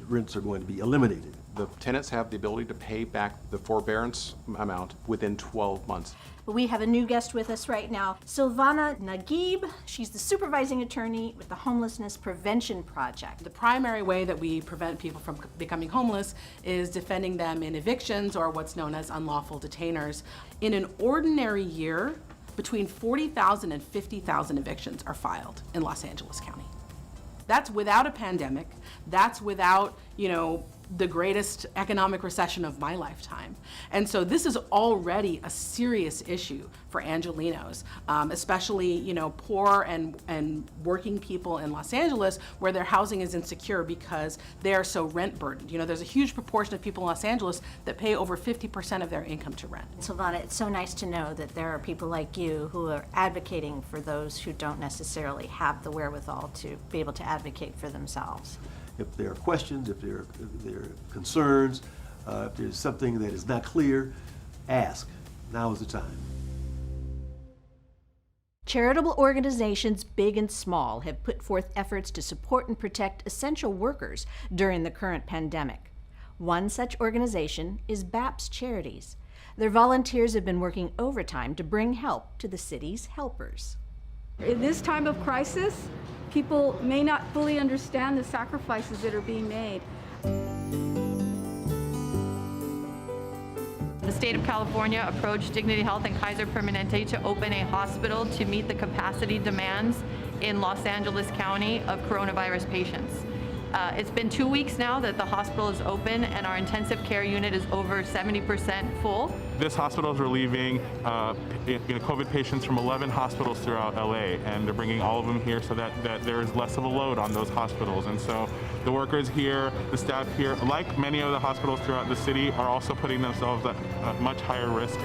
rents are going to be eliminated. The tenants have the ability to pay back the forbearance amount within 12 months. But we have a new guest with us right now, Silvana Naguib. She's the supervising attorney with the Homelessness Prevention Project. The primary way that we prevent people from becoming homeless is defending them in evictions, or what's known as unlawful detainers. In an ordinary year, between 40,000 and 50,000 evictions are filed in Los Angeles County. That's without a pandemic. That's without, the greatest economic recession of my lifetime. And so this is already a serious issue for Angelenos, especially, poor and working people in Los Angeles where their housing is insecure because they are so rent burdened. There's a huge proportion of people in Los Angeles that pay over 50% of their income to rent. Silvana, it's so nice to know that there are people like you who are advocating for those who don't necessarily have the wherewithal to be able to advocate for themselves. If there are questions, if there are concerns, if there's something that is not clear, ask. Now is the time. Charitable organizations, big and small, have put forth efforts to support and protect essential workers during the current pandemic. One such organization is BAPS Charities. Their volunteers have been working overtime to bring help to the city's helpers. In this time of crisis, people may not fully understand the sacrifices that are being made. The state of California approached Dignity Health and Kaiser Permanente to open a hospital to meet the capacity demands in Los Angeles County of coronavirus patients. It's been 2 weeks now that the hospital is open, and our intensive care unit is over 70% full. This hospital is relieving COVID patients from 11 hospitals throughout LA, and they're bringing all of them here so that there is less of a load on those hospitals. And so the workers here, the staff here, like many of the hospitals throughout the city, are also putting themselves at a much higher risk.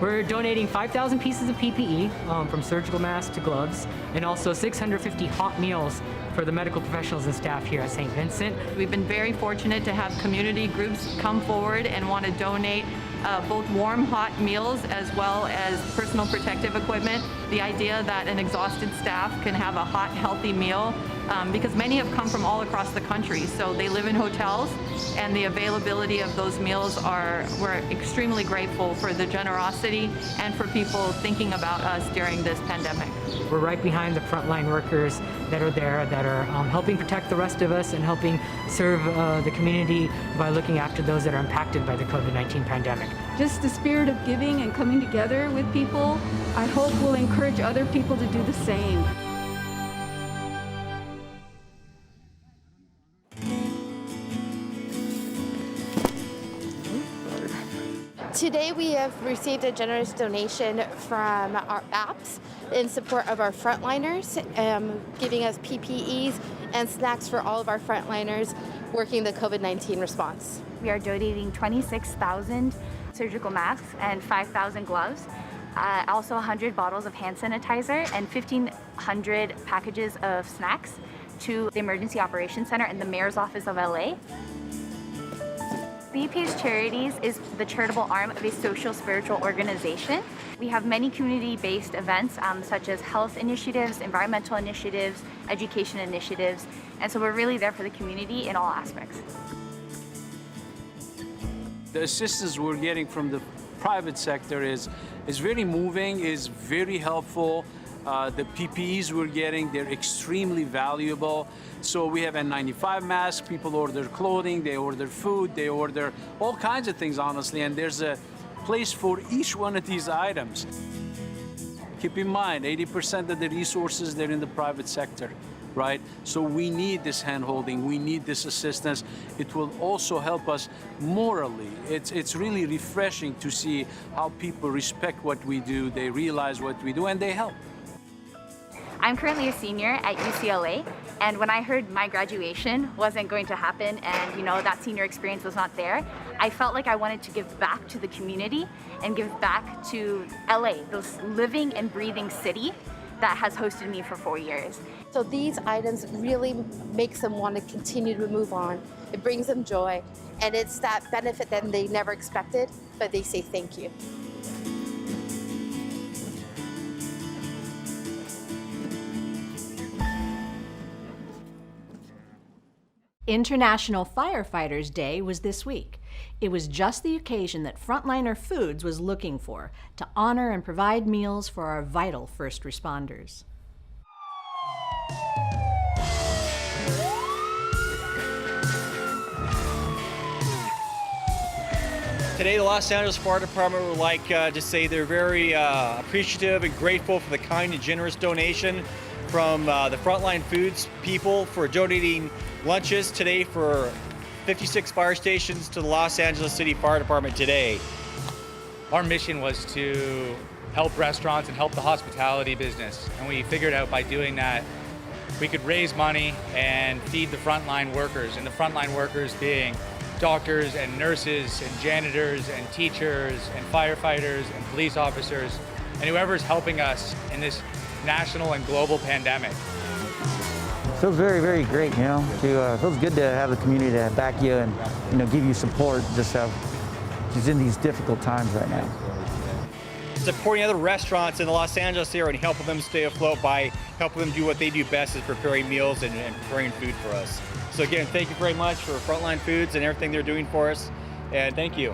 We're donating 5,000 pieces of PPE, from surgical masks to gloves, and also 650 hot meals for the medical professionals and staff here at St. Vincent. We've been very fortunate to have community groups come forward and want to donate both warm, hot meals as well as personal protective equipment. The idea that an exhausted staff can have a hot, healthy meal, because many have come from all across the country, so they live in hotels, and the availability of those meals we're extremely grateful for the generosity and for people thinking about us during this pandemic. We're right behind the frontline workers that are there, that are helping protect the rest of us and helping serve the community by looking after those that are impacted by the COVID-19 pandemic. Just the spirit of giving and coming together with people, I hope will encourage other people to do the same. Today we have received a generous donation from our apps in support of our frontliners, giving us PPEs and snacks for all of our frontliners working the COVID-19 response. We are donating 26,000 surgical masks and 5,000 gloves, also 100 bottles of hand sanitizer and 1,500 packages of snacks to the Emergency Operations Center and the Mayor's Office of LA. BP's Charities is the charitable arm of a social spiritual organization. We have many community-based events such as health initiatives, environmental initiatives, education initiatives, and so we're really there for the community in all aspects. The assistance we're getting from the private sector is very moving, is very helpful. The PPEs we're getting, they're extremely valuable. So we have N95 masks, people order clothing, they order food, they order all kinds of things, honestly, and there's a place for each one of these items. Keep in mind, 80% of the resources, they're in the private sector, right? So we need this hand-holding, we need this assistance. It will also help us morally. It's really refreshing to see how people respect what we do, they realize what we do, and they help. I'm currently a senior at UCLA, and when I heard my graduation wasn't going to happen and that senior experience was not there, I felt like I wanted to give back to the community and give back to LA, this living and breathing city that has hosted me for 4 years. So these items really makes them want to continue to move on. It brings them joy, and it's that benefit that they never expected, but they say thank you. International Firefighters Day was this week. It was just the occasion that Frontliner Foods was looking for to honor and provide meals for our vital first responders. Today, the Los Angeles Fire Department would like to say they're very appreciative and grateful for the kind and generous donation from the Frontline Foods people for donating lunches today for 56 fire stations to the Los Angeles City Fire Department today. Our mission was to help restaurants and help the hospitality business, and we figured out by doing that we could raise money and feed the frontline workers, and the frontline workers being doctors and nurses and janitors and teachers and firefighters and police officers and whoever's helping us in this national and global pandemic. Feels very, very great, feels good to have the community to back you and, give you support just in these difficult times right now. Supporting other restaurants in the Los Angeles area and helping them stay afloat by helping them do what they do best, is preparing meals and preparing food for us. So again, thank you very much for Frontline Foods and everything they're doing for us, and thank you.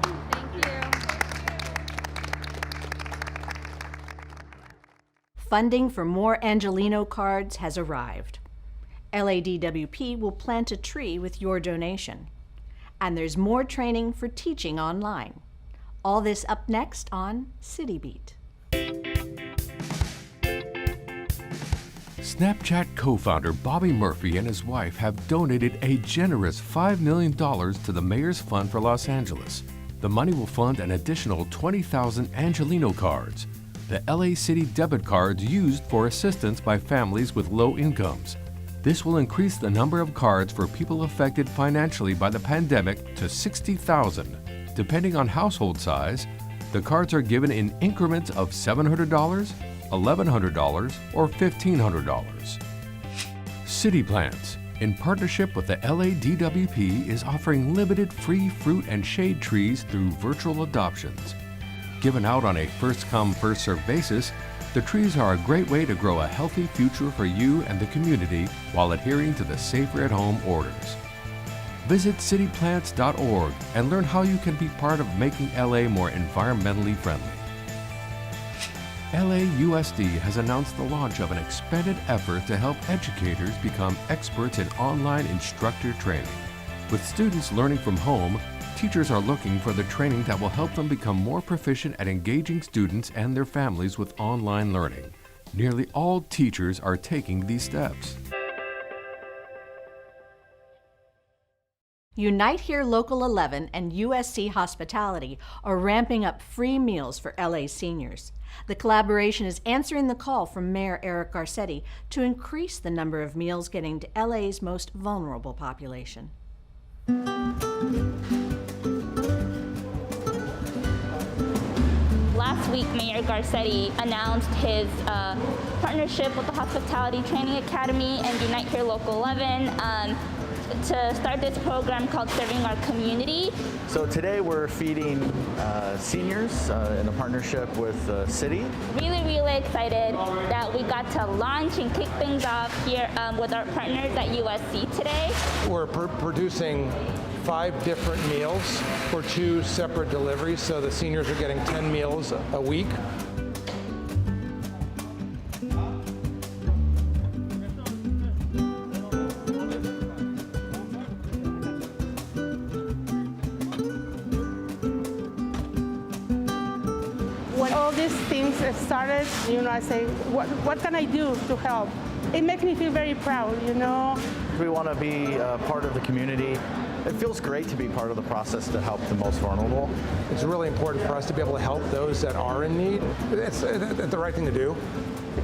Funding for more Angelino cards has arrived. LADWP will plant a tree with your donation. And there's more training for teaching online. All this up next on City Beat. Snapchat co-founder Bobby Murphy and his wife have donated a generous $5 million to the Mayor's Fund for Los Angeles. The money will fund an additional 20,000 Angelino cards, the LA City debit cards used for assistance by families with low incomes. This will increase the number of cards for people affected financially by the pandemic to 60,000. Depending on household size, The cards are given in increments of $700, $1,100, or $1,500. City Plants, in partnership with the LADWP, is offering limited free fruit and shade trees through virtual adoptions. Given out on a first-come, first-served basis, the trees are a great way to grow a healthy future for you and the community while adhering to the Safer at Home orders. Visit cityplants.org and learn how you can be part of making LA more environmentally friendly. LAUSD has announced the launch of an expanded effort to help educators become experts in online instructor training. With students learning from home, teachers are looking for the training that will help them become more proficient at engaging students and their families with online learning. Nearly all teachers are taking these steps. Unite Here Local 11 and USC Hospitality are ramping up free meals for LA seniors. The collaboration is answering the call from Mayor Eric Garcetti to increase the number of meals getting to LA's most vulnerable population. Last week, Mayor Garcetti announced his partnership with the Hospitality Training Academy and Unite Here Local 11 to start this program called Serving Our Community. So today we're feeding seniors in a partnership with the city. Really excited that we got to launch and kick things off here with our partners at USC today. We're producing 5 different meals for 2 separate deliveries, so the seniors are getting 10 meals a week. When all these things started, I say, what can I do to help? It makes me feel very proud, We want to be part of the community. It feels great to be part of the process to help the most vulnerable. It's really important for us to be able to help those that are in need. It's the right thing to do.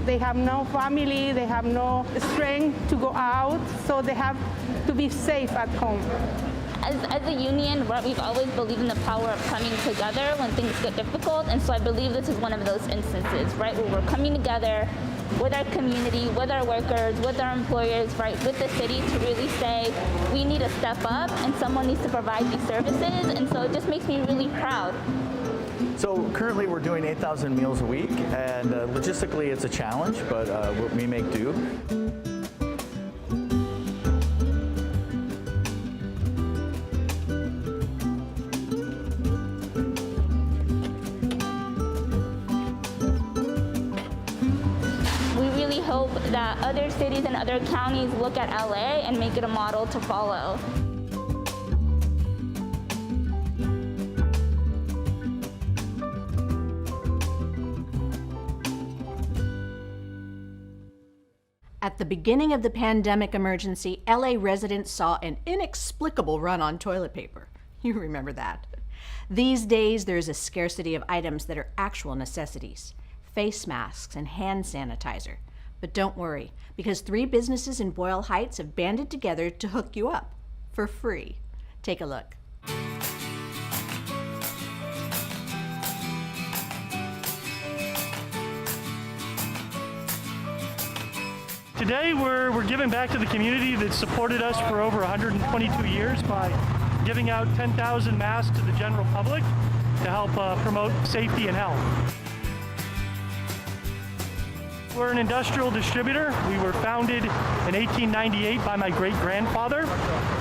They have no family, they have no strength to go out, so they have to be safe at home. As a union, we've always believed in the power of coming together when things get difficult, and so I believe this is one of those instances, right, where we're coming together with our community, with our workers, with our employers, right, with the city to really say we need to step up and someone needs to provide these services, and so it just makes me really proud. So currently we're doing 8,000 meals a week, and logistically it's a challenge, but we make do. Hope that other cities and other counties look at LA and make it a model to follow. At the beginning of the pandemic emergency, LA residents saw an inexplicable run on toilet paper. You remember that. These days, there's a scarcity of items that are actual necessities: face masks and hand sanitizer. But don't worry, because 3 businesses in Boyle Heights have banded together to hook you up for free. Take a look. Today we're giving back to the community that supported us for over 122 years by giving out 10,000 masks to the general public to help promote safety and health. We're an industrial distributor. We were founded in 1898 by my great-grandfather,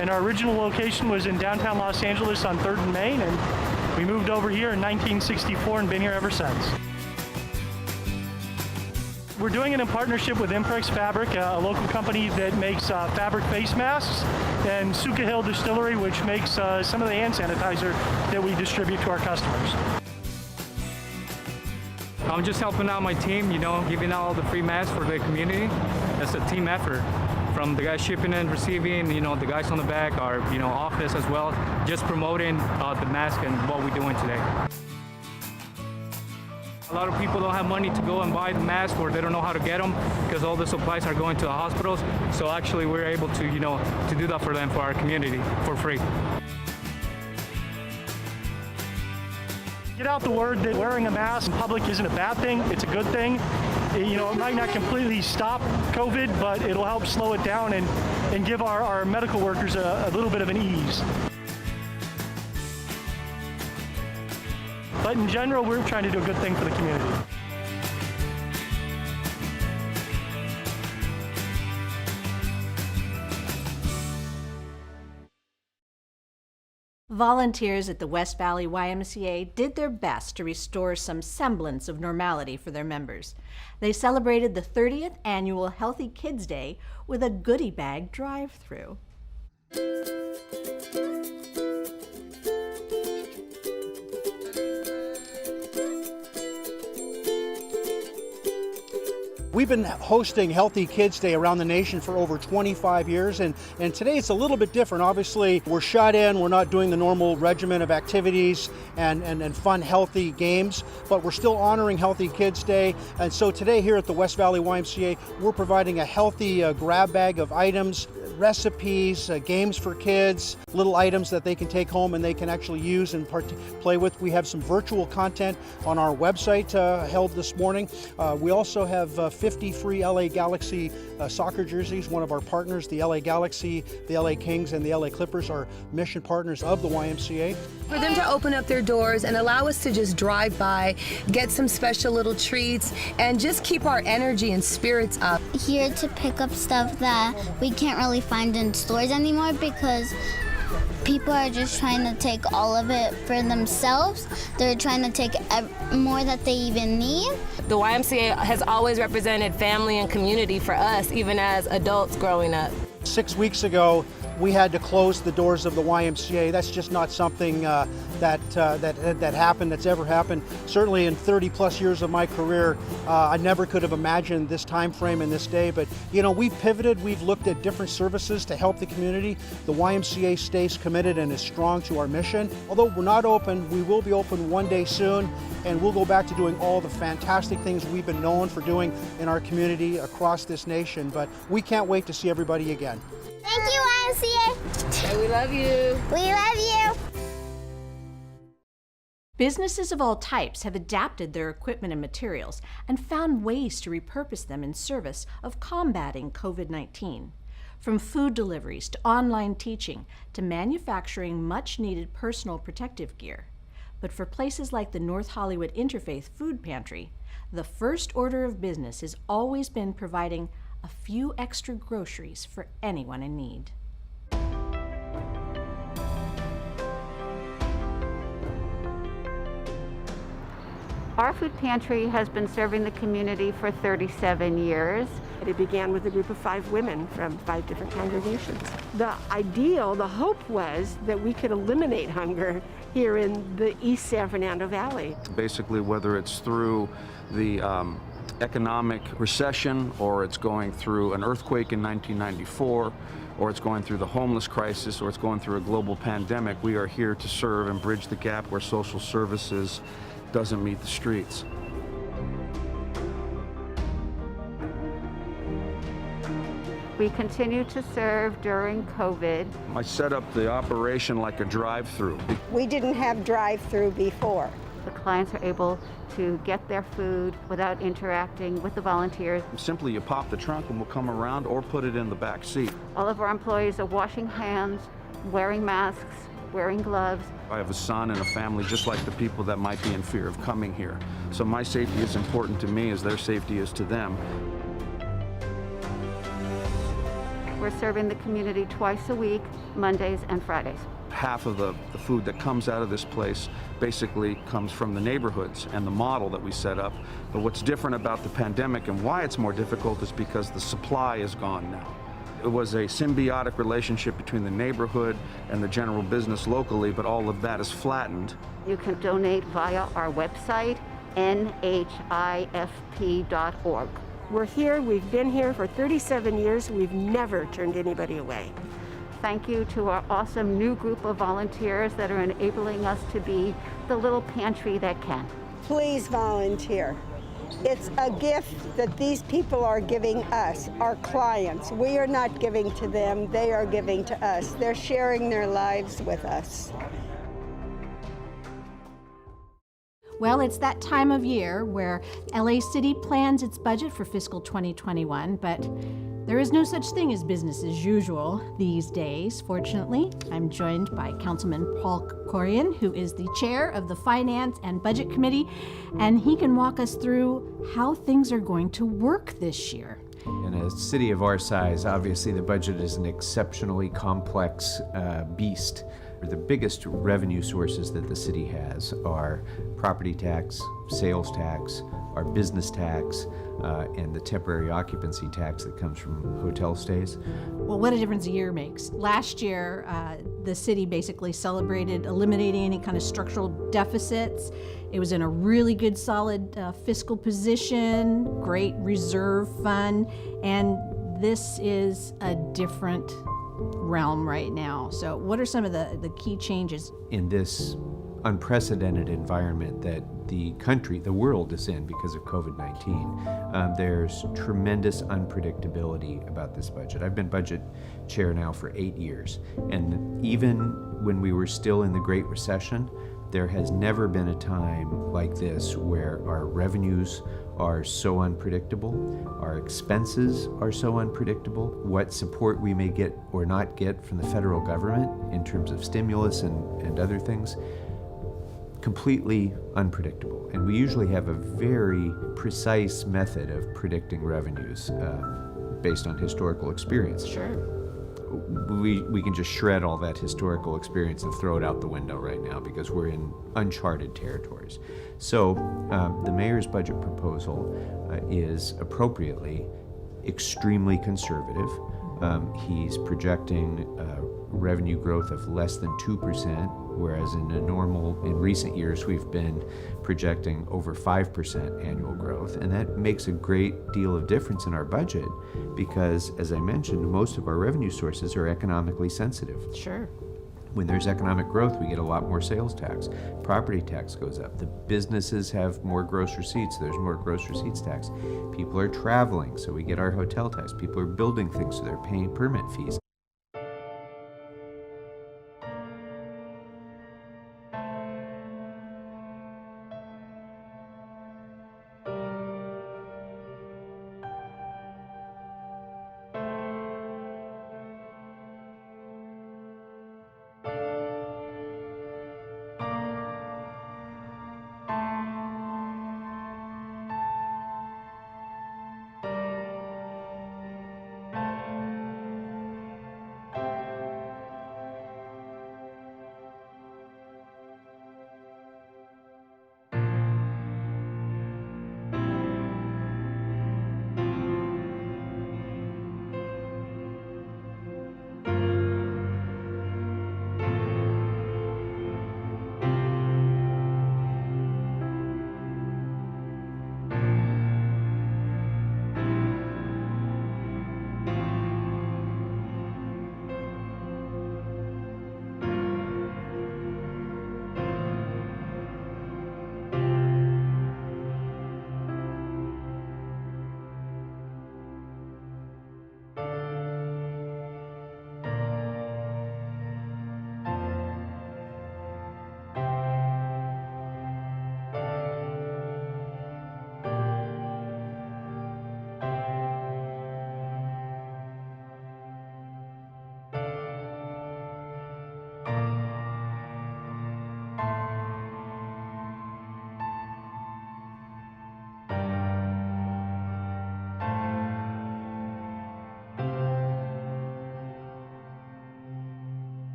and our original location was in downtown Los Angeles on 3rd and Main, and we moved over here in 1964 and been here ever since. We're doing it in partnership with Imprex Fabric, a local company that makes fabric face masks, and Suka Hill Distillery, which makes some of the hand sanitizer that we distribute to our customers. I'm just helping out my team, giving out all the free masks for the community. It's a team effort. From the guys shipping and receiving, the guys on the back, our office as well, just promoting the mask and what we're doing today. A lot of people don't have money to go and buy the mask, or they don't know how to get them because all the supplies are going to the hospitals. So actually we're able to, to do that for them, for our community, for free. Get out the word that wearing a mask in public isn't a bad thing. It's a good thing. You know, it might not completely stop COVID, but it'll help slow it down and give our medical workers a little bit of an ease. But in general, we're trying to do a good thing for the community. Volunteers at the West Valley YMCA did their best to restore some semblance of normality for their members. They celebrated the 30th annual Healthy Kids Day with a goodie bag drive-through. We've been hosting Healthy Kids Day around the nation for over 25 years, and today it's a little bit different. Obviously, we're shut in, we're not doing the normal regimen of activities and fun, healthy games, but we're still honoring Healthy Kids Day. And so today here at the West Valley YMCA, we're providing a healthy grab bag of items, recipes, games for kids, little items that they can take home and they can actually use and play with. We have some virtual content on our website held this morning. We also have 50 free LA Galaxy soccer jerseys. One of our partners, the LA Galaxy, the LA Kings, and the LA Clippers are mission partners of the YMCA. For them to open up their doors and allow us to just drive by, get some special little treats, and just keep our energy and spirits up. Here to pick up stuff that we can't really find in stores anymore because people are just trying to take all of it for themselves. They're trying to take more that they even need. The YMCA has always represented family and community for us, even as adults growing up. 6 weeks ago, we had to close the doors of the YMCA. That's just not something that happened, that's ever happened. Certainly in 30 plus years of my career, I never could have imagined this time frame and this day, but you know, we've pivoted, we've looked at different services to help the community. The YMCA stays committed and is strong to our mission. Although we're not open, we will be open one day soon, and we'll go back to doing all the fantastic things we've been known for doing in our community across this nation, but we can't wait to see everybody again. Thank you, YMCA. And we love you. We love you. Businesses of all types have adapted their equipment and materials and found ways to repurpose them in service of combating COVID-19. From food deliveries to online teaching to manufacturing much-needed personal protective gear. But for places like the North Hollywood Interfaith Food Pantry, the first order of business has always been providing a few extra groceries for anyone in need. Our food pantry has been serving the community for 37 years. It began with a group of 5 women from 5 different congregations. The ideal, the hope was that we could eliminate hunger here in the East San Fernando Valley. Basically, whether it's through the economic recession, or it's going through an earthquake in 1994, or it's going through the homeless crisis, or it's going through a global pandemic, we are here to serve and bridge the gap where social services doesn't meet the streets. We continue to serve during COVID. I set up the operation like a drive-through. We didn't have drive-through before. The clients are able to get their food without interacting with the volunteers. Simply you pop the trunk and we'll come around or put it in the back seat. All of our employees are washing hands, wearing masks, wearing gloves. I have a son and a family just like the people that might be in fear of coming here. So my safety is important to me as their safety is to them. We're serving the community twice a week, Mondays and Fridays. Half of the food that comes out of this place basically comes from the neighborhoods and the model that we set up. But what's different about the pandemic and why it's more difficult is because the supply is gone now. It was a symbiotic relationship between the neighborhood and the general business locally, but all of that is flattened. You can donate via our website, nhifp.org. We're here, we've been here for 37 years, we've never turned anybody away. Thank you to our awesome new group of volunteers that are enabling us to be the little pantry that can. Please volunteer. It's a gift that these people are giving us, our clients. We are not giving to them, they are giving to us. They're sharing their lives with us. Well, it's that time of year where LA City plans its budget for fiscal 2021, but there is no such thing as business as usual these days, fortunately. I'm joined by Councilman Paul Corian, who is the chair of the Finance and Budget Committee, and he can walk us through how things are going to work this year. In a city of our size, obviously the budget is an exceptionally complex beast. The biggest revenue sources that the city has are property tax, sales tax, our business tax, and the temporary occupancy tax that comes from hotel stays. Well, what a difference a year makes. Last year, the city basically celebrated eliminating any kind of structural deficits. It was in a really good, solid fiscal position, great reserve fund, and this is a different realm right now. So what are some of the key changes? In this unprecedented environment that the country, the world is in because of COVID-19, there's tremendous unpredictability about this budget. I've been budget chair now for 8 years, and even when we were still in the Great Recession, there has never been a time like this where our revenues are so unpredictable, our expenses are so unpredictable, what support we may get or not get from the federal government in terms of stimulus and other things, completely unpredictable. And we usually have a very precise method of predicting revenues based on historical experience. Sure. We can just shred all that historical experience and throw it out the window right now because we're in uncharted territories. So the mayor's budget proposal is appropriately extremely conservative. He's projecting revenue growth of less than 2%, whereas in recent years we've been projecting over 5% annual growth. And that makes a great deal of difference in our budget because, as I mentioned, most of our revenue sources are economically sensitive. Sure. When there's economic growth, we get a lot more sales tax. Property tax goes up. The businesses have more gross receipts. There's more gross receipts tax. People are traveling, so we get our hotel tax. People are building things, so they're paying permit fees.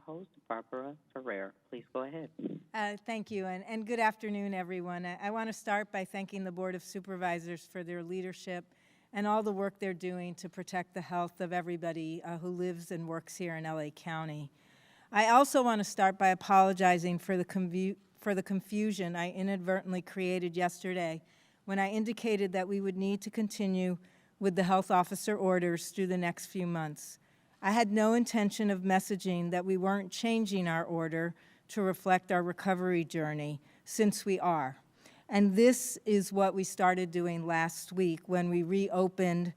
host, Barbara Ferrer. Please go ahead. Thank you, and good afternoon, everyone. I want to start by thanking the Board of Supervisors for their leadership and all the work they're doing to protect the health of everybody who lives and works here in LA County. I also want to start by apologizing for the confusion I inadvertently created yesterday when I indicated that we would need to continue with the health officer orders through the next few months. I had no intention of messaging that we weren't changing our order to reflect our recovery journey, since we are. And this is what we started doing last week when we reopened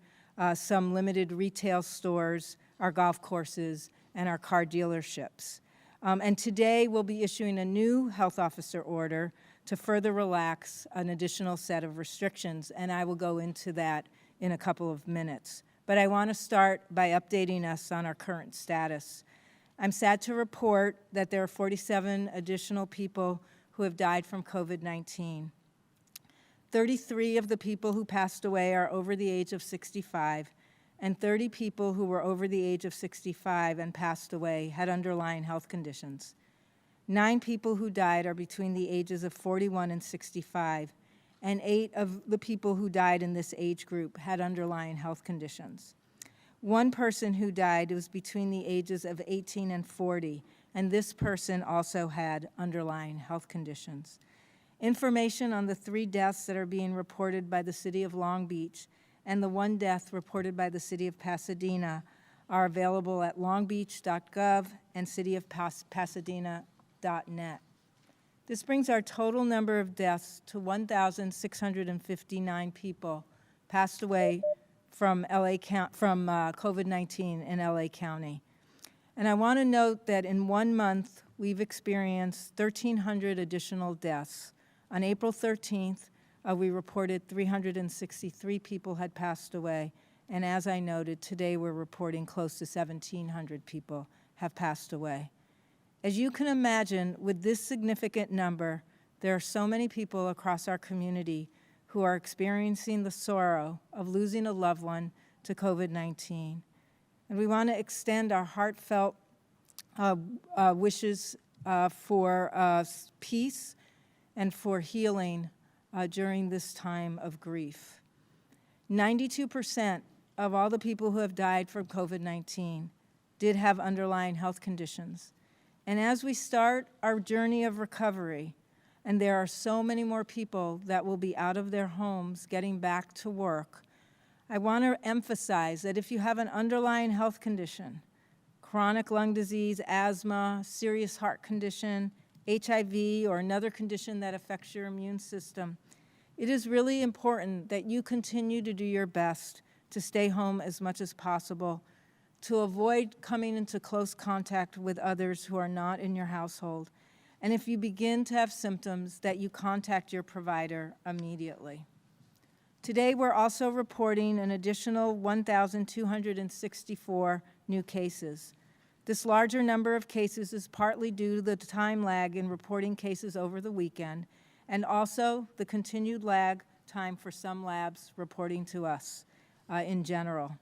some limited retail stores, our golf courses, and our car dealerships. And today we'll be issuing a new health officer order to further relax an additional set of restrictions, and I will go into that in a couple of minutes. But I want to start by updating us on our current status. I'm sad to report that there are 47 additional people who have died from COVID-19. 33 of the people who passed away are over the age of 65, and 30 people who were over the age of 65 and passed away had underlying health conditions. 9 people who died are between the ages of 41 and 65, and 8 of the people who died in this age group had underlying health conditions. 1 person who died was between the ages of 18 and 40, and this person also had underlying health conditions. Information on the 3 deaths that are being reported by the City of Long Beach and the 1 death reported by the City of Pasadena are available at longbeach.gov and cityofpasadena.net. This brings our total number of deaths to 1,659 people passed away from COVID-19 in LA County. And I want to note that in 1 month, we've experienced 1,300 additional deaths. On April 13th, we reported 363 people had passed away. And as I noted, today we're reporting close to 1,700 people have passed away. As you can imagine, with this significant number, there are so many people across our community who are experiencing the sorrow of losing a loved one to COVID-19. And we want to extend our heartfelt wishes for peace and for healing during this time of grief. 92% of all the people who have died from COVID-19 did have underlying health conditions. And as we start our journey of recovery, and there are so many more people that will be out of their homes getting back to work, I want to emphasize that if you have an underlying health condition, chronic lung disease, asthma, serious heart condition, HIV, or another condition that affects your immune system, it is really important that you continue to do your best to stay home as much as possible, to avoid coming into close contact with others who are not in your household. And if you begin to have symptoms, that you contact your provider immediately. Today, we're also reporting an additional 1,264 new cases. This larger number of cases is partly due to the time lag in reporting cases over the weekend, and also the continued lag time for some labs reporting to us in general.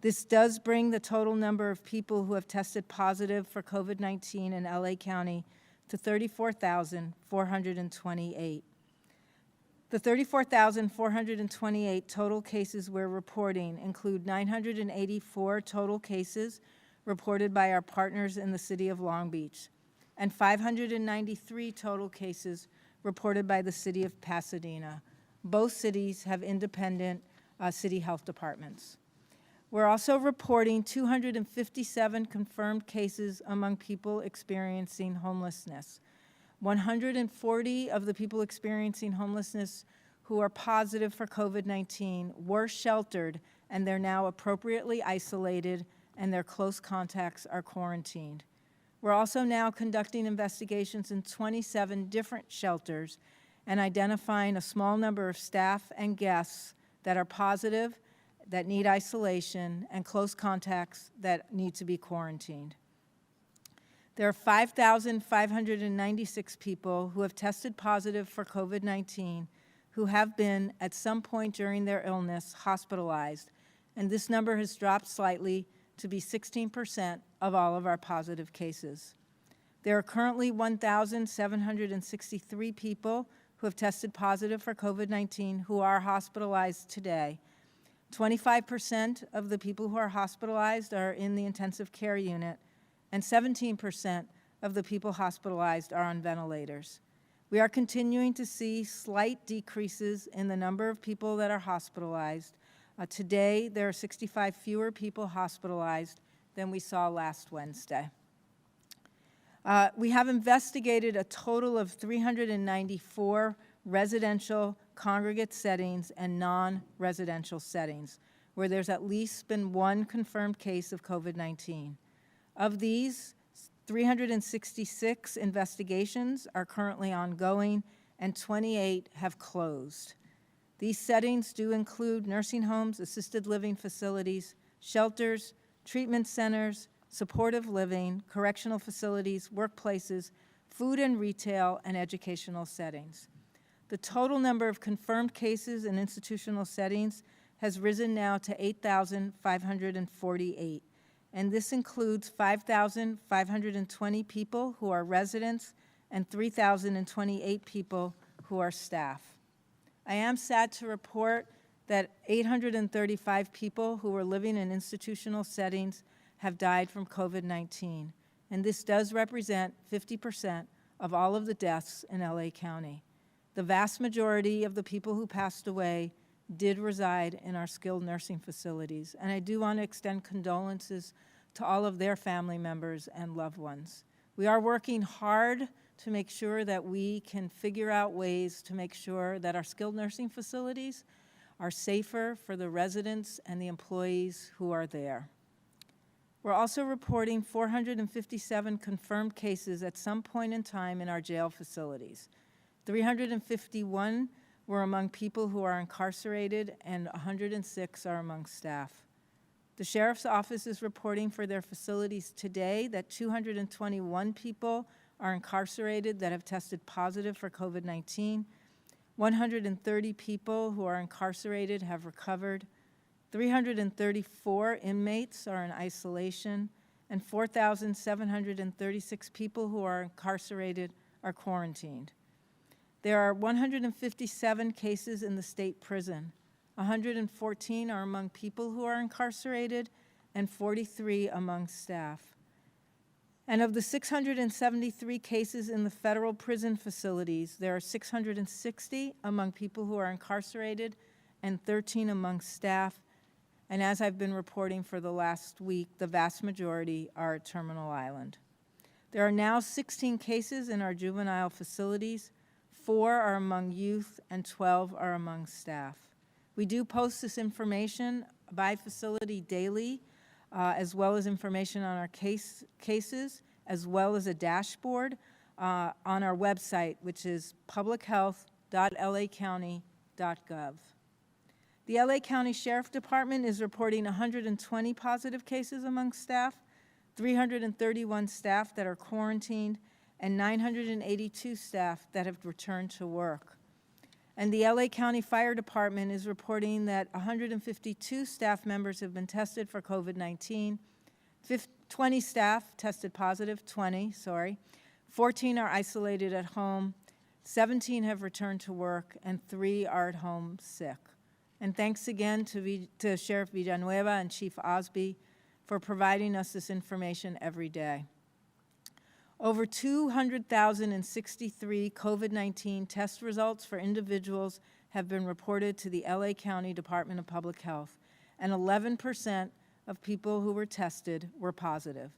This does bring the total number of people who have tested positive for COVID-19 in LA County to 34,428. The 34,428 total cases we're reporting include 984 total cases reported by our partners in the City of Long Beach, and 593 total cases reported by the City of Pasadena. Both cities have independent city health departments. We're also reporting 257 confirmed cases among people experiencing homelessness. 140 of the people experiencing homelessness who are positive for COVID-19 were sheltered, and they're now appropriately isolated, and their close contacts are quarantined. We're also now conducting investigations in 27 different shelters and identifying a small number of staff and guests that are positive, that need isolation, and close contacts that need to be quarantined. There are 5,596 people who have tested positive for COVID-19 who have been, at some point during their illness, hospitalized, and this number has dropped slightly to be 16% of all of our positive cases. There are currently 1,763 people who have tested positive for COVID-19 who are hospitalized today. 25% of the people who are hospitalized are in the intensive care unit, and 17% of the people hospitalized are on ventilators. We are continuing to see slight decreases in the number of people that are hospitalized. Today, there are 65 fewer people hospitalized than we saw last Wednesday. We have investigated a total of 394 residential congregate settings and non-residential settings where there's at least been one confirmed case of COVID-19. Of these, 366 investigations are currently ongoing and 28 have closed. These settings do include nursing homes, assisted living facilities, shelters, treatment centers, supportive living, correctional facilities, workplaces, food and retail, and educational settings. The total number of confirmed cases in institutional settings has risen now to 8,548, and this includes 5,520 people who are residents and 3,028 people who are staff. I am sad to report that 835 people who were living in institutional settings have died from COVID-19, and this does represent 50% of all of the deaths in LA County. The vast majority of the people who passed away did reside in our skilled nursing facilities, and I do want to extend condolences to all of their family members and loved ones. We are working hard to make sure that we can figure out ways to make sure that our skilled nursing facilities are safer for the residents and the employees who are there. We're also reporting 457 confirmed cases at some point in time in our jail facilities. 351 were among people who are incarcerated, and 106 are among staff. The Sheriff's Office is reporting for their facilities today that 221 people are incarcerated that have tested positive for COVID-19. 130 people who are incarcerated have recovered. 334 inmates are in isolation, and 4,736 people who are incarcerated are quarantined. There are 157 cases in the state prison. 114 are among people who are incarcerated, and 43 among staff. And of the 673 cases in the federal prison facilities, there are 660 among people who are incarcerated and 13 among staff. And as I've been reporting for the last week, the vast majority are at Terminal Island. There are now 16 cases in our juvenile facilities. 4 are among youth and 12 are among staff. We do post this information by facility daily, as well as information on our cases, as well as a dashboard on our website, which is publichealth.lacounty.gov. The LA County Sheriff Department is reporting 120 positive cases among staff, 331 staff that are quarantined, and 982 staff that have returned to work. And the LA County Fire Department is reporting that 152 staff members have been tested for COVID-19. 20 staff tested positive, 14 are isolated at home, 17 have returned to work, and 3 are at home sick. And thanks again to Sheriff Villanueva and Chief Osby for providing us this information every day. Over 200,063 COVID-19 test results for individuals have been reported to the LA County Department of Public Health, and 11% of people who were tested were positive.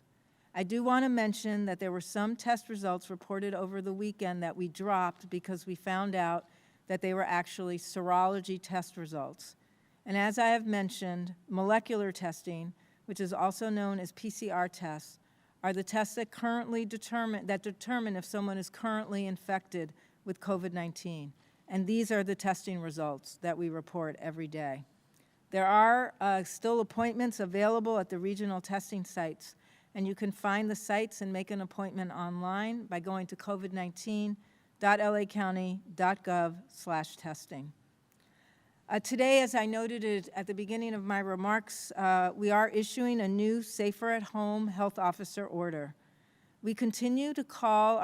I do want to mention that there were some test results reported over the weekend that we dropped because we found out that they were actually serology test results. And as I have mentioned, molecular testing, which is also known as PCR tests, are the tests that currently determine if someone is currently infected with COVID-19. And these are the testing results that we report every day. There are still appointments available at the regional testing sites, and you can find the sites and make an appointment online by going to covid19.lacounty.gov/testing. Today, as I noted it at the beginning of my remarks, we are issuing a new Safer at Home Health Officer Order. We continue to call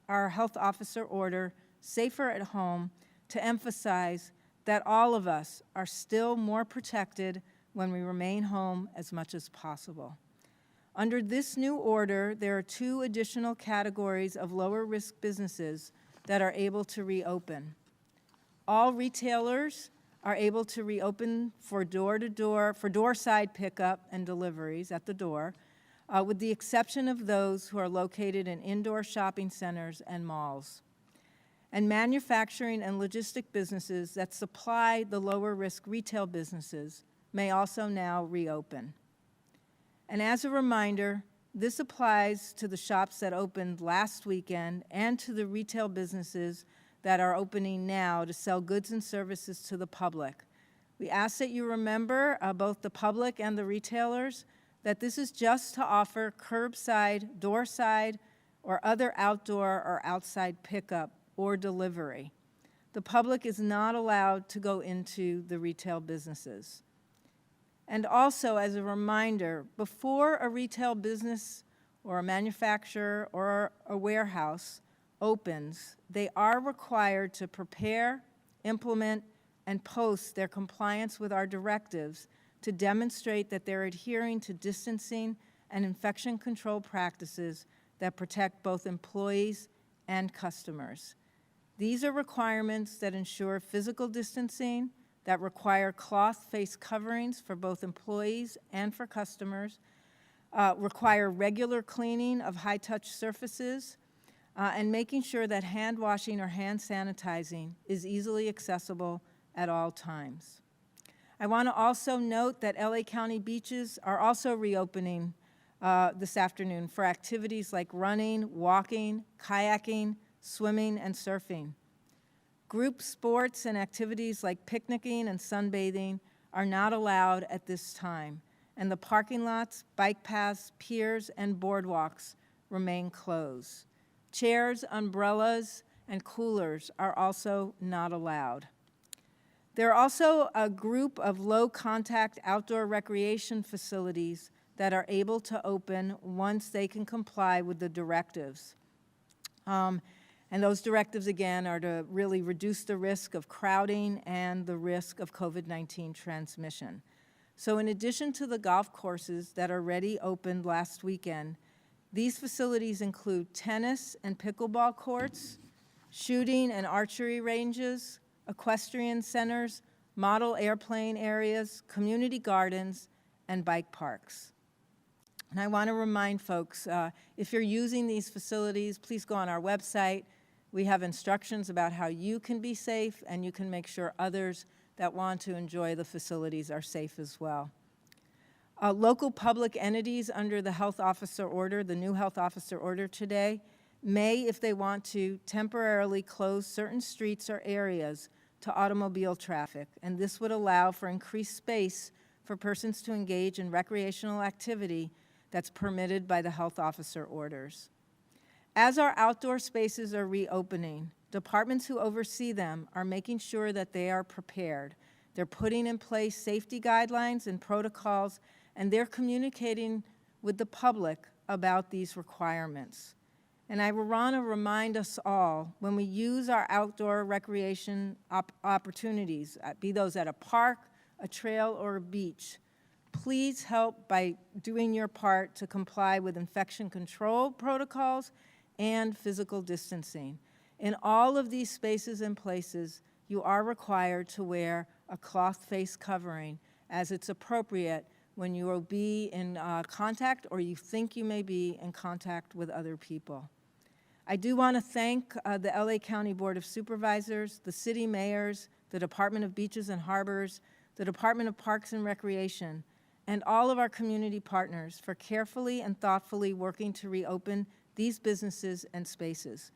our health officer order Safer at Home to emphasize that all of us are still more protected when we remain home as much as possible. Under this new order, there are 2 additional categories of lower risk businesses that are able to reopen. All retailers are able to reopen for door-side pickup and deliveries at the door, with the exception of those who are located in indoor shopping centers and malls. And manufacturing and logistic businesses that supply the lower risk retail businesses may also now reopen. And as a reminder, this applies to the shops that opened last weekend and to the retail businesses that are opening now to sell goods and services to the public. We ask that you remember, both the public and the retailers, that this is just to offer curbside, doorside, or other outdoor or outside pickup or delivery. The public is not allowed to go into the retail businesses. And also, as a reminder, before a retail business or a manufacturer or a warehouse opens, they are required to prepare, implement, and post their compliance with our directives to demonstrate that they're adhering to distancing and infection control practices that protect both employees and customers. These are requirements that ensure physical distancing, that require cloth face coverings for both employees and for customers, require regular cleaning of high-touch surfaces, and making sure that hand washing or hand sanitizing is easily accessible at all times. I want to also note that LA County beaches are also reopening this afternoon for activities like running, walking, kayaking, swimming, and surfing. Group sports and activities like picnicking and sunbathing are not allowed at this time, and the parking lots, bike paths, piers, and boardwalks remain closed. Chairs, umbrellas, and coolers are also not allowed. There are also a group of low-contact outdoor recreation facilities that are able to open once they can comply with the directives. And those directives, again, are to really reduce the risk of crowding and the risk of COVID-19 transmission. So in addition to the golf courses that already opened last weekend, these facilities include tennis and pickleball courts, shooting and archery ranges, equestrian centers, model airplane areas, community gardens, and bike parks. And I want to remind folks, if you're using these facilities, please go on our website. We have instructions about how you can be safe, and you can make sure others that want to enjoy the facilities are safe as well. Local public entities under the health officer order, the new health officer order today, may, if they want to, temporarily close certain streets or areas to automobile traffic, and this would allow for increased space for persons to engage in recreational activity that's permitted by the health officer orders. As our outdoor spaces are reopening, departments who oversee them are making sure that they are prepared. They're putting in place safety guidelines and protocols, and they're communicating with the public about these requirements. And I want to remind us all, when we use our outdoor recreation opportunities, be those at a park, a trail, or a beach, please help by doing your part to comply with infection control protocols and physical distancing. In all of these spaces and places, you are required to wear a cloth face covering as it's appropriate when you will be in contact or you think you may be in contact with other people. I do want to thank the LA County Board of Supervisors, the city mayors, the Department of Beaches and Harbors, the Department of Parks and Recreation, and all of our community partners for carefully and thoughtfully working to reopen these businesses and spaces,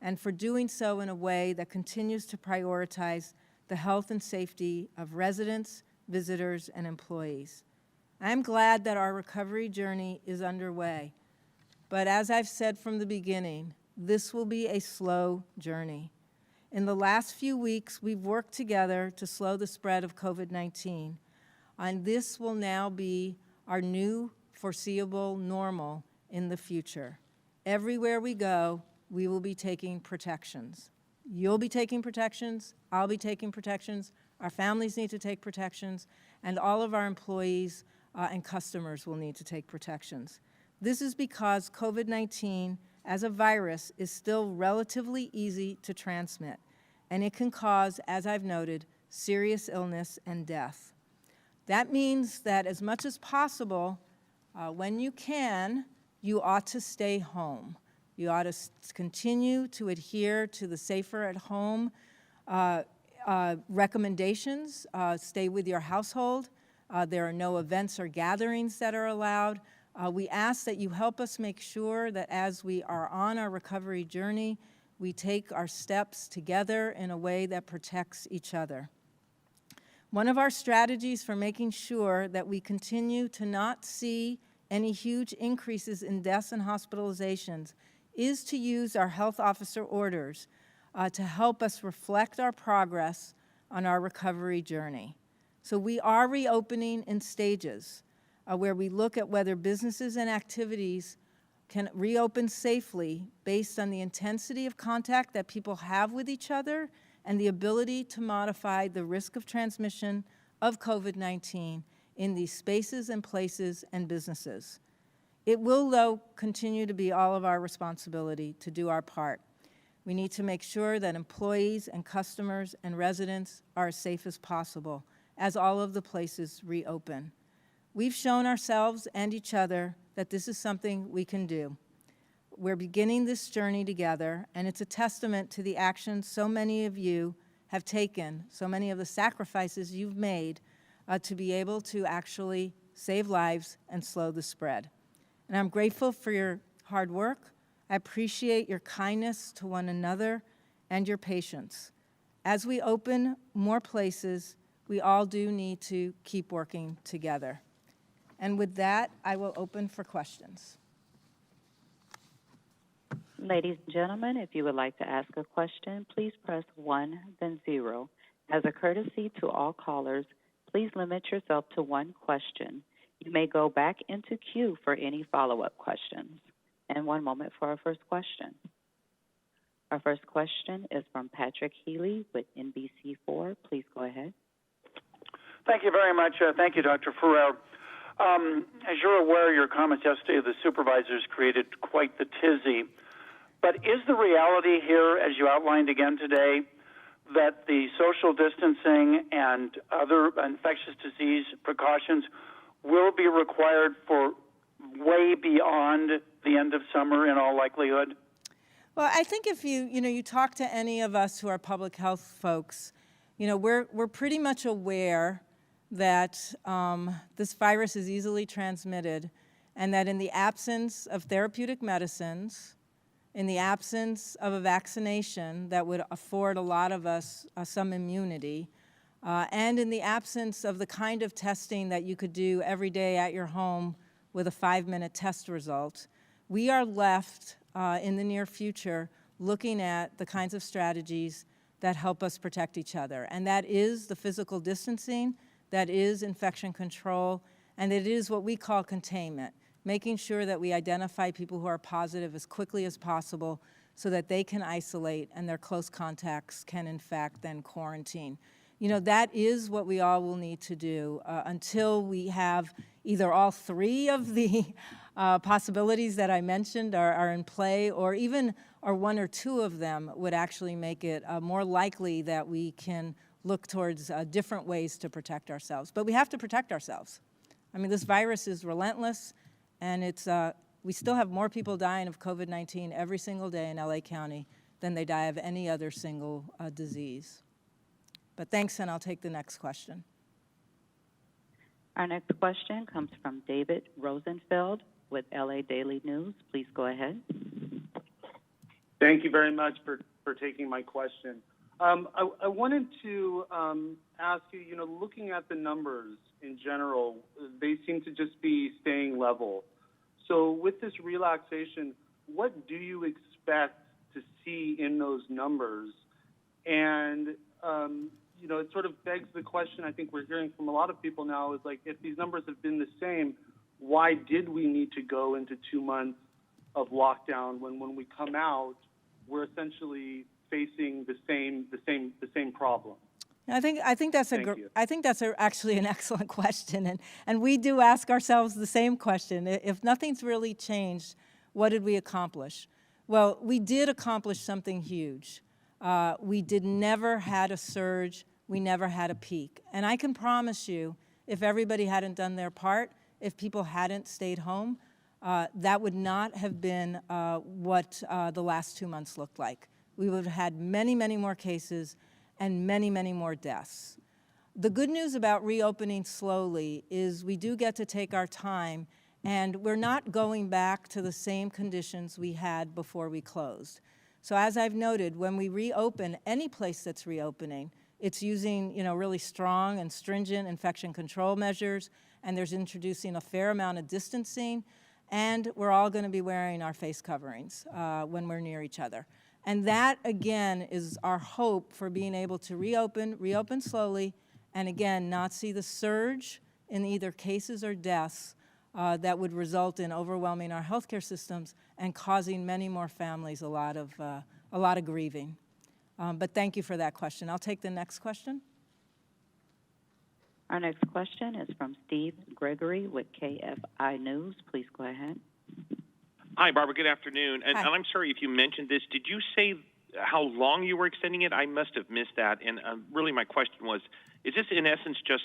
and for doing so in a way that continues to prioritize the health and safety of residents, visitors, and employees. I'm glad that our recovery journey is underway, but as I've said from the beginning, this will be a slow journey. In the last few weeks, we've worked together to slow the spread of COVID-19, and this will now be our new foreseeable normal in the future. Everywhere we go, we will be taking protections. You'll be taking protections, I'll be taking protections, our families need to take protections, and all of our employees and customers will need to take protections. This is because COVID-19 as a virus is still relatively easy to transmit, and it can cause, as I've noted, serious illness and death. That means that as much as possible, when you can, you ought to stay home. You ought to continue to adhere to the safer at home recommendations. Stay with your household. There are no events or gatherings that are allowed. We ask that you help us make sure that as we are on our recovery journey, we take our steps together in a way that protects each other. One of our strategies for making sure that we continue to not see any huge increases in deaths and hospitalizations is to use our health officer orders to help us reflect our progress on our recovery journey. So we are reopening in stages where we look at whether businesses and activities can reopen safely based on the intensity of contact that people have with each other and the ability to modify the risk of transmission of COVID-19 in these spaces and places and businesses. It will, though, continue to be all of our responsibility to do our part. We need to make sure that employees and customers and residents are as safe as possible as all of the places reopen. We've shown ourselves and each other that this is something we can do. We're beginning this journey together, and it's a testament to the actions so many of you have taken, so many of the sacrifices you've made to be able to actually save lives and slow the spread. And I'm grateful for your hard work. I appreciate your kindness to one another and your patience. As we open more places, we all do need to keep working together. And with that, I will open for questions. Ladies and gentlemen, if you would like to ask a question, please press 1, then 0. As a courtesy to all callers, please limit yourself to one question. You may go back into queue for any follow-up questions. And one moment for our first question. Our first question is from Patrick Healy with NBC4. Please go ahead. Thank you very much. Thank you, Dr. Ferrer. As you're aware, your comments yesterday of the supervisors created quite the tizzy. But is the reality here, as you outlined again today, that the social distancing and other infectious disease precautions will be required for way beyond the end of summer in all likelihood? Well, I think if you talk to any of us who are public health folks, we're pretty much aware that this virus is easily transmitted, and that in the absence of therapeutic medicines, in the absence of a vaccination that would afford a lot of us some immunity, and in the absence of the kind of testing that you could do every day at your home with a 5-minute test result, we are left in the near future looking at the kinds of strategies that help us protect each other. And that is the physical distancing, that is infection control, and it is what we call containment, making sure that we identify people who are positive as quickly as possible so that they can isolate and their close contacts can, in fact, then quarantine. That is what we all will need to do until we have either all three of the possibilities that I mentioned are in play, or even or one or two of them would actually make it more likely that we can look towards different ways to protect ourselves. But we have to protect ourselves. I mean, this virus is relentless, and we still have more people dying of COVID-19 every single day in LA County than they die of any other single disease. But thanks, and I'll take the next question. Our next question comes from David Rosenfeld with LA Daily News. Please go ahead. Thank you very much for taking my question. I wanted to ask you, looking at the numbers in general, they seem to just be staying level. So with this relaxation, what do you expect to see in those numbers? And, it sort of begs the question I think we're hearing from a lot of people now is like, if these numbers have been the same, why did we need to go into 2 months of lockdown when we come out, we're essentially facing the same problem? I think that's Thank you. actually an excellent question, and we do ask ourselves the same question. If nothing's really changed, what did we accomplish? Well, we did accomplish something huge. We never had a surge. We never had a peak. And I can promise you, if everybody hadn't done their part, if people hadn't stayed home, that would not have been what the last 2 months looked like. We would have had many, many more cases and many, many more deaths. The good news about reopening slowly is we do get to take our time, and we're not going back to the same conditions we had before we closed. So as I've noted, when we reopen any place that's reopening, it's using really strong and stringent infection control measures, and there's introducing a fair amount of distancing, and we're all going to be wearing our face coverings when we're near each other. And that, again, is our hope for being able to reopen slowly, and again, not see the surge in either cases or deaths that would result in overwhelming our healthcare systems and causing many more families a lot of grieving. But thank you for that question. I'll take the next question. Our next question is from Steve Gregory with KFI News. Please go ahead. Hi, Barbara. Good afternoon. And Hi. I'm sorry if you mentioned this. Did you say how long you were extending it? I must have missed that. And really my question was, is this in essence just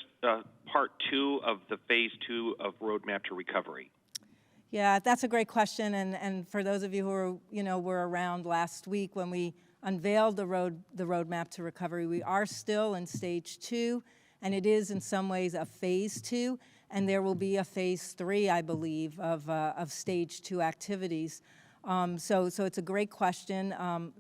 part 2 of the phase 2 of Roadmap to Recovery? Yeah, that's a great question. And for those of you who were around last week when we unveiled the Roadmap to Recovery, we are still in stage 2, and it is in some ways a phase 2. And there will be a phase 3, I believe, of stage 2 activities. So it's a great question.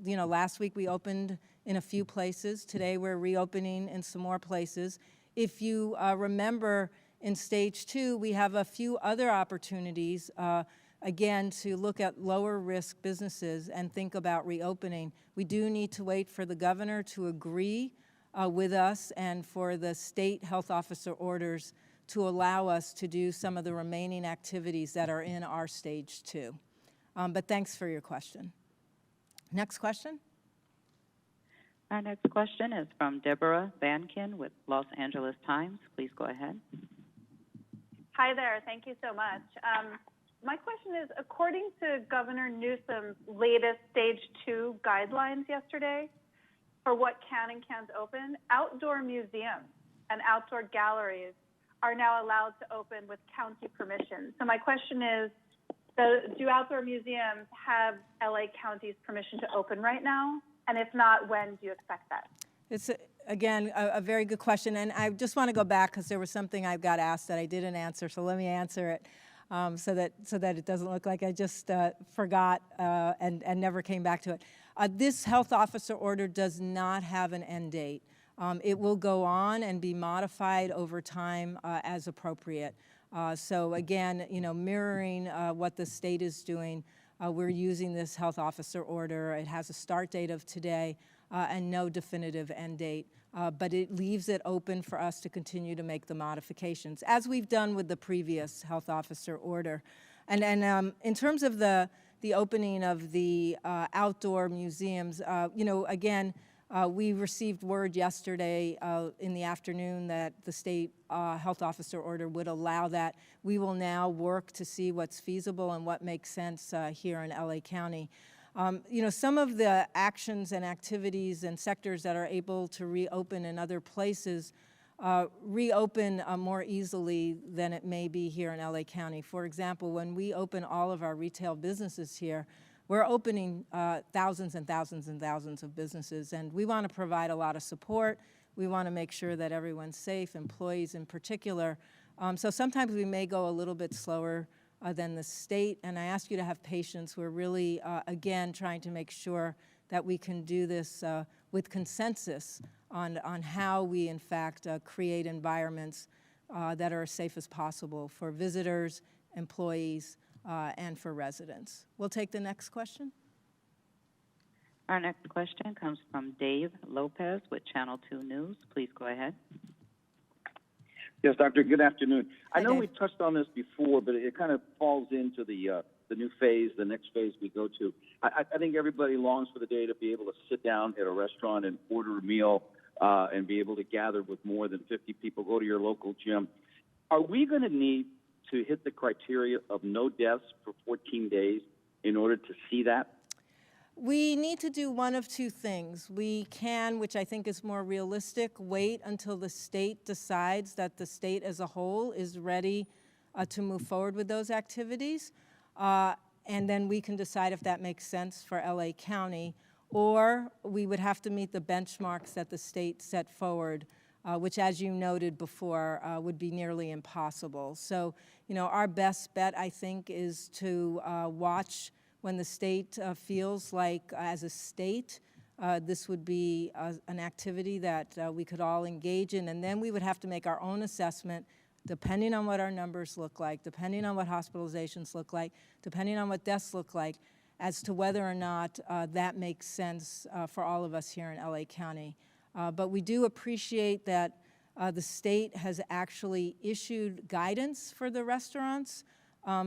Last week we opened in a few places. Today we're reopening in some more places. If you remember, in stage 2, we have a few other opportunities, again, to look at lower risk businesses and think about reopening. We do need to wait for the governor to agree with us and for the state health officer orders to allow us to do some of the remaining activities that are in our stage 2. But thanks for your question. Next question. Our next question is from Deborah Bankin with Los Angeles Times. Please go ahead. Hi there. Thank you so much. My question is, according to Governor Newsom's latest stage 2 guidelines yesterday for what can and can't open, outdoor museums and outdoor galleries are now allowed to open with county permission. So my question is, do outdoor museums have LA County's permission to open right now? And if not, when do you expect that? It's, again, a very good question. And I just want to go back because there was something I got asked that I didn't answer. So let me answer it so that it doesn't look like I just forgot and never came back to it. This health officer order does not have an end date. It will go on and be modified over time as appropriate. So again, mirroring what the state is doing, we're using this health officer order. It has a start date of today and no definitive end date, but it leaves it open for us to continue to make the modifications, as we've done with the previous health officer order. And in terms of the opening of the outdoor museums, again, we received word yesterday in the afternoon that the state health officer order would allow that. We will now work to see what's feasible and what makes sense here in LA County. Some of the actions and activities and sectors that are able to reopen in other places reopen more easily than it may be here in LA County. For example, when we open all of our retail businesses here, we're opening thousands and thousands and thousands of businesses, and we want to provide a lot of support. We want to make sure that everyone's safe, employees in particular. So sometimes we may go a little bit slower than the state, and I ask you to have patience. We're really, again, trying to make sure that we can do this with consensus on how we, in fact, create environments that are as safe as possible for visitors, employees, and for residents. We'll take the next question. Our next question comes from Dave Lopez with Channel 2 News. Please go ahead. Yes, Doctor, good afternoon. Hi, I know Dave. we touched on this before, but it kind of falls into the the new phase, the next phase we go to. I think everybody longs for the day to be able to sit down at a restaurant and order a meal and be able to gather with more than 50 people, go to your local gym. Are we going to need to hit the criteria of no deaths for 14 days in order to see that? We need to do one of two things. We can, which I think is more realistic, wait until the state decides that the state as a whole is ready to move forward with those activities. And then we can decide if that makes sense for LA County, or we would have to meet the benchmarks that the state set forward, which, as you noted before, would be nearly impossible. So, our best bet, I think, is to watch when the state feels like, as a state, this would be an activity that we could all engage in, and then we would have to make our own assessment depending on what our numbers look like, depending on what hospitalizations look like, depending on what deaths look like, as to whether or not that makes sense for all of us here in LA County. But we do appreciate that the state has actually issued guidance for the restaurants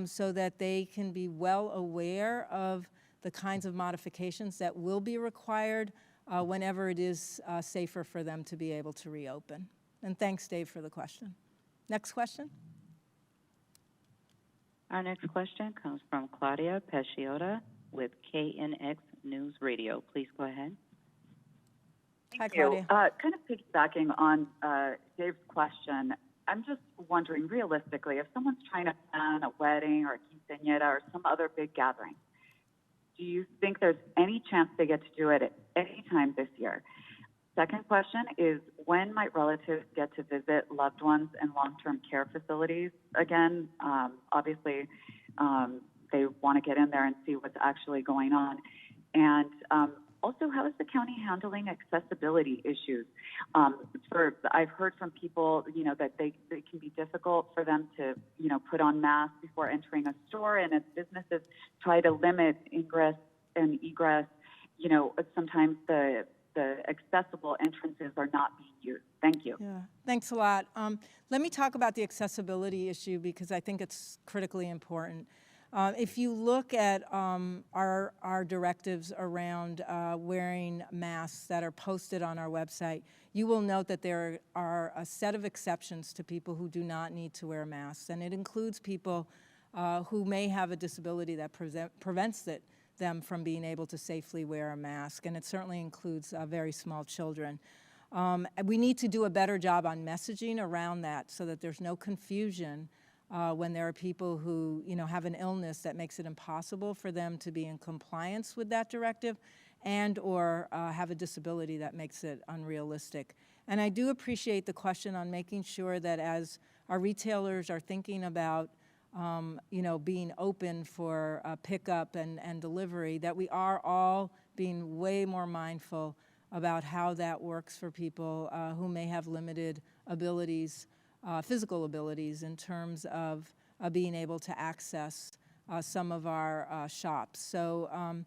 so that they can be well aware of the kinds of modifications that will be required whenever it is safer for them to be able to reopen. And thanks, Dave, for the question. Next question. Our next question comes from Claudia Pesciota with KNX News Radio. Please go ahead. Hi, Claudia. Kind of piggybacking on Dave's question, I'm just wondering, realistically, if someone's trying to plan a wedding or a quinceañera or some other big gathering, do you think there's any chance they get to do it at any time this year? Second question is, when might relatives get to visit loved ones in long-term care facilities again? Obviously, they want to get in there and see what's actually going on. And also, how is the county handling accessibility issues? I've heard from people, that they can be difficult for them to, put on masks before entering a store, and as businesses try to limit ingress and egress, sometimes the accessible entrances are not being used. Thank you. Yeah, thanks a lot. Let me talk about the accessibility issue because I think it's critically important. If you look at our directives around wearing masks that are posted on our website, you will note that there are a set of exceptions to people who do not need to wear masks, and it includes people who may have a disability that prevents them from being able to safely wear a mask, and it certainly includes very small children. We need to do a better job on messaging around that so that there's no confusion when there are people who have an illness that makes it impossible for them to be in compliance with that directive and or have a disability that makes it unrealistic. And I do appreciate the question on making sure that as our retailers are thinking about being open for pickup and delivery, that we are all being way more mindful about how that works for people who may have limited abilities, physical abilities, in terms of being able to access some of our shops. So,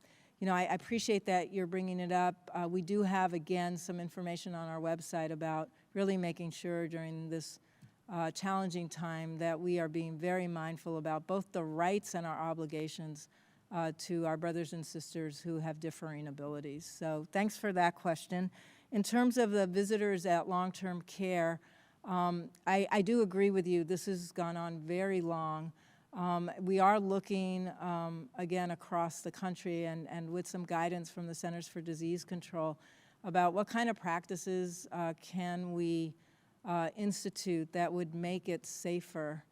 I appreciate that you're bringing it up. We do have, again, some information on our website about really making sure during this challenging time that we are being very mindful about both the rights and our obligations to our brothers and sisters who have differing abilities. So thanks for that question. In terms of the visitors at long-term care, I do agree with you. This has gone on very long. We are looking, again, across the country and with some guidance from the Centers for Disease Control about what kind of practices can we institute that would make it safer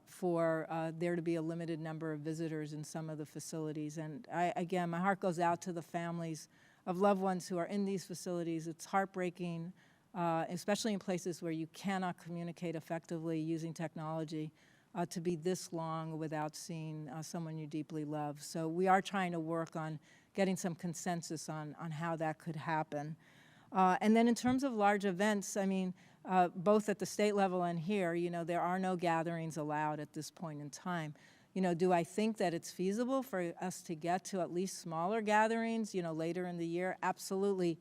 for there to be a limited number of visitors in some of the facilities. And again, my heart goes out to the families of loved ones who are in these facilities. It's heartbreaking, especially in places where you cannot communicate effectively using technology, to be this long without seeing someone you deeply love. So we are trying to work on getting some consensus on how that could happen. And then in terms of large events, I mean, both at the state level and here, there are no gatherings allowed at this point in time. Do I think that it's feasible for us to get to at least smaller gatherings, later in the year? Absolutely,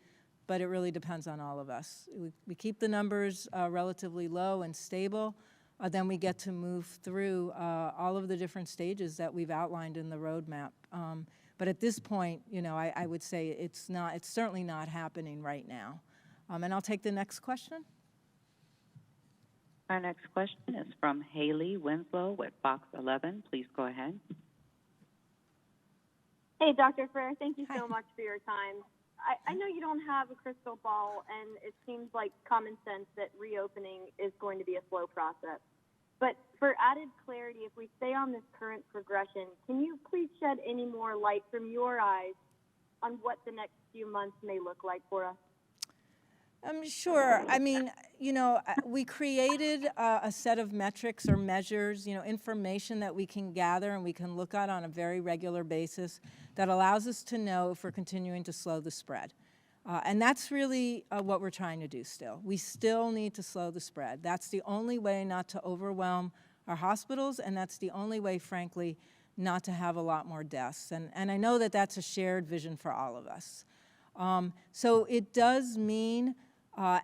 but it really depends on all of us. We keep the numbers relatively low and stable, then we get to move through all of the different stages that we've outlined in the roadmap. But at this point, I would say it's certainly not happening right now. And I'll take the next question. Our next question is from Haley Winslow with Fox 11. Please go ahead. Hey, Dr. Frere, thank you so much for your time. I know you don't have a crystal ball, and it seems like common sense that reopening is going to be a slow process. But for added clarity, if we stay on this current progression, can you please shed any more light from your eyes on what the next few months may look like for us? Sure. I mean, we created a set of metrics or measures, information that we can gather and we can look at on a very regular basis that allows us to know if we're continuing to slow the spread. And that's really what we're trying to do still. We still need to slow the spread. That's the only way not to overwhelm our hospitals, and that's the only way, frankly, not to have a lot more deaths. And I know that that's a shared vision for all of us. So it does mean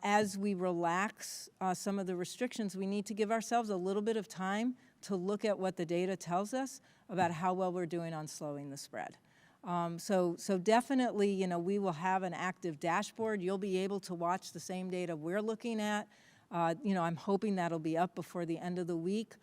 as we relax some of the restrictions, we need to give ourselves a little bit of time to look at what the data tells us about how well we're doing on slowing the spread. So definitely, we will have an active dashboard. You'll be able to watch the same data we're looking at. I'm hoping that'll be up before the end of the week.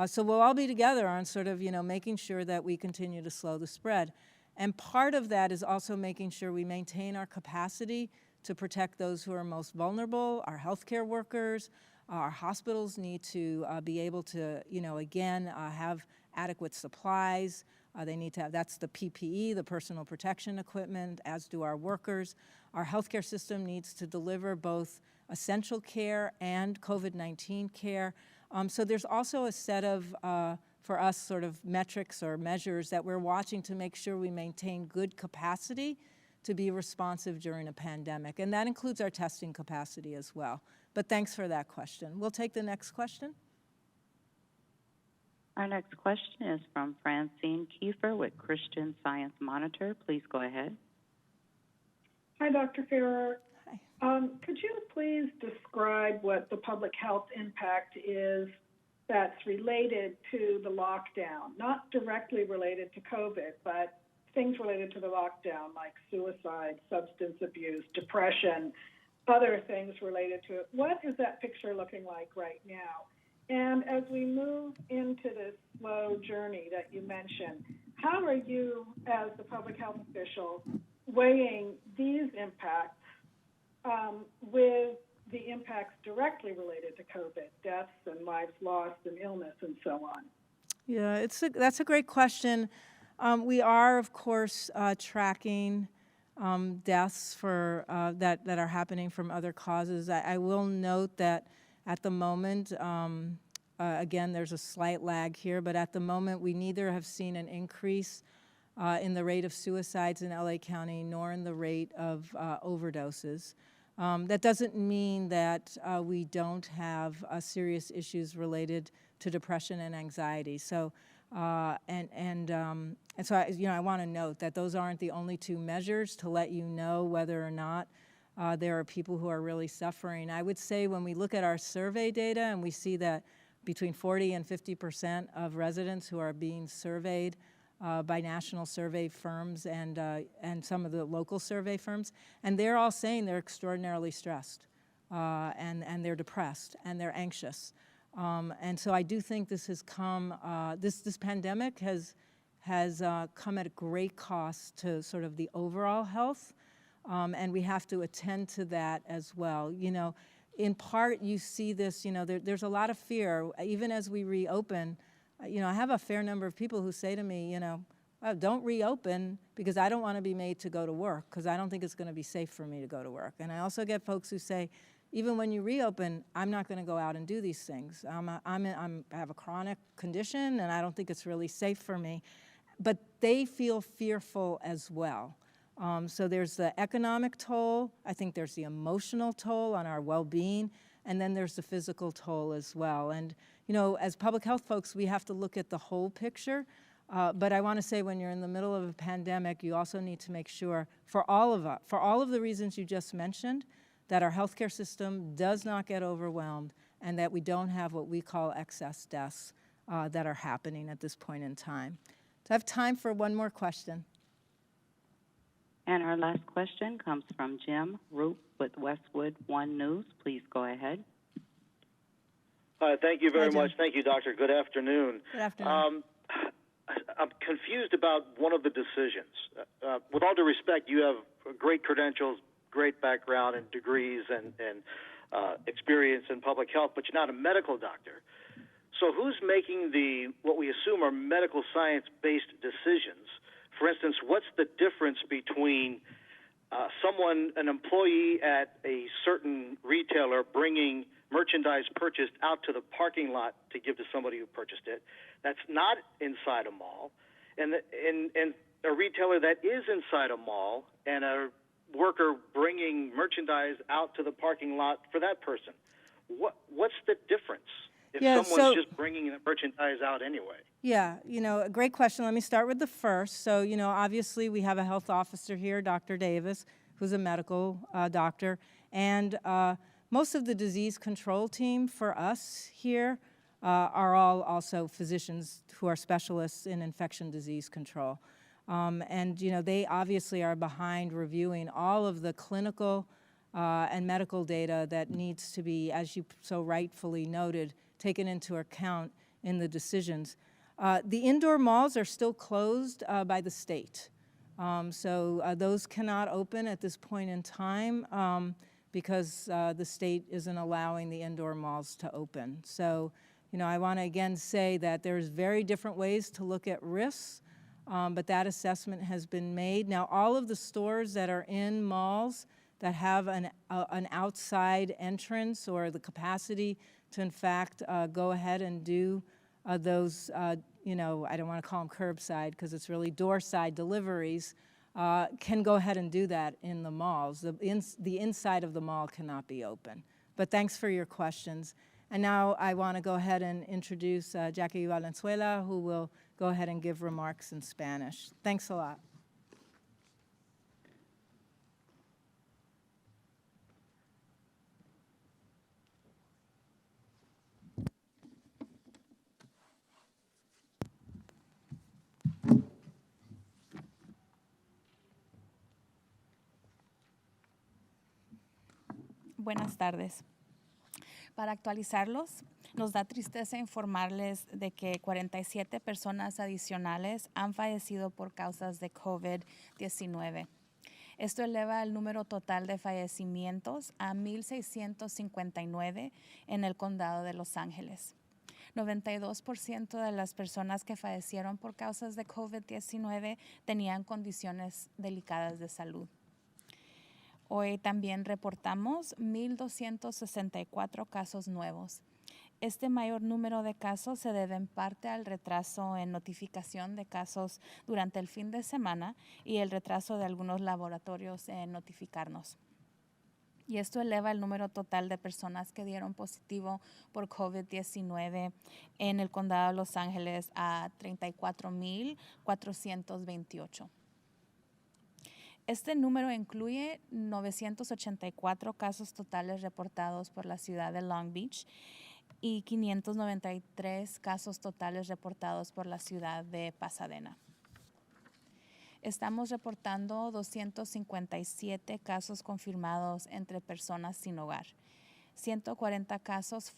So we'll all be together on sort of, making sure that we continue to slow the spread. And part of that is also making sure we maintain our capacity to protect those who are most vulnerable, our healthcare workers. Our hospitals need to be able to, again, have adequate supplies. They need to have, that's the PPE, the personal protection equipment, as do our workers. Our healthcare system needs to deliver both essential care and COVID-19 care. So there's also a set of, for us, sort of metrics or measures that we're watching to make sure we maintain good capacity to be responsive during a pandemic. And that includes our testing capacity as well. But thanks for that question. We'll take the next question. Our next question is from Francine Kiefer with Christian Science Monitor. Please go ahead. Hi, Dr. Ferrer. Hi. Could you please describe what the public health impact is that's related to the lockdown, not directly related to COVID, but things related to the lockdown like suicide, substance abuse, depression, other things related to it? What is that picture looking like right now? And as we move into this slow journey that you mentioned, how are you, as the public health official, weighing these impacts with the impacts directly related to COVID, deaths and lives lost and illness and so on? Yeah, that's a great question. We are, of course, tracking deaths for that are happening from other causes. I will note that at the moment, again, there's a slight lag here, but at the moment, we neither have seen an increase in the rate of suicides in LA County nor in the rate of overdoses. That doesn't mean that we don't have serious issues related to depression and anxiety. So, and so I want to note that those aren't the only two measures to let you know whether or not there are people who are really suffering. I would say when we look at our survey data and we see that between 40 and 50% of residents who are being surveyed by national survey firms and some of the local survey firms, and they're all saying they're extraordinarily stressed and they're depressed and they're anxious. And so I do think this has come, this pandemic has come at a great cost to sort of the overall health, and we have to attend to that as well. In part, you see this, there's a lot of fear, even as we reopen. I have a fair number of people who say to me, oh, don't reopen because I don't want to be made to go to work because I don't think it's going to be safe for me to go to work. And I also get folks who say, even when you reopen, I'm not going to go out and do these things. I have a chronic condition and I don't think it's really safe for me. But they feel fearful as well. So there's the economic toll, I think there's the emotional toll on our well-being, and then there's the physical toll as well. And, as public health folks, we have to look at the whole picture. But I want to say when you're in the middle of a pandemic, you also need to make sure, for all of the reasons you just mentioned, that our healthcare system does not get overwhelmed and that we don't have what we call excess deaths that are happening at this point in time. So I have time for one more question. And our last question comes from Jim Roop with Westwood One News. Please go ahead. Hi, thank you very Hi, Jim. much. Thank you, Doctor. Good afternoon. Good afternoon. I'm confused about one of the decisions. With all due respect, you have great credentials, great background and degrees and experience in public health, but you're not a medical doctor. So who's making what we assume are medical science-based decisions? For instance, what's the difference between an employee at a certain retailer bringing merchandise purchased out to the parking lot to give to somebody who purchased it that's not inside a mall, and a retailer that is inside a mall and a worker bringing merchandise out to the parking lot for that person? What's the difference if someone's just bringing the merchandise out anyway? Yeah, a great question. Let me start with the first. So, obviously we have a health officer here, Dr. Davis, who's a medical doctor, and most of the disease control team for us here are all also physicians who are specialists in infection disease control. And they obviously are behind reviewing all of the clinical and medical data that needs to be, as you so rightfully noted, taken into account in the decisions. The indoor malls are still closed by the state. So those cannot open at this point in time because the state isn't allowing the indoor malls to open. So, I want to again say that there's very different ways to look at risks, but that assessment has been made. Now, all of the stores that are in malls that have an outside entrance or the capacity to, in fact, go ahead and do those, I don't want to call them curbside because it's really door-side deliveries, can go ahead and do that in the malls. The inside of the mall cannot be open. But thanks for your questions. And now I want to go ahead and introduce Jackie Valenzuela, who will go ahead and give remarks in Spanish. Thanks a lot. Buenas tardes. Para actualizarlos, nos da tristeza informarles de que 47 personas adicionales han fallecido por causas de COVID-19. Esto eleva el número total de fallecimientos a 1,659 en el condado de Los Ángeles. 92% de las personas que fallecieron por causas de COVID-19 tenían condiciones delicadas de salud. Hoy también reportamos 1,264 casos nuevos. Este mayor número de casos se debe en parte al retraso en notificación de casos durante el fin de semana y el retraso de algunos laboratorios en notificarnos. Y esto eleva el número total de personas que dieron positivo por COVID-19 en el condado de Los Ángeles a 34,428. Este número incluye 984 casos totales reportados por la ciudad de Long Beach y 593 casos totales reportados por la ciudad de Pasadena. Estamos reportando 257 casos confirmados entre personas sin hogar. 140 casos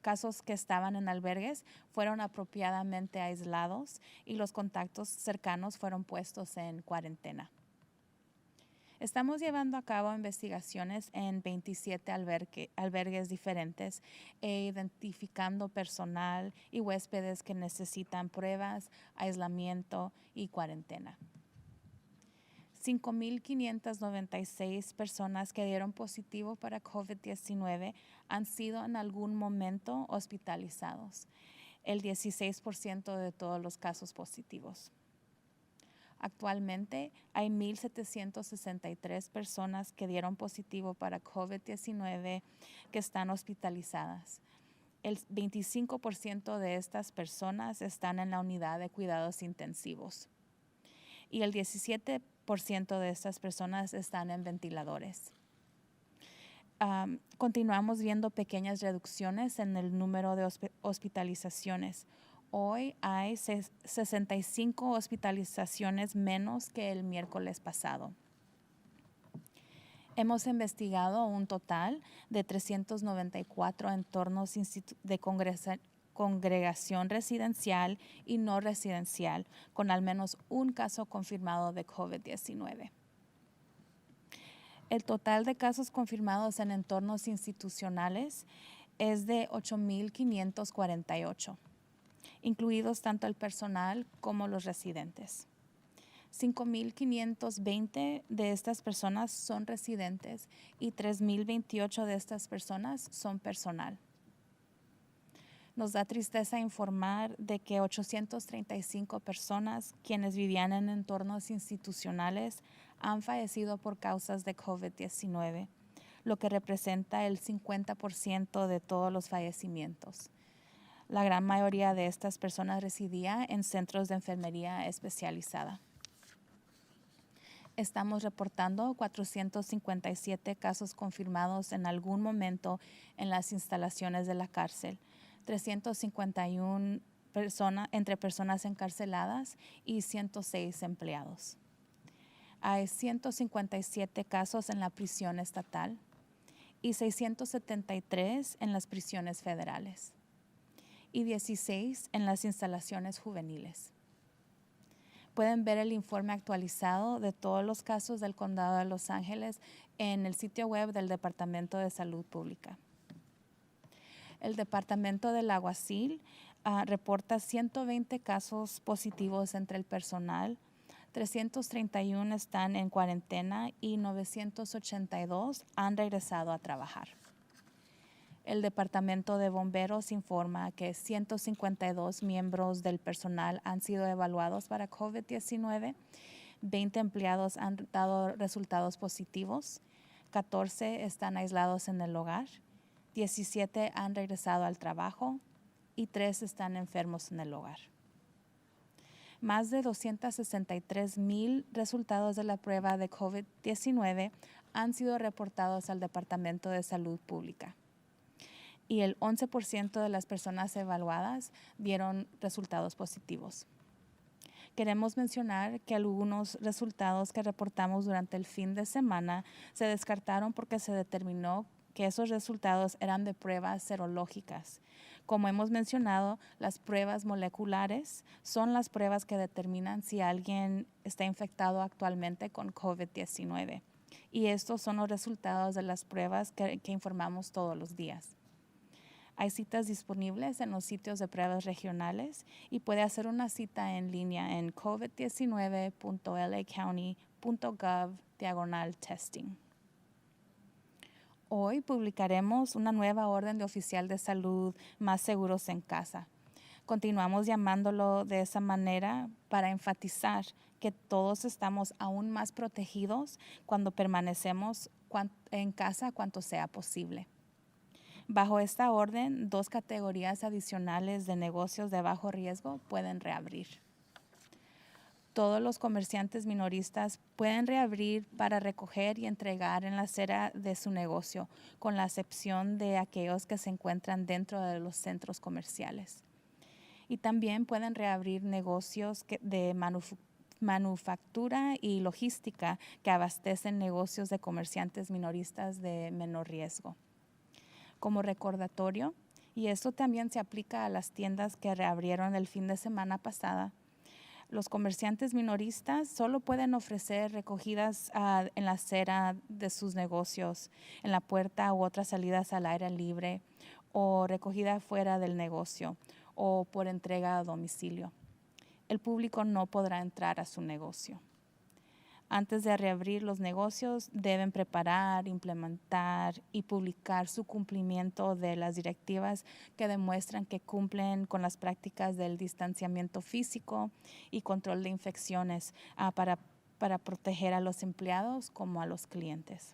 casos que estaban en albergues fueron apropiadamente aislados y los contactos cercanos fueron puestos en cuarentena. Estamos llevando a cabo investigaciones en 27 albergues diferentes e identificando personal y huéspedes que necesitan pruebas, aislamiento y cuarentena. 5,596 personas que dieron positivo para COVID-19 han sido en algún momento hospitalizados, el 16% de todos los casos positivos. Actualmente hay 1,763 personas que dieron positivo para COVID-19 que están hospitalizadas. El 25% de estas personas están en la unidad de cuidados intensivos y el 17% de estas personas están en ventiladores. continuamos viendo pequeñas reducciones en el número de hospitalizaciones. Hoy hay 65 hospitalizaciones menos que el miércoles pasado. Hemos investigado un total de 394 entornos de congregación residencial y no residencial, con al menos un caso confirmado de COVID-19. El total de casos confirmados en entornos institucionales es de 8,548, incluidos tanto el personal como los residentes. 5,520 de estas personas son residentes y 3,028 de estas personas son personal. Nos da tristeza informar de que 835 personas quienes vivían en entornos institucionales han fallecido por causas de COVID-19, lo que representa el 50% de todos los fallecimientos. La gran mayoría de estas personas residía en centros de enfermería especializada. Estamos reportando 457 casos confirmados en algún momento en las instalaciones de la cárcel, 351 entre personas encarceladas y 106 empleados. Hay 157 casos en la prisión estatal y 673 en las prisiones federales y 16 en las instalaciones juveniles. Pueden ver el informe actualizado de todos los casos del Condado de Los Ángeles en el sitio web del Departamento de Salud Pública. El Departamento del Alguacil reporta 120 casos positivos entre el personal, 331 están en cuarentena y 982 han regresado a trabajar. El Departamento de Bomberos informa que 152 miembros del personal han sido evaluados para COVID-19, 20 empleados han dado resultados positivos, 14 están aislados en el hogar, 17 han regresado al trabajo y 3 están enfermos en el hogar. Más de 263,000 resultados de la prueba de COVID-19 han sido reportados al Departamento de Salud Pública. Y el 11% de las personas evaluadas dieron resultados positivos. Queremos mencionar que algunos resultados que reportamos durante el fin de semana se descartaron porque se determinó que esos resultados eran de pruebas serológicas. Como hemos mencionado, las pruebas moleculares son las pruebas que determinan si alguien está infectado actualmente con COVID-19. Y estos son los resultados de las pruebas que informamos todos los días. Hay citas disponibles en los sitios de pruebas regionales y puede hacer una cita en línea en covid19.lacounty.gov/testing. Hoy publicaremos una nueva orden de oficial de salud más seguros en casa. Continuamos llamándolo de esa manera para enfatizar que todos estamos aún más protegidos cuando permanecemos en casa cuanto sea posible. Bajo esta orden, 2 categorías adicionales de negocios de bajo riesgo pueden reabrir. Todos los comerciantes minoristas pueden reabrir para recoger y entregar en la acera de su negocio, con la excepción de aquellos que se encuentran dentro de los centros comerciales. Y también pueden reabrir negocios de manufactura y logística que abastecen negocios de comerciantes minoristas de menor riesgo. Como recordatorio, y esto también se aplica a las tiendas que reabrieron el fin de semana pasada, los comerciantes minoristas solo pueden ofrecer recogidas en la acera de sus negocios, en la puerta u otras salidas al aire libre, o recogida fuera del negocio, o por entrega a domicilio. El público no podrá entrar a su negocio. Antes de reabrir los negocios, deben preparar, implementar y publicar su cumplimiento de las directivas que demuestran que cumplen con las prácticas del distanciamiento físico y control de infecciones para proteger a los empleados como a los clientes.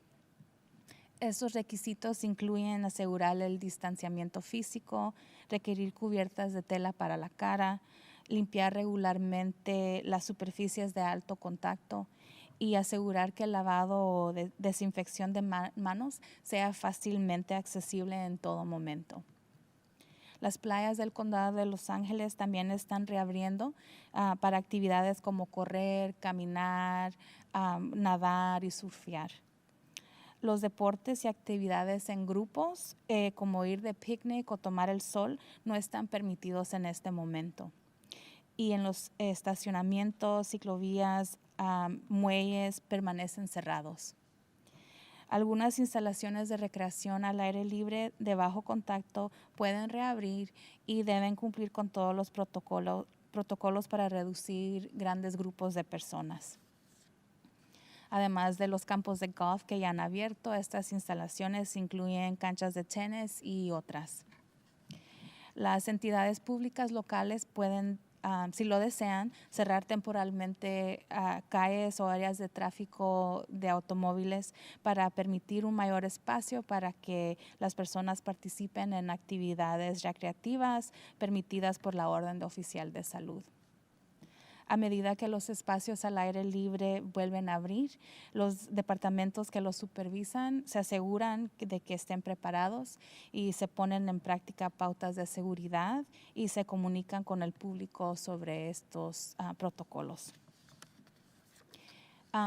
Estos requisitos incluyen asegurar el distanciamiento físico, requerir cubiertas de tela para la cara, limpiar regularmente las superficies de alto contacto y asegurar que el lavado o desinfección de manos sea fácilmente accesible en todo momento. Las playas del condado de Los Ángeles también están reabriendo para actividades como correr, caminar, nadar y surfear. Los deportes y actividades en grupos, como ir de picnic o tomar el sol, no están permitidos en este momento. Y en los estacionamientos, ciclovías, muelles permanecen cerrados. Algunas instalaciones de recreación al aire libre de bajo contacto pueden reabrir y deben cumplir con todos los protocolos para reducir grandes grupos de personas. Además de los campos de golf que ya han abierto, estas instalaciones incluyen canchas de tenis y otras. Las entidades públicas locales pueden, si lo desean, cerrar temporalmente calles o áreas de tráfico de automóviles para permitir un mayor espacio para que las personas participen en actividades recreativas permitidas por la orden oficial de salud. A medida que los espacios al aire libre vuelven a abrir, los departamentos que los supervisan se aseguran de que estén preparados y se ponen en práctica pautas de seguridad y se comunican con el público sobre estos protocolos.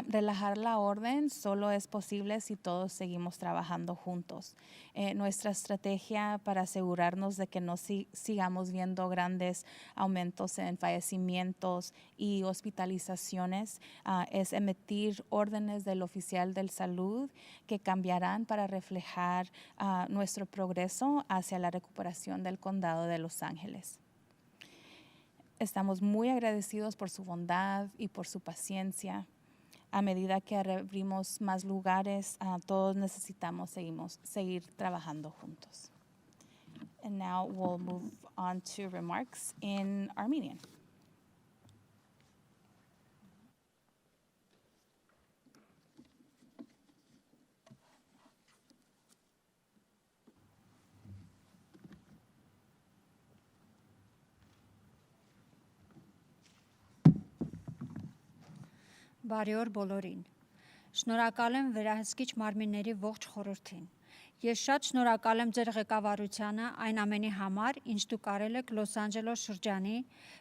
Relajar la orden solo es posible si todos seguimos trabajando juntos. Nuestra estrategia para asegurarnos de que no sigamos viendo grandes aumentos en fallecimientos y hospitalizaciones es emitir órdenes del oficial de salud que cambiarán para reflejar nuestro progreso hacia la recuperación del condado de Los Ángeles. Estamos muy agradecidos por su bondad y por su paciencia. A medida que abrimos más lugares, todos necesitamos seguir trabajando juntos. And now we'll move on to remarks in Armenian. Բարի օր բոլորին։ Շնորհակալ եմ վերահսկիչ մարմինների ողջ խորհրդին։ Ես շատ շնորհակալ եմ ձեր ղեկավարությանը այն ամենի համար, ինչ դուք արել եք Լոս Անջելես շրջանի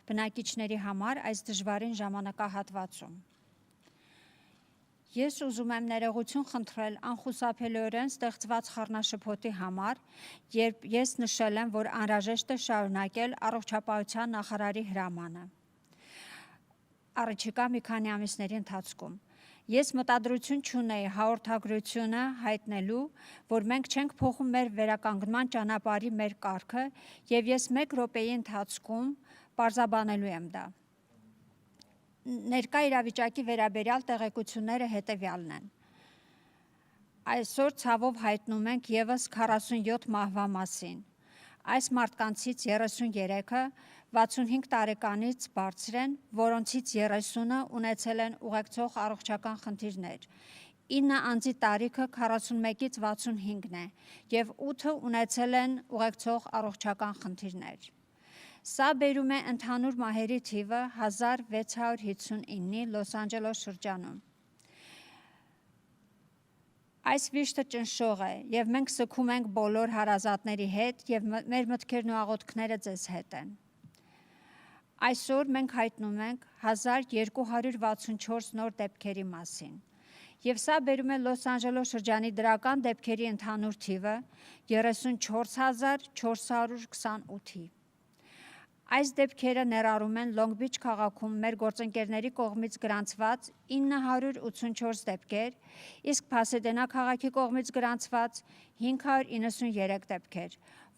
բնակիչների համար այս դժվարին ժամանակահատվածում։ Ես ուզում եմ ներողություն խնդրել անխուսափելիորեն ստեղծված խառնաշփոթի համար, երբ ես նշել եմ, որ անհրաժեշտ է շարունակել առողջապահության նախարարի հրամանը։ Առաջիկա մի քանի ամիսների ընթացքում։ Ես մտադրություն չունեի հաղորդագրությունը հայտնելու, որ մենք չենք փոխում մեր վերականգնման ճանապարհի մեր կարգը, եւ ես 1 րոպեի ընթացքում պարզաբանելու եմ դա։ Ներկա իրավիճակի վերաբերյալ տեղեկությունները հետևյալն են։ Այսօր ցավով հայտնում ենք եւս 47 մահվա մասին։ Այս մարդկանցից 33-ը 65 տարեկանից բարձր են, որոնցից 30-ը ունեցել են ուղեկցող առողջական խնդիրներ։ 9 անձի տարիքը 41-ից 65-ն է եւ 8-ը ունեցել են ուղեկցող առողջական խնդիրներ։ Սա բերում է ընդհանուր մահերի թիվը 1659-ի Լոս Անջելես շրջանում։ Այս վիշտը ճնշող է եւ մենք սգում ենք բոլոր հարազատների հետ եւ մեր մտքերն ու աղոթքները ձեզ հետ են։ Այսօր մենք հայտնում ենք 1264 նոր դեպքերի մասին։ Եվ սա բերում է Լոս Անջելես շրջանի դրական դեպքերի ընդհանուր թիվը 34428-ի։ Այս դեպքերը ներառում են Լոնգ Բիչ քաղաքում մեր գործընկերների կողմից գրանցված 984 դեպքեր, իսկ Փասեդենա քաղաքի կողմից գրանցված 593 դեպքեր,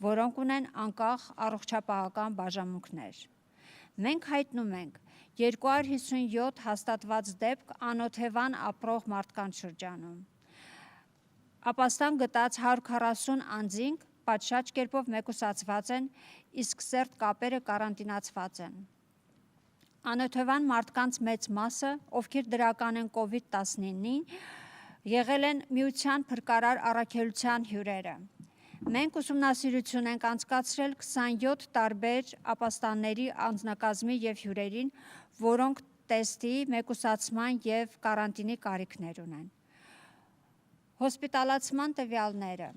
որոնք ունեն անկախ առողջապահական բաժանմունքներ։ Մենք հայտնում ենք 257 հաստատված դեպք անօթևան ապրող մարդկանց շրջանում։ Ապաստան գտած 140 անձինք պատշաճ կերպով մեկուսացված են, իսկ սերտ կապերը կարանտինացված են։ Անօթևան մարդկանց մեծ մասը, ովքեր դրական են COVID-19-ին, եղել են միության փրկարար առաքելության հյուրերը։ Մենք ուսումնասիրություն ենք անցկացրել 27 տարբեր ապաստանների անձնակազմի եւ հյուրերին, որոնք տեստի, մեկուսացման եւ կարանտինի կարիքներ ունեն։ Հոսպիտալացման տվյալները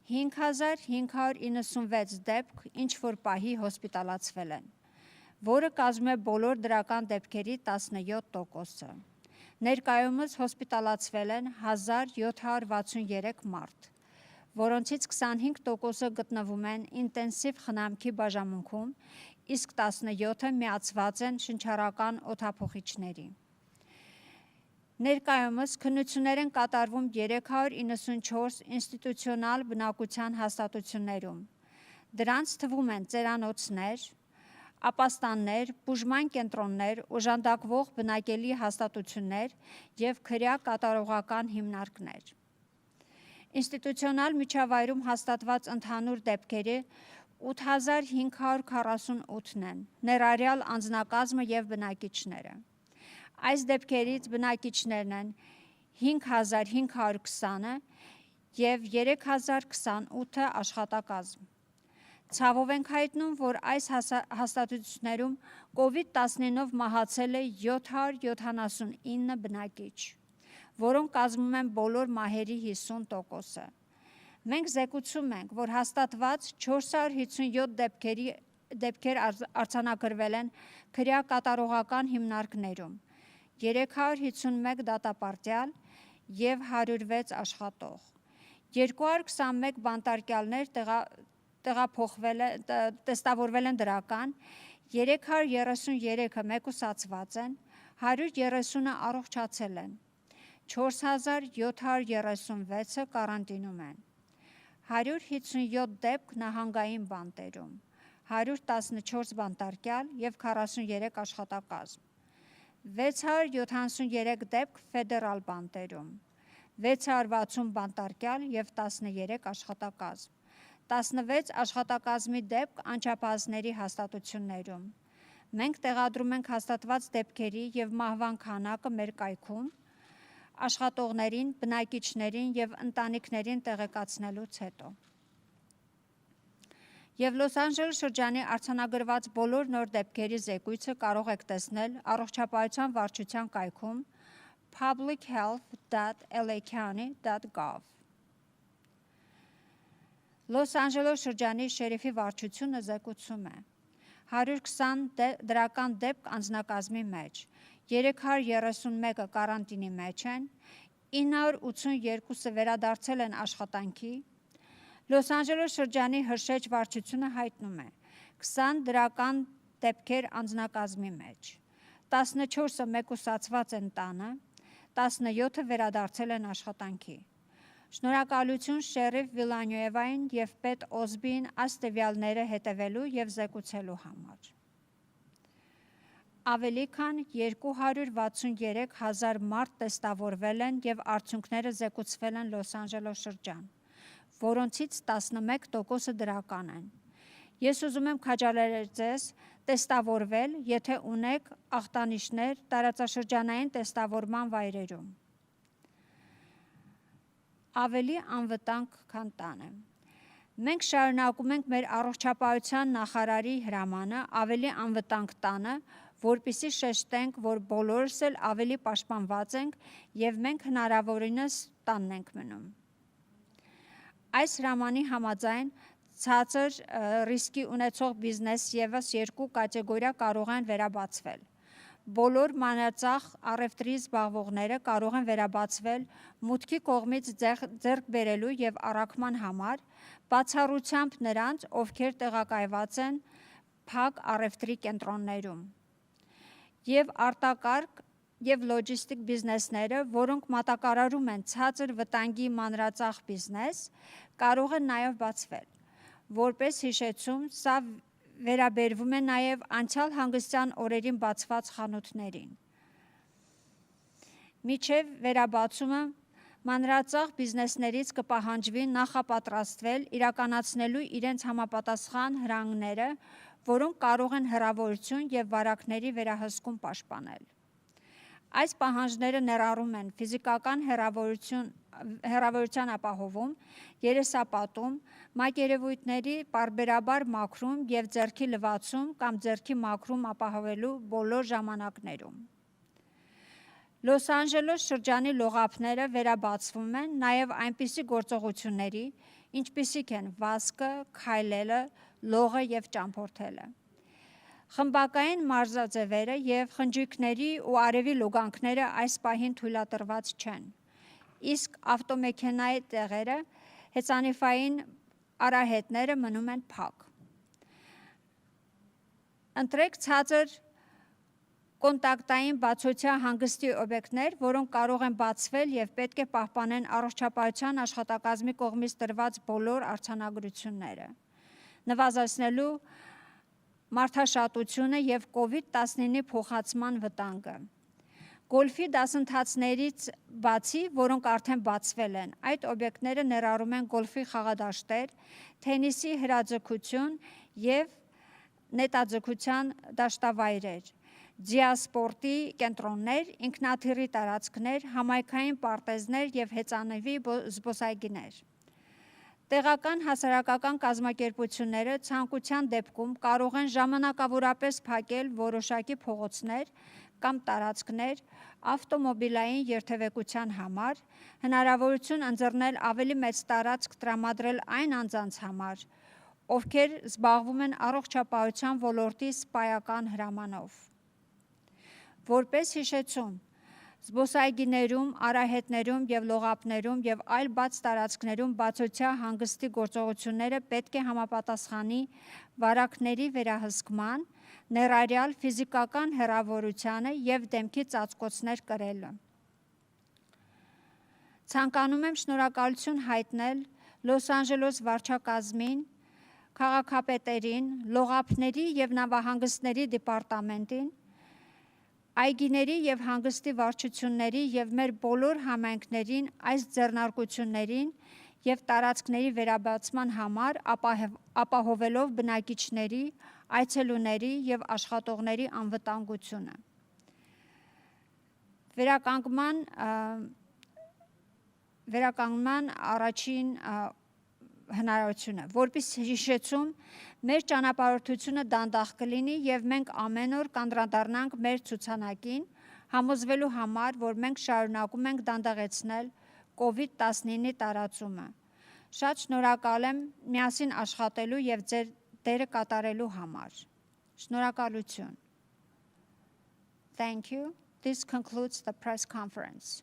5596 դեպք ինչ որ պահի հոսպիտալացվել են, որը կազմում է բոլոր դրական դեպքերի 17%-ը։ Ներկայումս հոսպիտալացվել են 1763 մարդ, որոնցից 25%-ը գտնվում են ինտենսիվ խնամքի բաժանմունքում, իսկ 17-ը միացված են շնչառական օդափոխիչների։ Ներկայումս քննություններ են կատարվում 394 ինստիտուցիոնալ բնակության հաստատություններում։ Դրանց թվում են ծերանոցներ, ապաստաններ, բուժման կենտրոններ, օժանդակվող բնակելի հաստատություններ եւ քրյա կատարողական հիմնարկներ։ Ինստիտուցիոնալ միջավայրում հաստատված ընդհանուր դեպքերը 8548-ն են, ներառյալ անձնակազմը եւ բնակիչները։ Այս դեպքերից բնակիչներն են 5520-ը եւ 3028-ը աշխատակազմ։ Ցավով ենք հայտնում, որ այս հաստատություններում COVID-19-ով մահացել է 779 բնակիչ, որոնք կազմում են բոլոր մահերի 50%-ը։ Մենք զեկուցում ենք, որ հաստատված 457 դեպքեր արձանագրվել են քրյա կատարողական հիմնարկներում, 351 դատապարտյալ եւ 106 աշխատող։ 221 բանտարկյալներ տեստավորվել են դրական, 333-ը մեկուսացված են, 130-ը առողջացել են, 4736-ը կարանտինում են, 157 դեպք նահանգային բանտերում, 114 բանտարկյալ եւ 43 աշխատակազմ, 673 դեպք ֆեդերալ բանտերում, 660 բանտարկյալ եւ 13 աշխատակազմ, 16 աշխատակազմի դեպք անչափահասների հաստատություններում։ Մենք տեղադրում ենք հաստատված դեպքերի եւ մահվան քանակը մեր կայքում, աշխատողներին, բնակիչներին եւ ընտանիքներին տեղեկացնելուց հետո։ Եվ Լոս Անջելես շրջանի արձանագրված բոլոր նոր դեպքերի զեկույցը կարող եք տեսնել առողջապահության վարչության կայքում publichealth.lacounty.gov։ Լոս Անջելես շրջանի շերիֆի վարչությունը զեկուցում է 120 դրական դեպք անձնակազմի մեջ, 331-ը կարանտինի մեջ են, 982-ը վերադարձել են աշխատանքի։ Լոս Անջելես շրջանի հրշեջ վարչությունը հայտնում է 20 դրական դեպքեր անձնակազմի մեջ, 14-ը մեկուսացված են տանը, 17-ը վերադարձել են աշխատանքի։ Շնորհակալություն շերիֆ Վիլանյուևային եւ պետ Օզբին այս տվյալները հետևելու եւ զեկուցելու համար։ Ավելի քան 263,000 մարդ տեստավորվել են եւ արդյունքները զեկուցվել են Լոս Անջելես շրջան, որոնցից 11%-ը դրական են։ Ես ուզում եմ քաջալերել ձեզ տեստավորվել, եթե ունեք ախտանիշներ տարածաշրջանային տեստավորման վայրերում։ Ավելի անվտանգ, քան տանը։ Մենք շարունակում ենք մեր առողջապահության նախարարի հրամանը ավելի անվտանգ տանը, որպեսզի շեշտենք, որ բոլորս էլ ավելի պաշտպանված ենք եւ մենք հնարավորինս տանն ենք մնում։ Այս հրամանի համաձայն ցածր ռիսկի ունեցող բիզնես եւս երկու կատեգորիա կարող են վերաբացվել։ Բոլոր մանրածախ առևտրի զբաղվողները կարող են վերաբացվել մուտքի կողմից ձեռք բերելու եւ առաքման համար, բացառությամբ նրանց, ովքեր տեղակայված են փակ առևտրի կենտրոններում։ Եվ արտակարգ եւ լոջիստիկ բիզնեսները, որոնք մատակարարում են ցածր վտանգի մանրածախ բիզնես, կարող են նաեւ բացվել։ Որպես հիշեցում, սա վերաբերվում է նաև անցյալ հանգստյան օրերին բացված խանութներին։ Մինչև վերաբացումը մանրածախ բիզնեսներից կպահանջվի նախապատրաստվել իրականացնելու իրենց համապատասխան հրանգները, որոնք կարող են հեռավորություն եւ վարակների վերահսկում պաշտպանել։ Այս պահանջները ներառում են ֆիզիկական հեռավորության ապահովում, երեսապատում, մակերևույթների պարբերաբար մաքրում եւ ձեռքի լվացում կամ ձեռքի մաքրում ապահովելու բոլոր ժամանակներում։ Լոս Անջելես շրջանի լողափները վերաբացվում են նաև այնպիսի գործողությունների, ինչպիսիք են վազքը, քայլելը, լողը եւ ճամփորդելը։ Խմբակային մարզաձևերը եւ խնջույքների ու արևի լուգանքները այս պահին թույլատրված չեն։ Իսկ ավտոմեքենայի տեղերը, հեծանիվային արահետները մնում են փակ։ Ընտրեք ցածր կոնտակտային բացօթյա հանգստի օբյեկտներ, որոնք կարող են բացվել եւ պետք է պահպանեն առողջապահության աշխատակազմի կողմից տրված բոլոր արձանագրությունները, նվազեցնելու մարդաշատությունը եւ COVID-19-ի փոխանցման վտանգը։ Գոլֆի դասընթացներից բացի, որոնք արդեն բացվել են, այդ օբյեկտները ներառում են գոլֆի խաղադաշտեր, թենիսի հրաձգություն եւ նետաձգության դաշտավայրեր, ձիասպորտի կենտրոններ, ինքնաթիռի տարածքներ, համայնքային պարտեզներ եւ հեծանիվի զբոսայգիներ։ Տեղական հասարակական կազմակերպությունները ցանկության դեպքում կարող են ժամանակավորապես փակել որոշակի փողոցներ կամ տարածքներ ավտոմոբիլային երթևեկության համար, հնարավորություն ընձեռնել ավելի մեծ տարածք տրամադրել այն անձանց համար, ովքեր զբաղվում են առողջապահության ոլորտի սպայական հրամանով։ Որպես հիշեցում, զբոսայգիներում, արահետներում եւ լողափներում եւ այլ բաց տարածքներում բացօթյա հանգստի գործողությունները պետք է համապատասխանի վարակների վերահսկման, ներառյալ ֆիզիկական հեռավորությանը եւ դեմքի ծածկոցներ կրելը։ Ցանկանում եմ շնորհակալություն հայտնել Լոս Անջելես վարչակազմին, քաղաքապետերին, լողափների եւ նավահանգստների դեպարտամենտին, այգիների եւ հանգստի վարչությունների եւ մեր բոլոր համայնքներին այս ձեռնարկություններին եւ տարածքների վերաբացման համար ապահովելով բնակիչների, այցելուների եւ աշխատողների անվտանգությունը։ Վերականգնման առաջին հնարավորությունը, որպես հիշեցում, մեր ճանապարհորդությունը դանդաղ կլինի եւ մենք ամեն օր կանդրադառնանք մեր ցուցանակին, համոզվելու համար, որ մենք շարունակում ենք դանդաղեցնել COVID-19-ի տարածումը։ Շատ շնորհակալ եմ միասին աշխատելու եւ ձեր դերը կատարելու համար։ Շնորհակալություն։ Thank you. This concludes the press conference.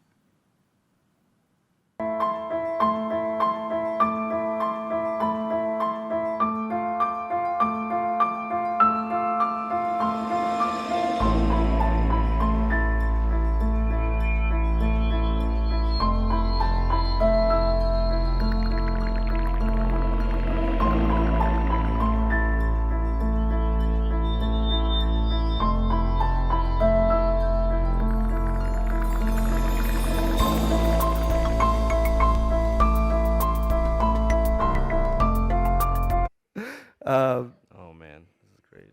Oh man, this is great.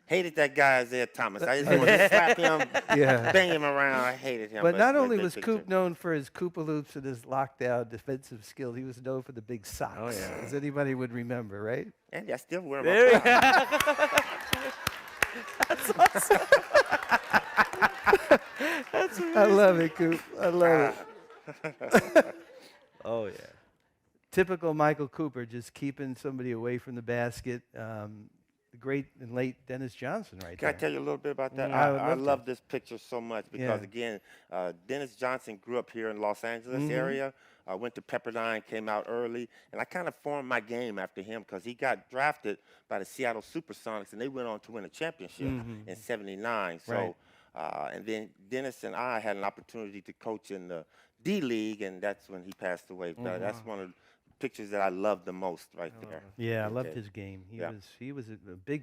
Hated that guy Isaiah Thomas. I just wanted to slap him, bang him around. I hated him. But not only was Coop known for his Koopa loops and his lockdown defensive skills, he was known for the big socks, Oh, yeah. as anybody would remember, right? And I still wear There my That's awesome. That's amazing. I love it, Coop. I love it. Oh yeah. Typical Michael Cooper, just keeping somebody away from the basket. The great and late Dennis Johnson right Can I there. tell you a little bit about that? Yeah, I love this picture so much because, Yeah. again, Dennis Johnson grew up here in Los Angeles area, went to Pepperdine, came out early, and I kind of formed my game after him because he got drafted by the Seattle Supersonics, and they went on to win a championship in '79. So, Right. and then Dennis and I had an opportunity to coach in the D League, and that's when he passed away. Oh, That's wow. one of the pictures that I love the most right there. Yeah, I He loved did. his game. He Yeah. was a big